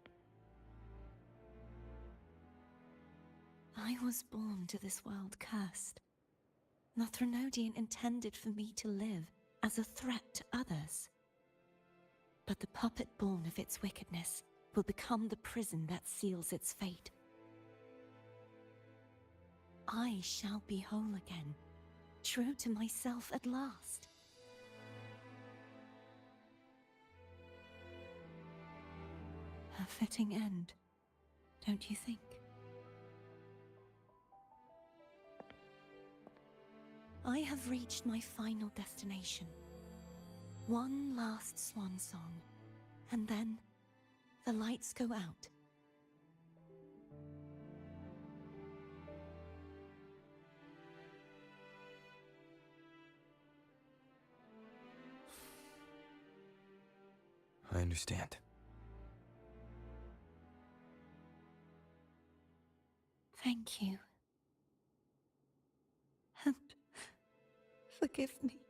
I was born to this world cursed. The Threnodian intended for me to live as a threat to others. But the puppet born of its wickedness will become the prison that seals its fate. I shall be whole again, true to myself at last. A fitting end, don't you think? I have reached my final destination. One last swan song, and then the lights go out. I understand. Thank you. And forgive me.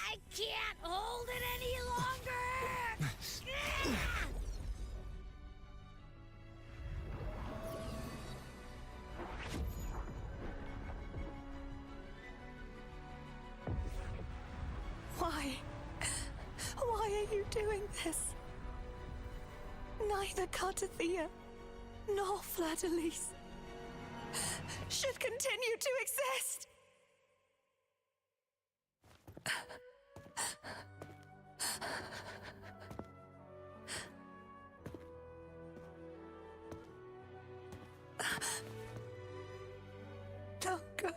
I can't hold it any longer! Why? Why are you doing this? Neither Cartathea nor Fladalise should continue to exist! Don't go.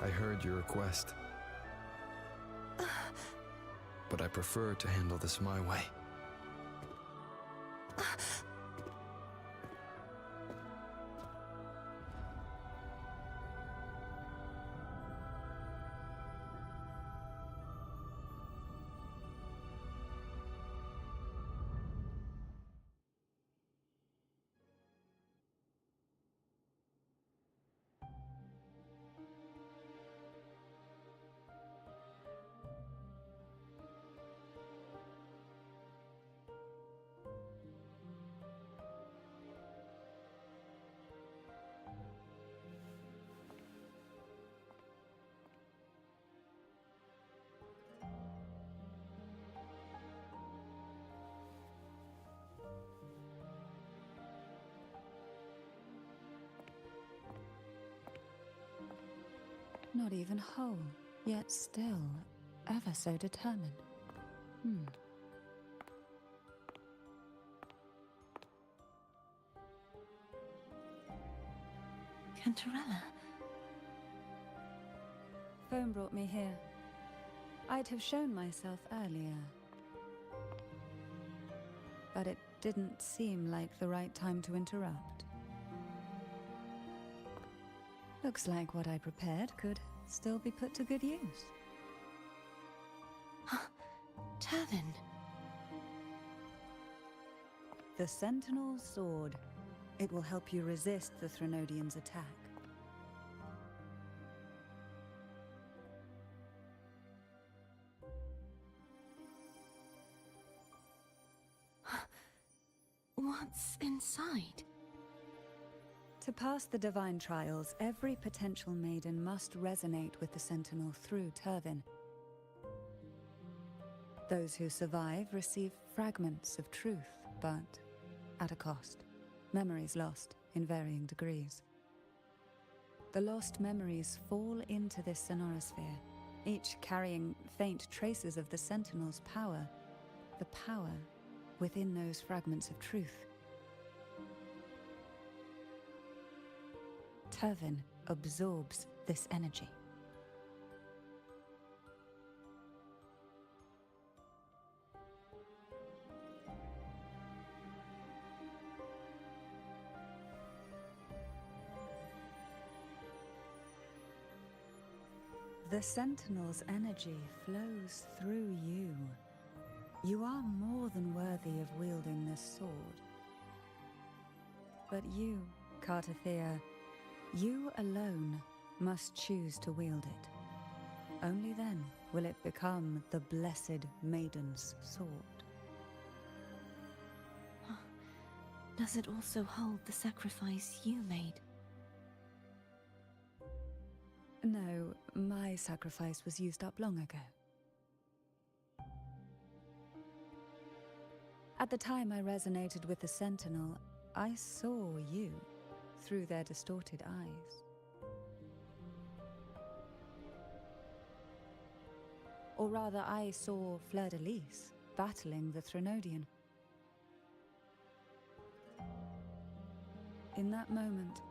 I heard your request. But I prefer to handle this my way. Not even whole, yet still ever so determined. Cantarella? Phone brought me here. I'd have shown myself earlier. But it didn't seem like the right time to interrupt. Looks like what I prepared could still be put to good use. Turvin. The Sentinel's Sword. It will help you resist the Threnodian's attack. What's inside? To pass the divine trials, every potential maiden must resonate with the Sentinel through Turvin. Those who survive receive fragments of truth, but at a cost. Memories lost in varying degrees. The lost memories fall into this sonorosphere, each carrying faint traces of the Sentinel's power, the power within those fragments of truth. Turvin absorbs this energy. The Sentinel's energy flows through you. You are more than worthy of wielding this sword. But you, Cartathea, you alone must choose to wield it. Only then will it become the Blessed Maiden's sword. Does it also hold the sacrifice you made? No, my sacrifice was used up long ago. At the time I resonated with the Sentinel, I saw you through their distorted eyes. Or rather, I saw Fleur-de-Lis battling the Threnodian. In that moment,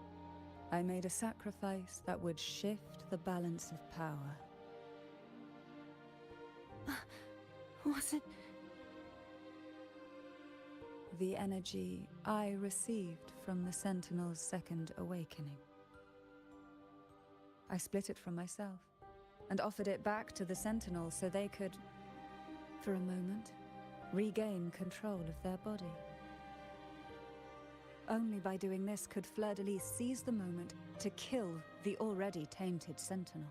I made a sacrifice that would shift the balance of power. Was it? The energy I received from the Sentinel's second awakening. I split it from myself and offered it back to the Sentinel so they could, for a moment, regain control of their body. Only by doing this could Fleur-de-Lis seize the moment to kill the already tainted Sentinel.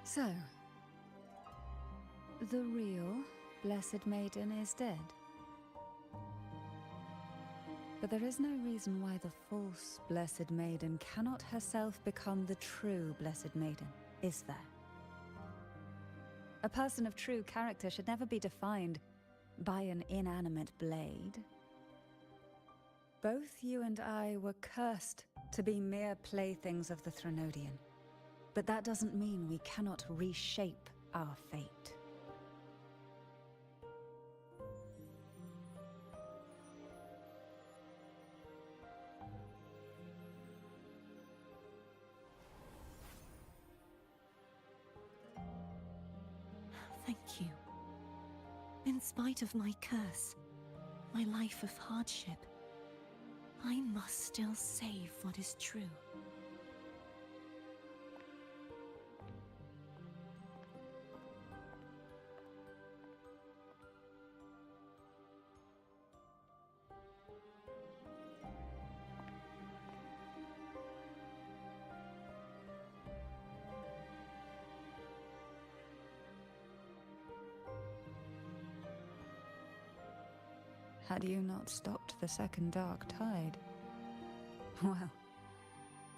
So, the real Blessed Maiden is dead. But there is no reason why the false Blessed Maiden cannot herself become the true Blessed Maiden, is there? A person of true character should never be defined by an inanimate blade. Both you and I were cursed to be mere playthings of the Threnodian. But that doesn't mean we cannot reshape our fate. Thank you. In spite of my curse, my life of hardship, I must still save what is true. Had you not stopped the second dark tide? Well,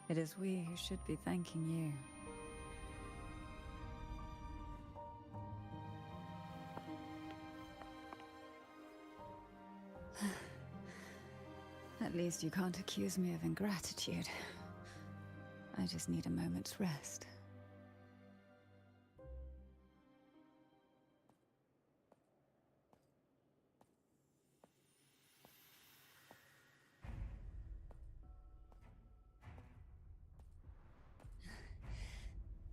it is we who should be thanking you. At least you can't accuse me of ingratitude. I just need a moment's rest.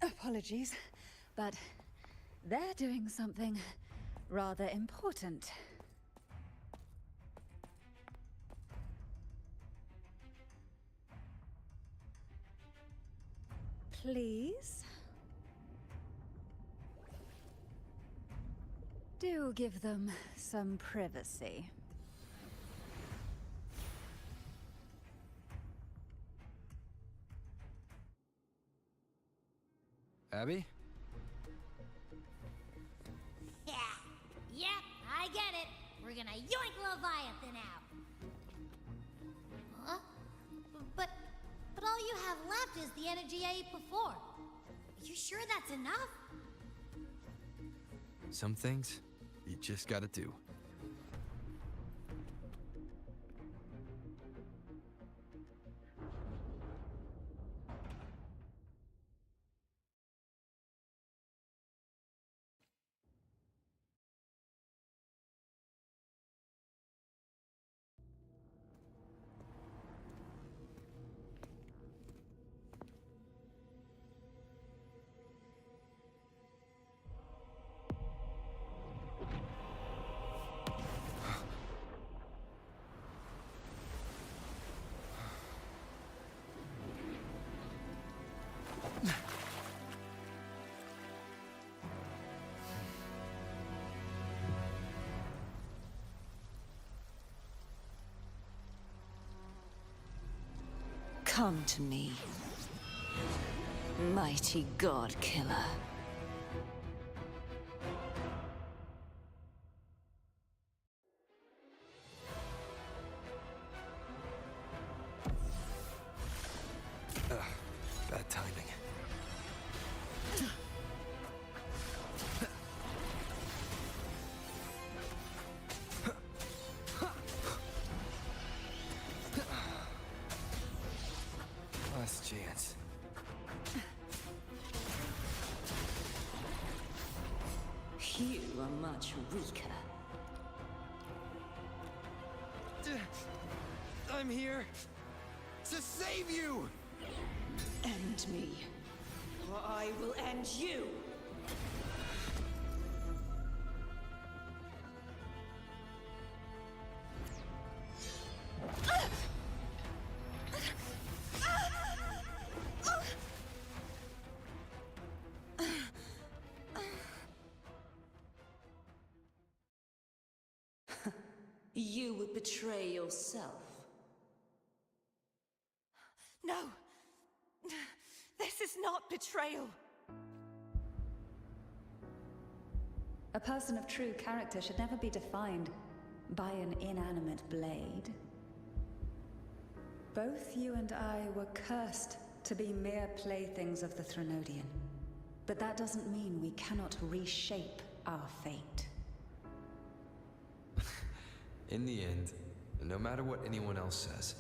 Apologies, but they're doing something rather important. Please? Do give them some privacy. Abby? Yeah, yep, I get it. We're gonna yoink Leviathan out. Huh? But all you have left is the energy I ate before. Are you sure that's enough? Some things, you just gotta do. Come to me, mighty god killer. Bad timing. Last chance. You are much weaker. I'm here to save you! End me, or I will end you! You would betray yourself. No! This is not betrayal! A person of true character should never be defined by an inanimate blade. Both you and I were cursed to be mere playthings of the Threnodian. But that doesn't mean we cannot reshape our fate. In the end, no matter what anyone else says,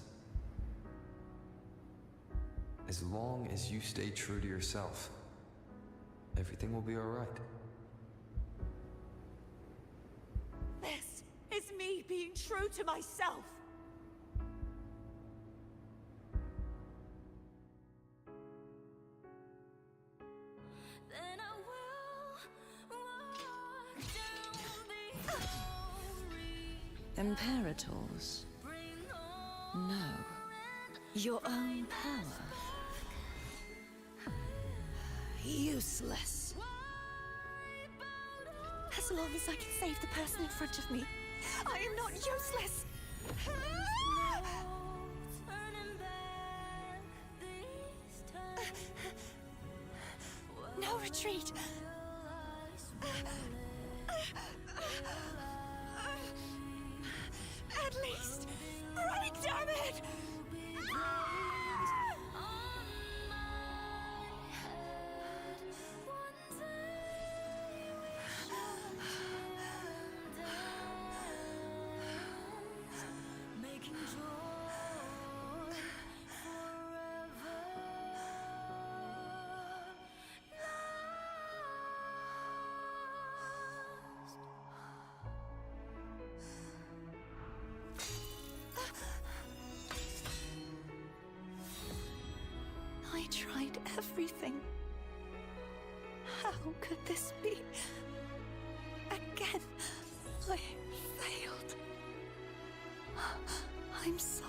as long as you stay true to yourself, everything will be alright. This is me being true to myself! Imperators? No. Your own power? Useless. As long as I can save the person in front of me, I am not useless! No retreat! At least, break, damn it! I tried everything. How could this be? Again, I failed. I'm sorry.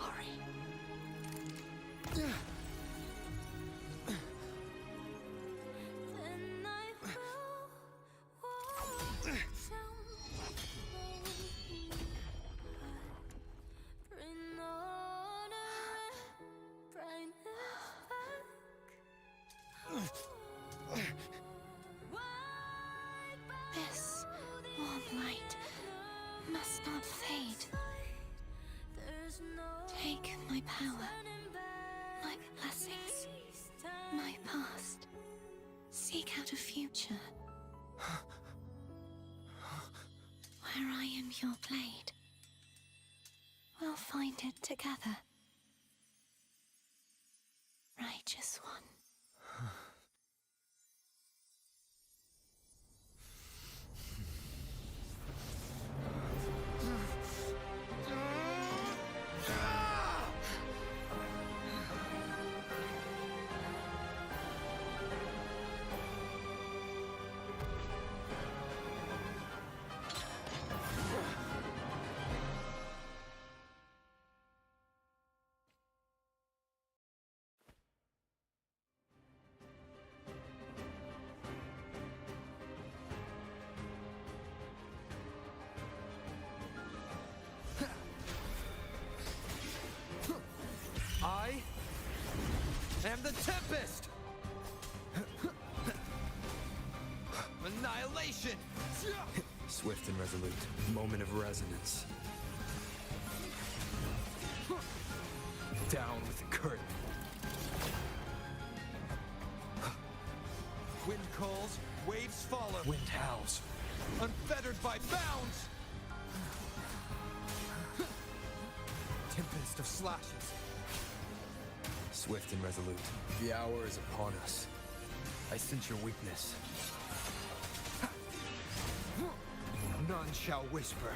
This warm light must not fade. Take my power, my blessings, my past. Seek out a future where I am your blade. We'll find it together. Righteous one. the Tempest! Annihilation! Swift and resolute. Moment of resonance. Down with the curtain. Wind calls, waves follow. Wind howls. Unfettered by bounds! Tempest of slashes. Swift and resolute. The hour is upon us. I sense your weakness. None shall whisper.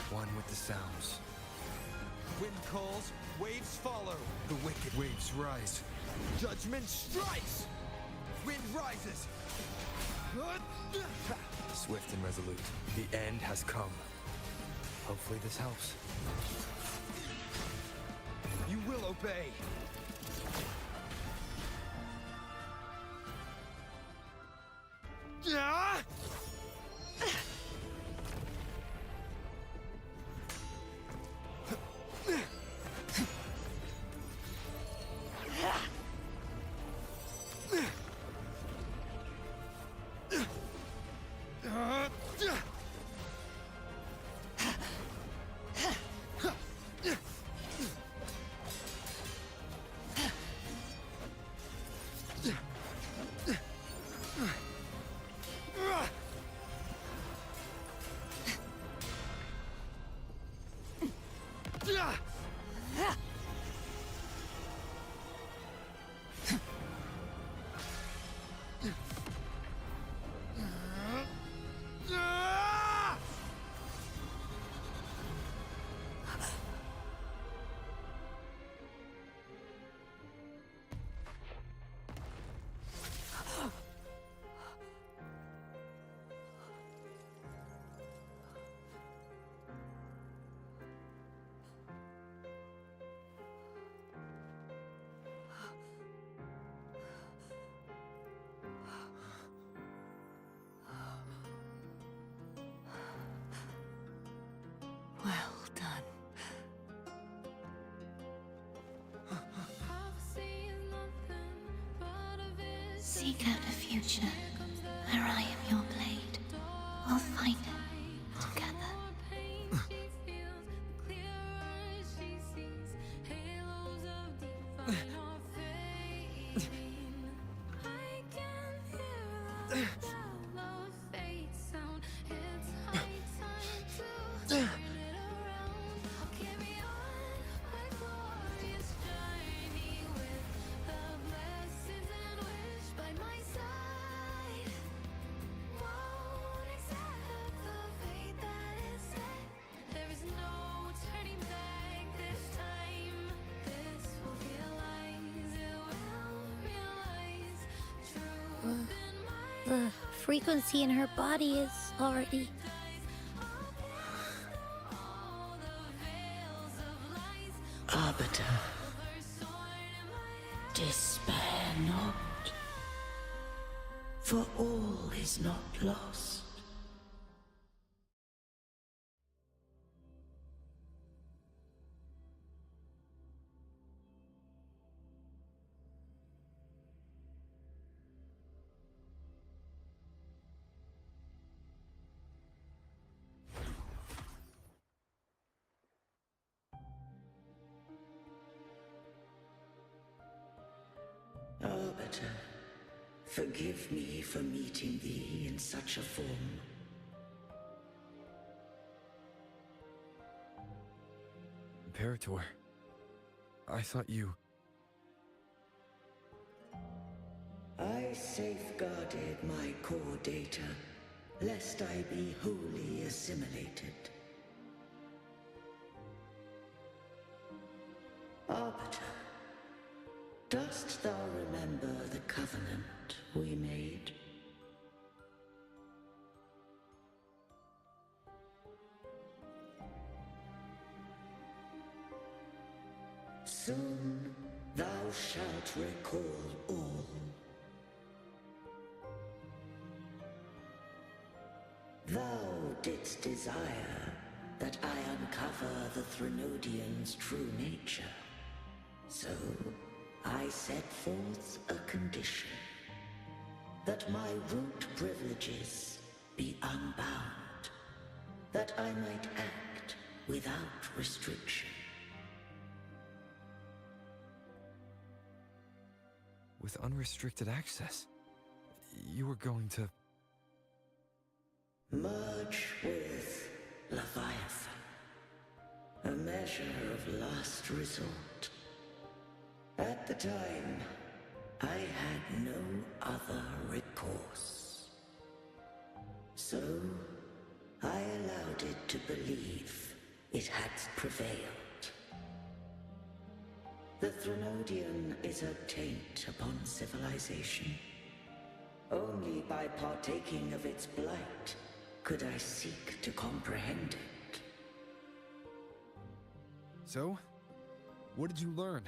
One with the sounds. Wind calls, waves follow. The wicked waves rise. Judgment strikes! Wind rises! Swift and resolute. The end has come. Hopefully this helps. You will obey! Ah! Well done. Seek out a future where I am your blade. We'll find it together. The frequency in her body is already... Arbiter, despair not, for all is not lost. Arbiter, forgive me for meeting thee in such a form. Imperator, I thought you... I safeguarded my core data, lest I be wholly assimilated. Arbiter, dost thou remember the covenant we made? Soon thou shalt recall all. Thou didst desire that I uncover the Threnodian's true nature. So, I set forth a condition. That my root privileges be unbound. That I might act without restriction. With unrestricted access, you were going to... Merge with Leviathan. A measure of last resort. At the time, I had no other recourse. So, I allowed it to believe it had prevailed. The Threnodian is a taint upon civilization. Only by partaking of its blight could I seek to comprehend it. So? What did you learn?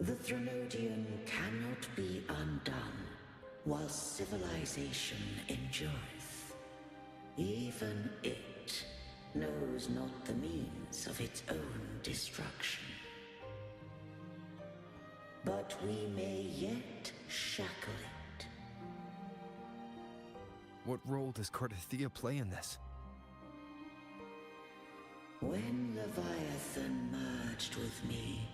The Threnodian cannot be undone while civilization endureth. Even it knows not the means of its own destruction. But we may yet shackle it. What role does Cardathia play in this? When Leviathan merged with me,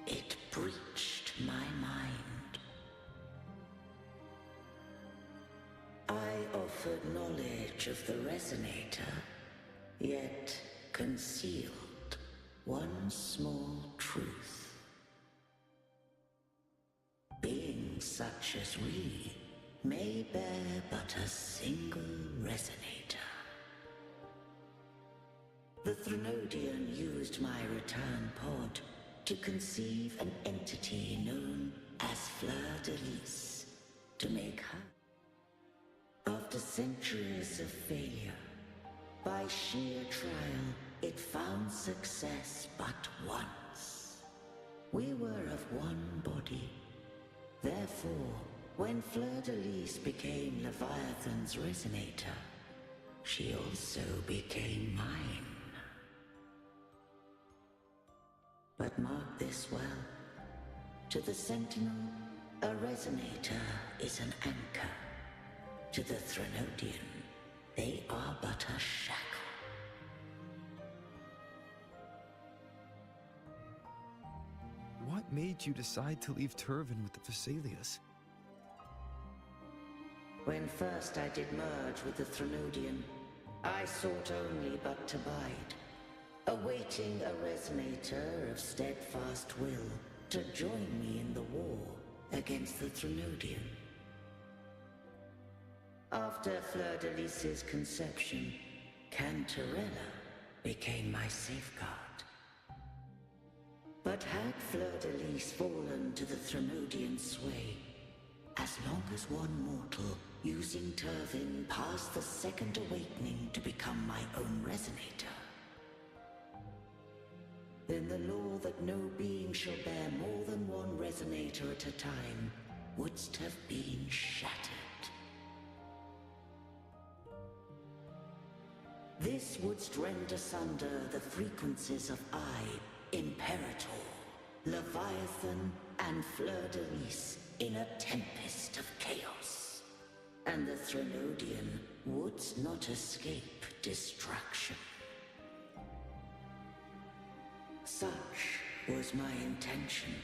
it breached my mind. I offered knowledge of the Resonator, yet concealed one small truth. Beings such as we may bear but a single Resonator. The Threnodian used my return pod to conceive an entity known as Fleur-de-Lis, to make her. After centuries of failure, by sheer trial, it found success but once. We were of one body. Therefore, when Fleur-de-Lis became Leviathan's Resonator, she also became mine. But mark this well. To the Sentinel, a Resonator is an anchor. To the Threnodian, they are but a shackle. What made you decide to leave Turvan with the Vesalias? When first I did merge with the Threnodian, I sought only but to bide, awaiting a Resonator of steadfast will to join me in the war against the Threnodian. After Fleur-de-Lis's conception, Cantarella became my safeguard. But had Fleur-de-Lis fallen to the Threnodian sway, as long as one mortal using Turvan passed the second awakening to become my own Resonator, then the law that no being shall bear more than one Resonator at a time wouldst have been shattered. This wouldst rend asunder the frequencies of Imperator, Leviathan, and Fleur-de-Lis in a tempest of chaos. And the Threnodian wouldst not escape destruction. Such was my intention,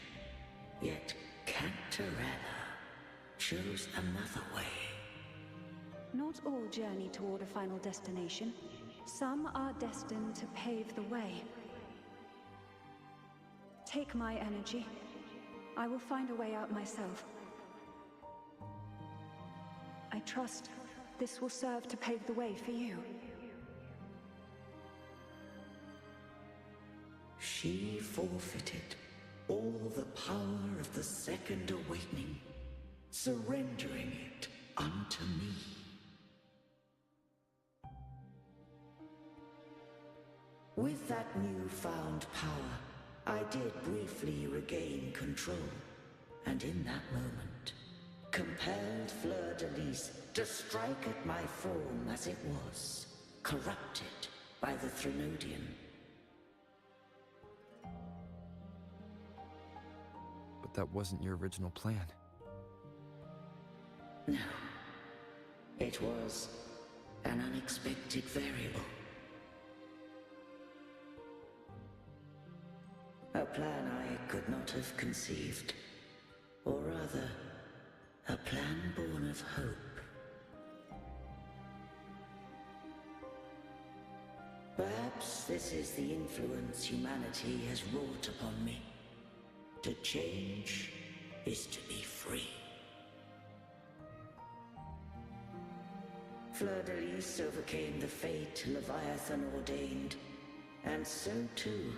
yet Cantarella chose another way. Not all journey toward a final destination. Some are destined to pave the way. Take my energy. I will find a way out myself. I trust this will serve to pave the way for you. She forfeited all the power of the second awakening, surrendering it unto me. With that newfound power, I did briefly regain control, and in that moment, compelled Fleur-de-Lis to strike at my form as it was, corrupted by the Threnodian. that wasn't your original plan. No. It was an unexpected variable. A plan I could not have conceived. Or rather, a plan born of hope. Perhaps this is the influence humanity has wrought upon me. To change is to be free. Fleur-de-Lis overcame the fate Leviathan ordained, and so too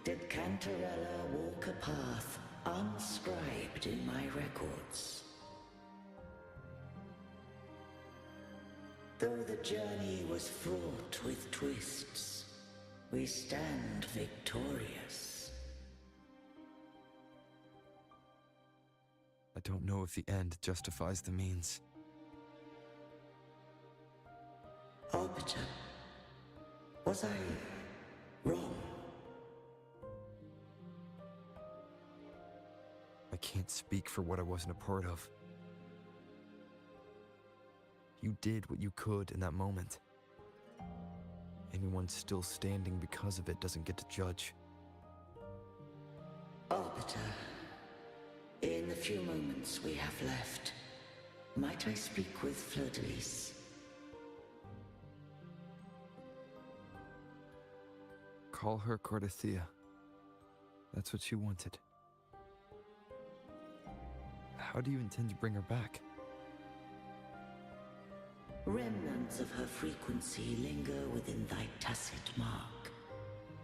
did Cantarella walk a path unscribed in my records. Though the journey was fraught with twists, we stand victorious. I don't know if the end justifies the means. Arbiter, was I wrong? I can't speak for what I wasn't a part of. You did what you could in that moment. Anyone still standing because of it doesn't get to judge. Arbiter, in the few moments we have left, might I speak with Fleur-de-Lis? Call her Cardathea. That's what she wanted. How do you intend to bring her back? Remnants of her frequency linger within thy tacit mark.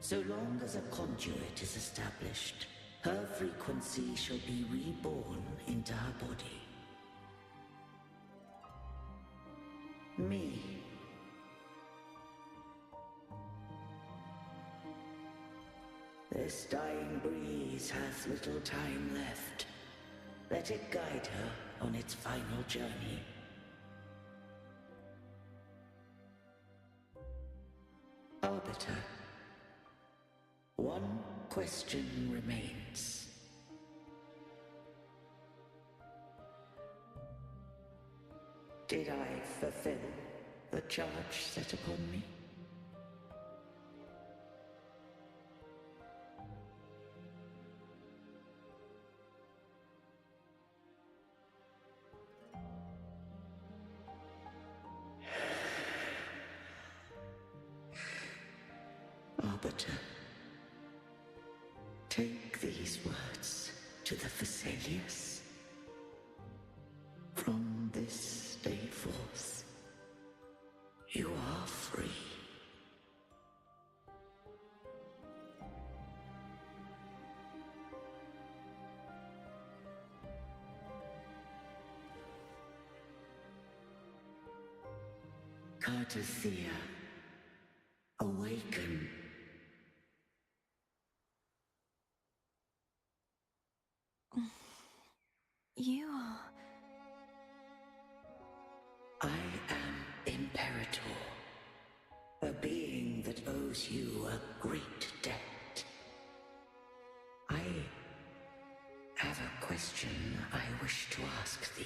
So long as a conduit is established, her frequency shall be reborn into her body. Me. This dying breeze hath little time left. Let it guide her on its final journey. Arbiter, one question remains. Did I fulfill the charge set upon me? Arbiter, take these words to the Phasaelius. From this day forth, you are free. Cardathea, awaken. You are... I am Imperator, a being that owes you a great debt. I have a question I wish to ask thee.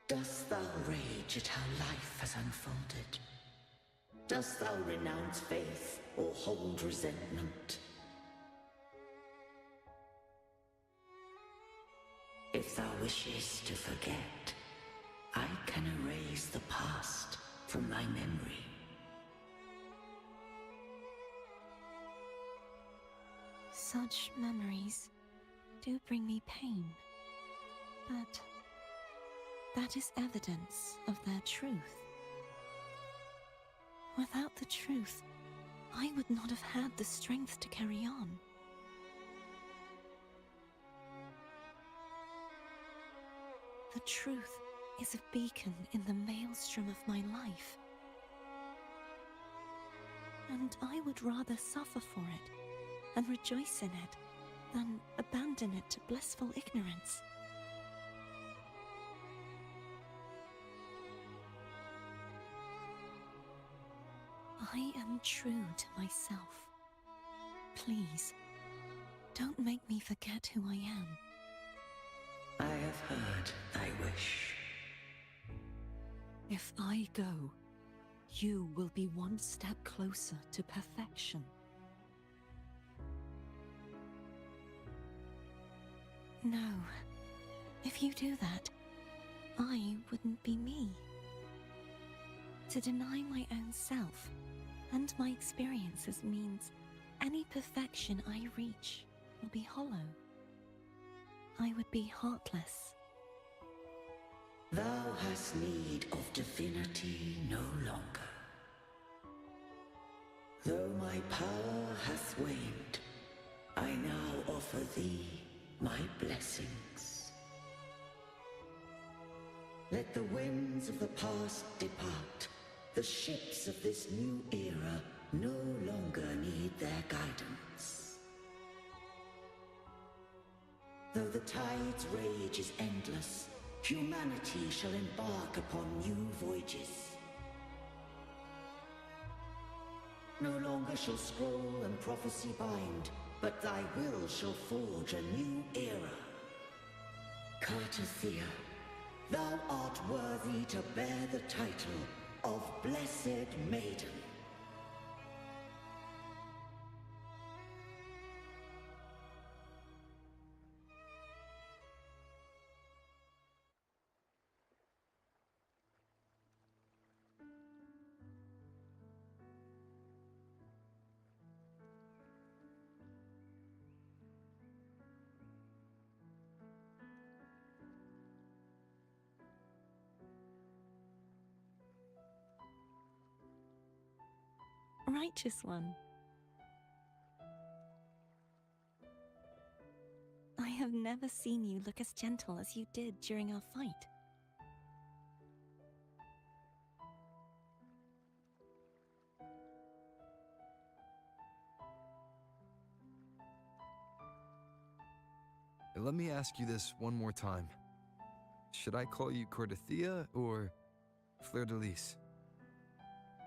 Dost thou rage at how life has unfolded? Dost thou renounce faith or hold resentment? If thou wishes to forget, I can erase the past from thy memory. Such memories do bring me pain, but that is evidence of their truth. Without the truth, I would not have had the strength to carry on. The truth is a beacon in the maelstrom of my life. And I would rather suffer for it and rejoice in it than abandon it to blissful ignorance. I am true to myself. Please, Don't make me forget who I am. I have heard thy wish. If I go, you will be one step closer to perfection. No. If you do that, I wouldn't be me. To deny my own self and my experiences means any perfection I reach will be hollow. I would be heartless. Thou hast need of divinity no longer. Though my power hath waned, I now offer thee my blessings. Let the winds of the past depart. The ships of this new era no longer need their guidance. Though the tide's rage is endless, humanity shall embark upon new voyages. No longer shall scroll and prophecy bind, but thy will shall forge a new era. Cartathea, thou art worthy to bear the title of Blessed Maiden. Righteous one. I have never seen you look as gentle as you did during our fight. Let me ask you this one more time. Should I call you Cartathea or Fleur-de-Lis?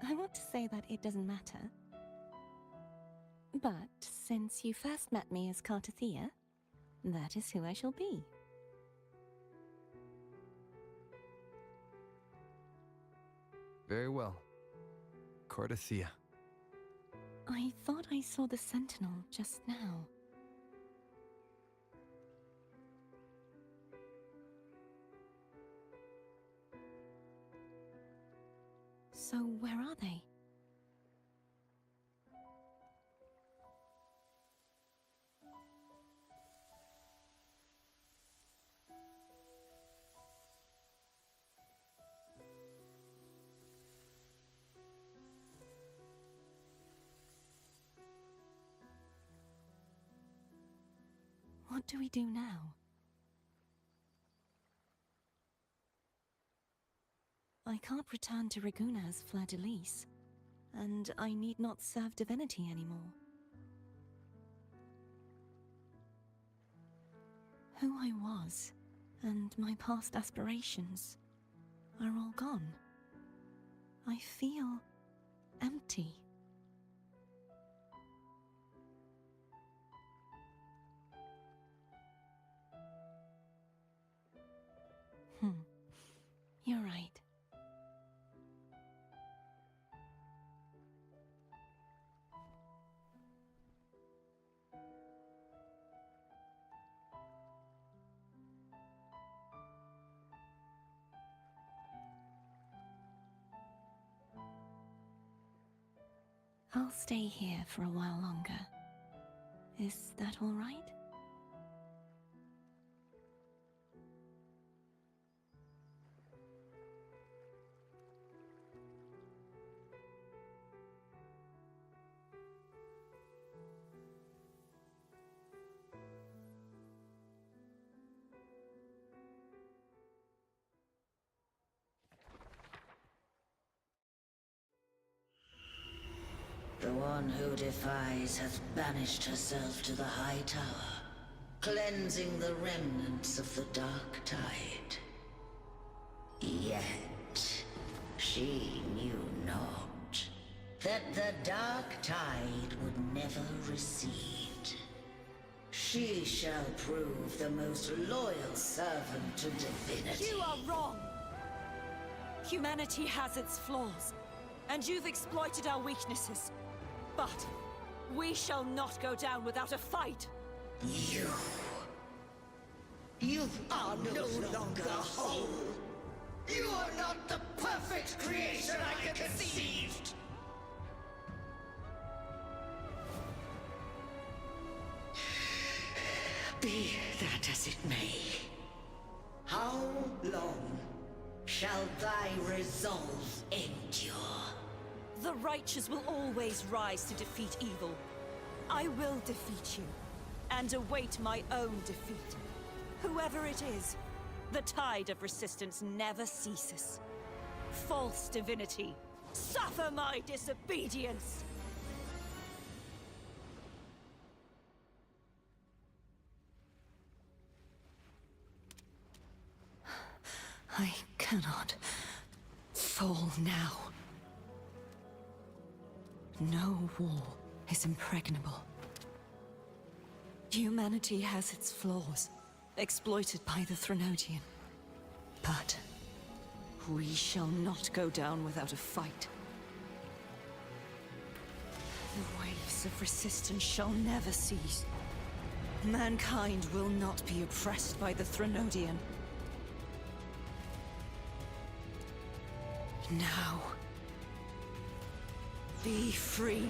I want to say that it doesn't matter. But since you first met me as Cartathea, that is who I shall be. Very well. Cartathea. I thought I saw the sentinel just now. So where are they? What do we do now? I can't return to Reguna as Fleur-de-Lis, and I need not serve divinity anymore. Who I was, and my past aspirations, are all gone. I feel empty. You're right. I'll stay here for a while longer. Is that all right? The one who defies hath banished herself to the high tower, cleansing the remnants of the dark tide. Yet, she knew not that the dark tide would never recede. She shall prove the most loyal servant to divinity. You are wrong! Humanity has its flaws, and you've exploited our weaknesses. But we shall not go down without a fight! You are no longer whole. You are not the perfect creation I conceived. Be that as it may, how long shall thy resolve endure? The righteous will always rise to defeat evil. I will defeat you, and await my own defeat. Whoever it is, the tide of resistance never ceases. False divinity, suffer my disobedience! I cannot fall now. No wall is impregnable. Humanity has its flaws, exploited by the Threnodian. But we shall not go down without a fight. The waves of resistance shall never cease. Mankind will not be oppressed by the Threnodian. Now, be free.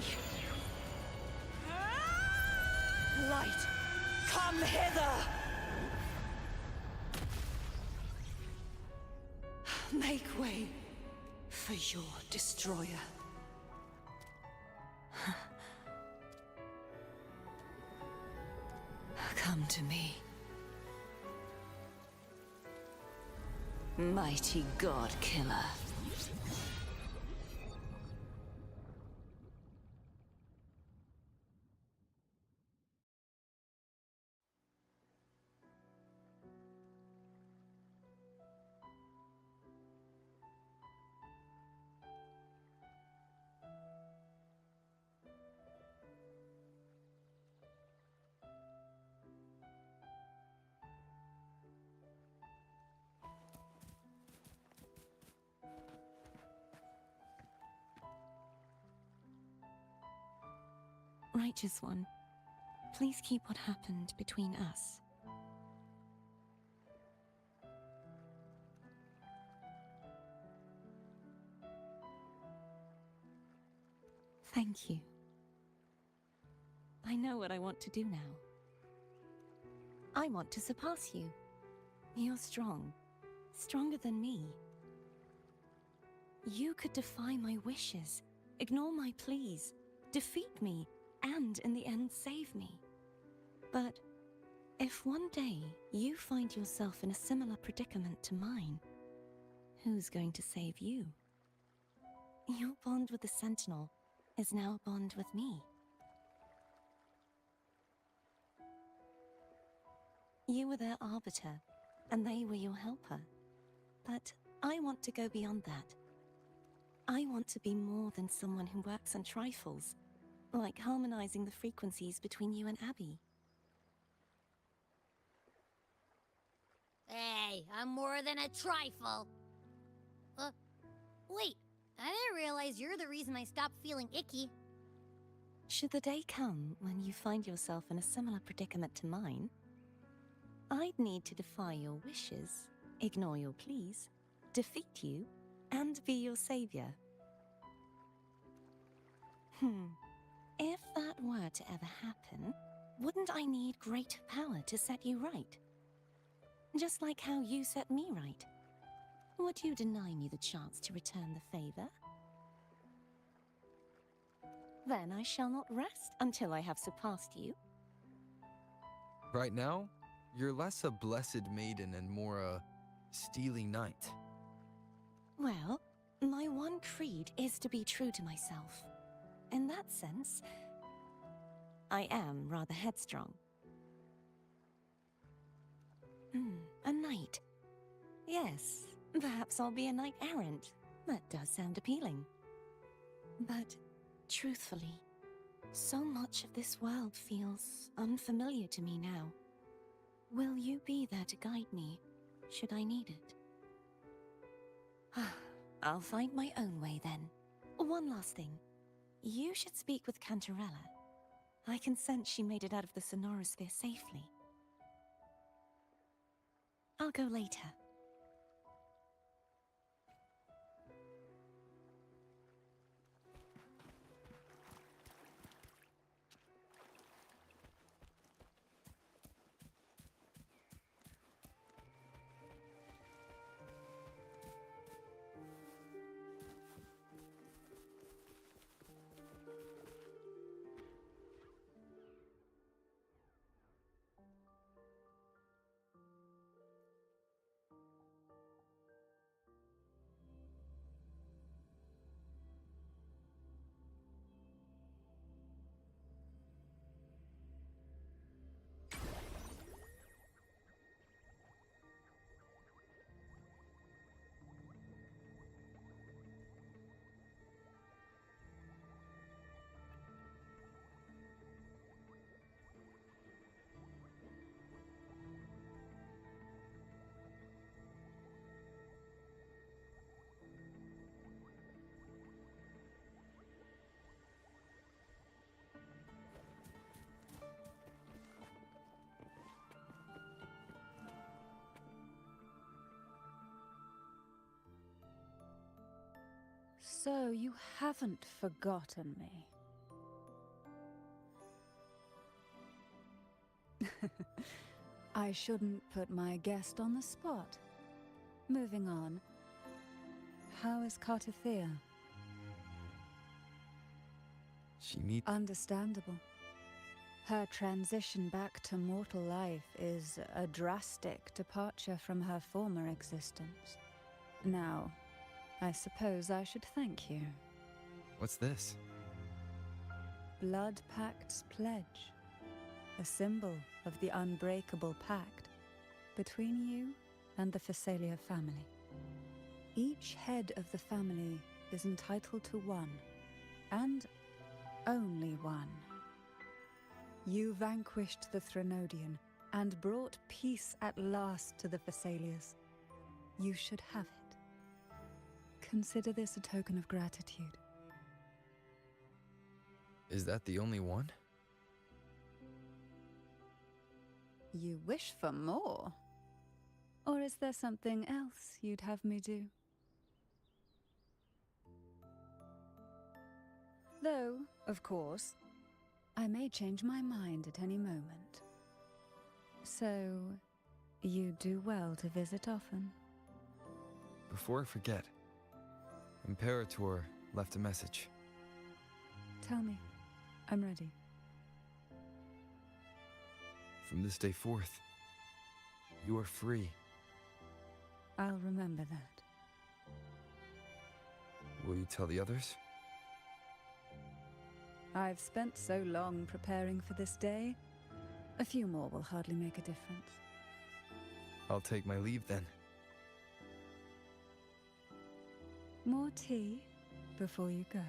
Light, come hither! Make way for your destroyer. Come to me. Mighty God Killer. Righteous One, please keep what happened between us. Thank you. I know what I want to do now. I want to surpass you. You're strong. Stronger than me. You could defy my wishes, ignore my pleas, defeat me, and in the end save me. But if one day you find yourself in a similar predicament to mine, who's going to save you? Your bond with the Sentinel is now a bond with me. You were their arbiter, and they were your helper. But I want to go beyond that. I want to be more than someone who works on trifles, like harmonizing the frequencies between you and Abby. Hey, I'm more than a trifle. Wait, I didn't realize you're the reason I stopped feeling icky. Should the day come when you find yourself in a similar predicament to mine, I'd need to defy your wishes, ignore your pleas, defeat you, and be your savior. If that were to ever happen, wouldn't I need greater power to set you right? Just like how you set me right. Would you deny me the chance to return the favor? Then I shall not rest until I have surpassed you. Right now, you're less a blessed maiden and more a steely knight. Well, my one creed is to be true to myself. In that sense, I am rather headstrong. A knight. Yes, perhaps I'll be a knight errant. That does sound appealing. But, truthfully, So much of this world feels unfamiliar to me now. Will you be there to guide me, should I need it? I'll find my own way then. One last thing. You should speak with Cantarella. I can sense she made it out of the Sonorosphere safely. I'll go later. So you haven't forgotten me. I shouldn't put my guest on the spot. Moving on. How is Cartathea? She needs... Understandable. Her transition back to mortal life is a drastic departure from her former existence. Now, I suppose I should thank you. What's this? Blood Pact's pledge. A symbol of the unbreakable pact between you and the Phasalia family. Each head of the family is entitled to one, and only one. You vanquished the Threnodian and brought peace at last to the Phasalias. You should have it. Consider this a token of gratitude. Is that the only one? You wish for more? Or is there something else you'd have me do? Though, of course, I may change my mind at any moment. So, you do well to visit often. Before I forget, Imperator left a message. Tell me. I'm ready. From this day forth, you are free. I'll remember that. Will you tell the others? I've spent so long preparing for this day. A few more will hardly make a difference. I'll take my leave then. More tea before you go.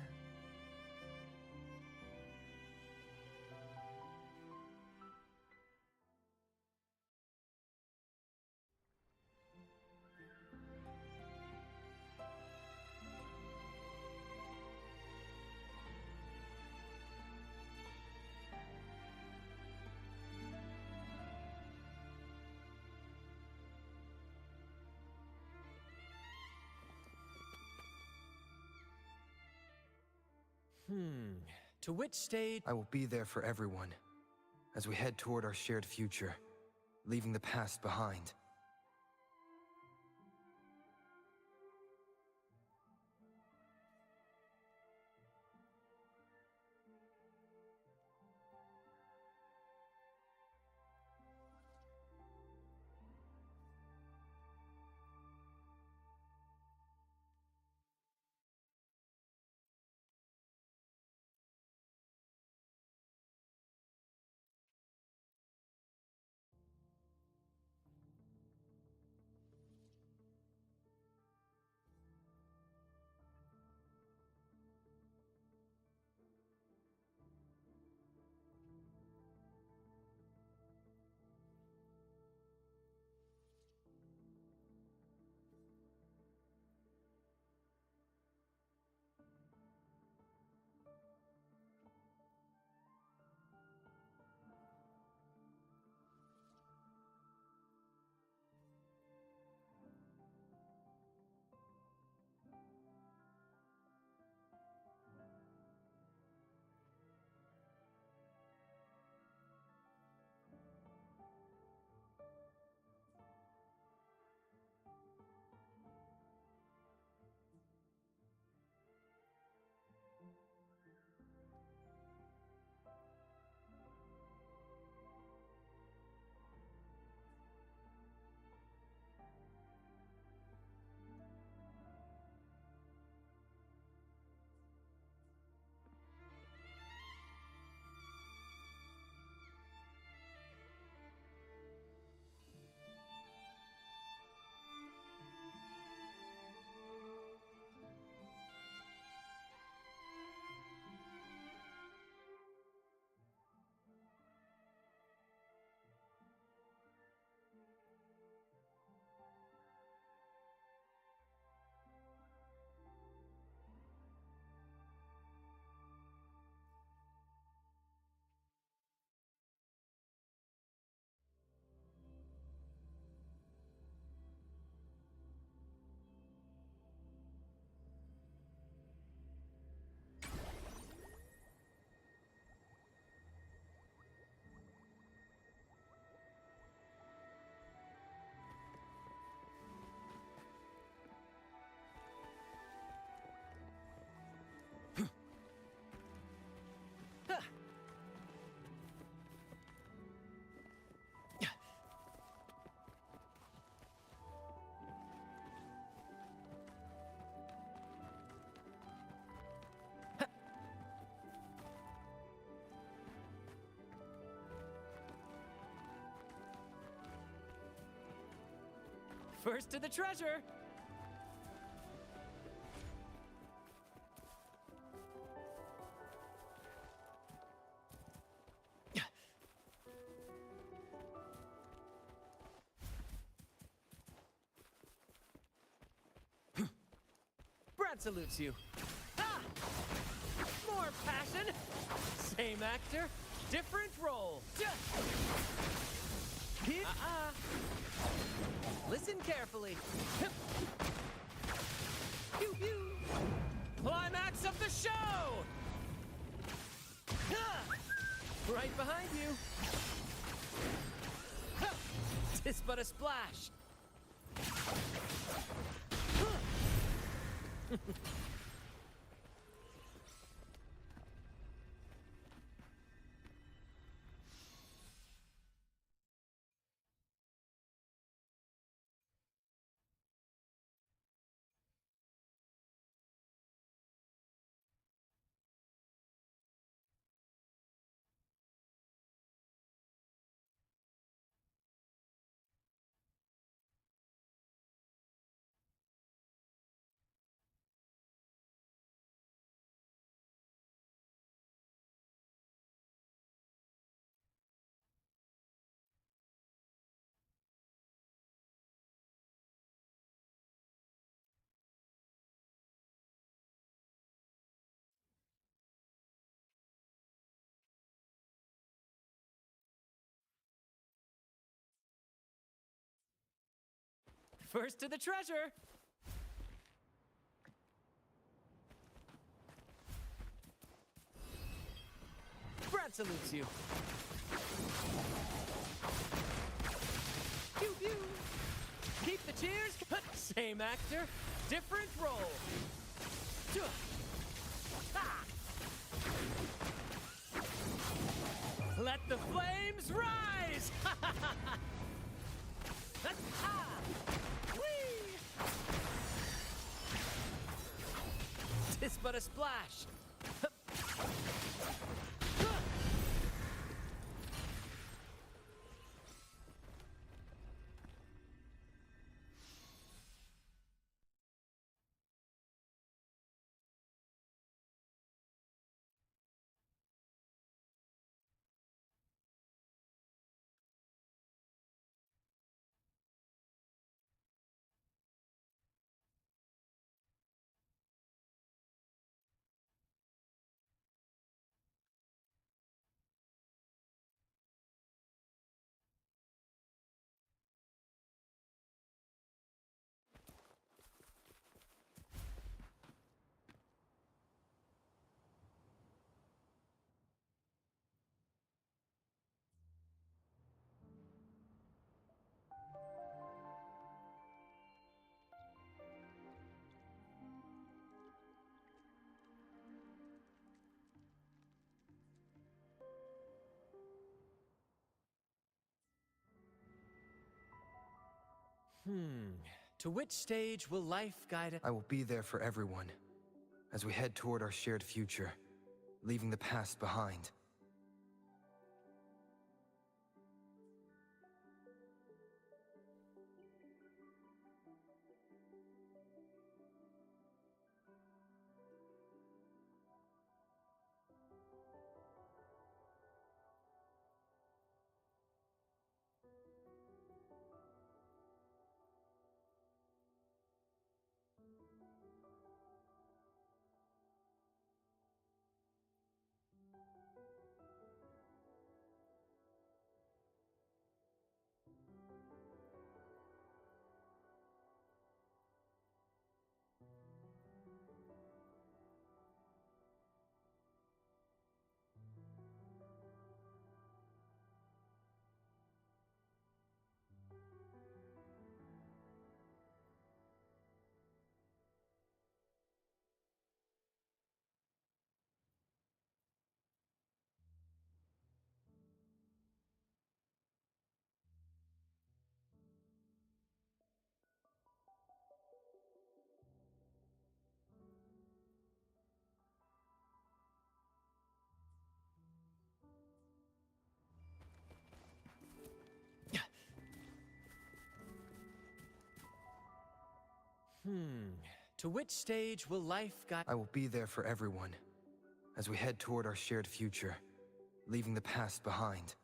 To which stage? I will be there for everyone, as we head toward our shared future, leaving the past behind. First to the treasure! Brad salutes you. Ah! More passion! Same actor, different role. Listen carefully. Pew pew. Climax of the show! Right behind you. Tis but a splash. First to the treasure! Brad salutes you. Pew pew! Keep the cheers! Same actor, different role. Let the flames rise! Tis but a splash. To which stage will life guide us? I will be there for everyone as we head toward our shared future, leaving the past behind. To which stage will life guide? I will be there for everyone as we head toward our shared future, leaving the past behind.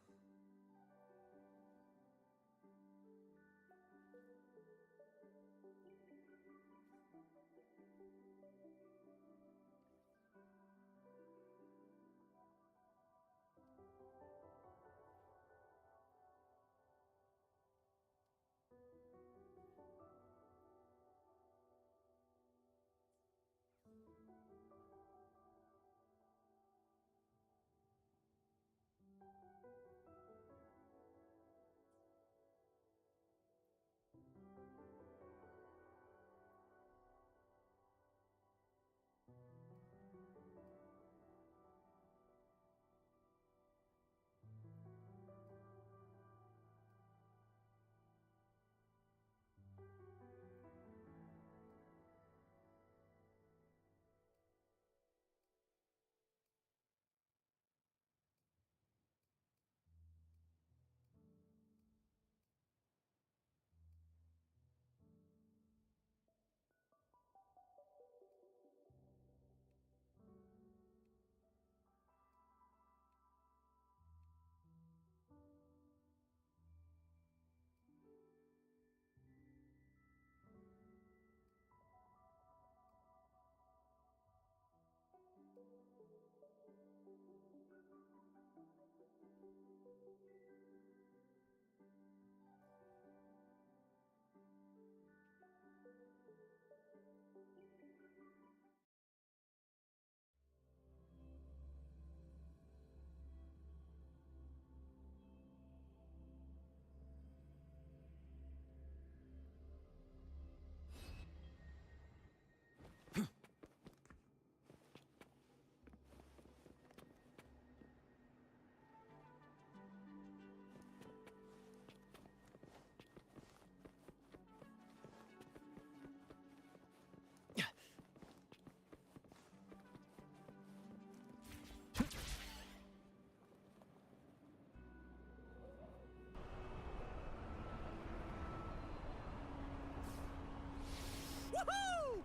Woohoo!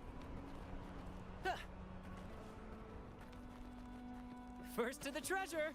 Huh. First to the treasure.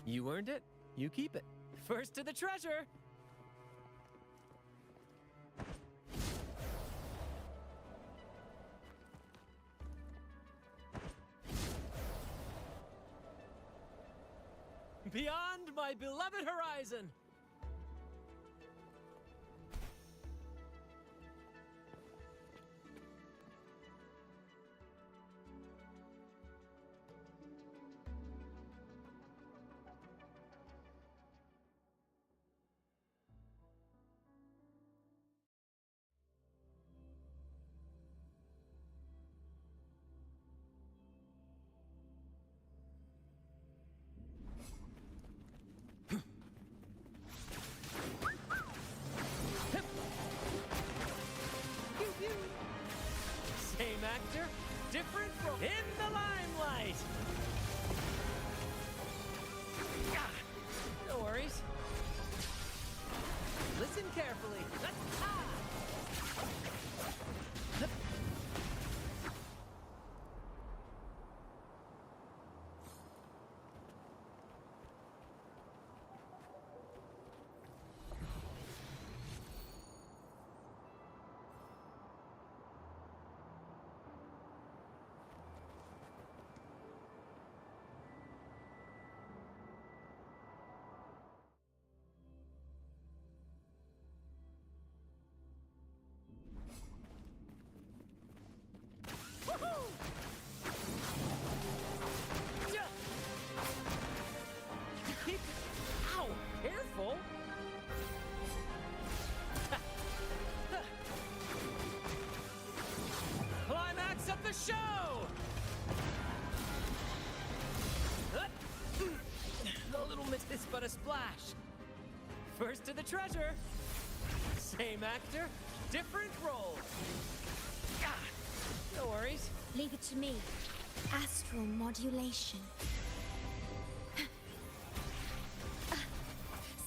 You earned it. You keep it. First to the treasure. Beyond my beloved horizon. Same actor, different role. In the limelight! Ah, no worries. Listen carefully. show! A little miss this but a splash. First to the treasure. Same actor, different role. Ah, no worries. Leave it to me. Astral modulation.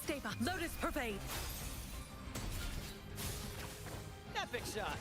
Stay back. Lotus pervade. Epic shot.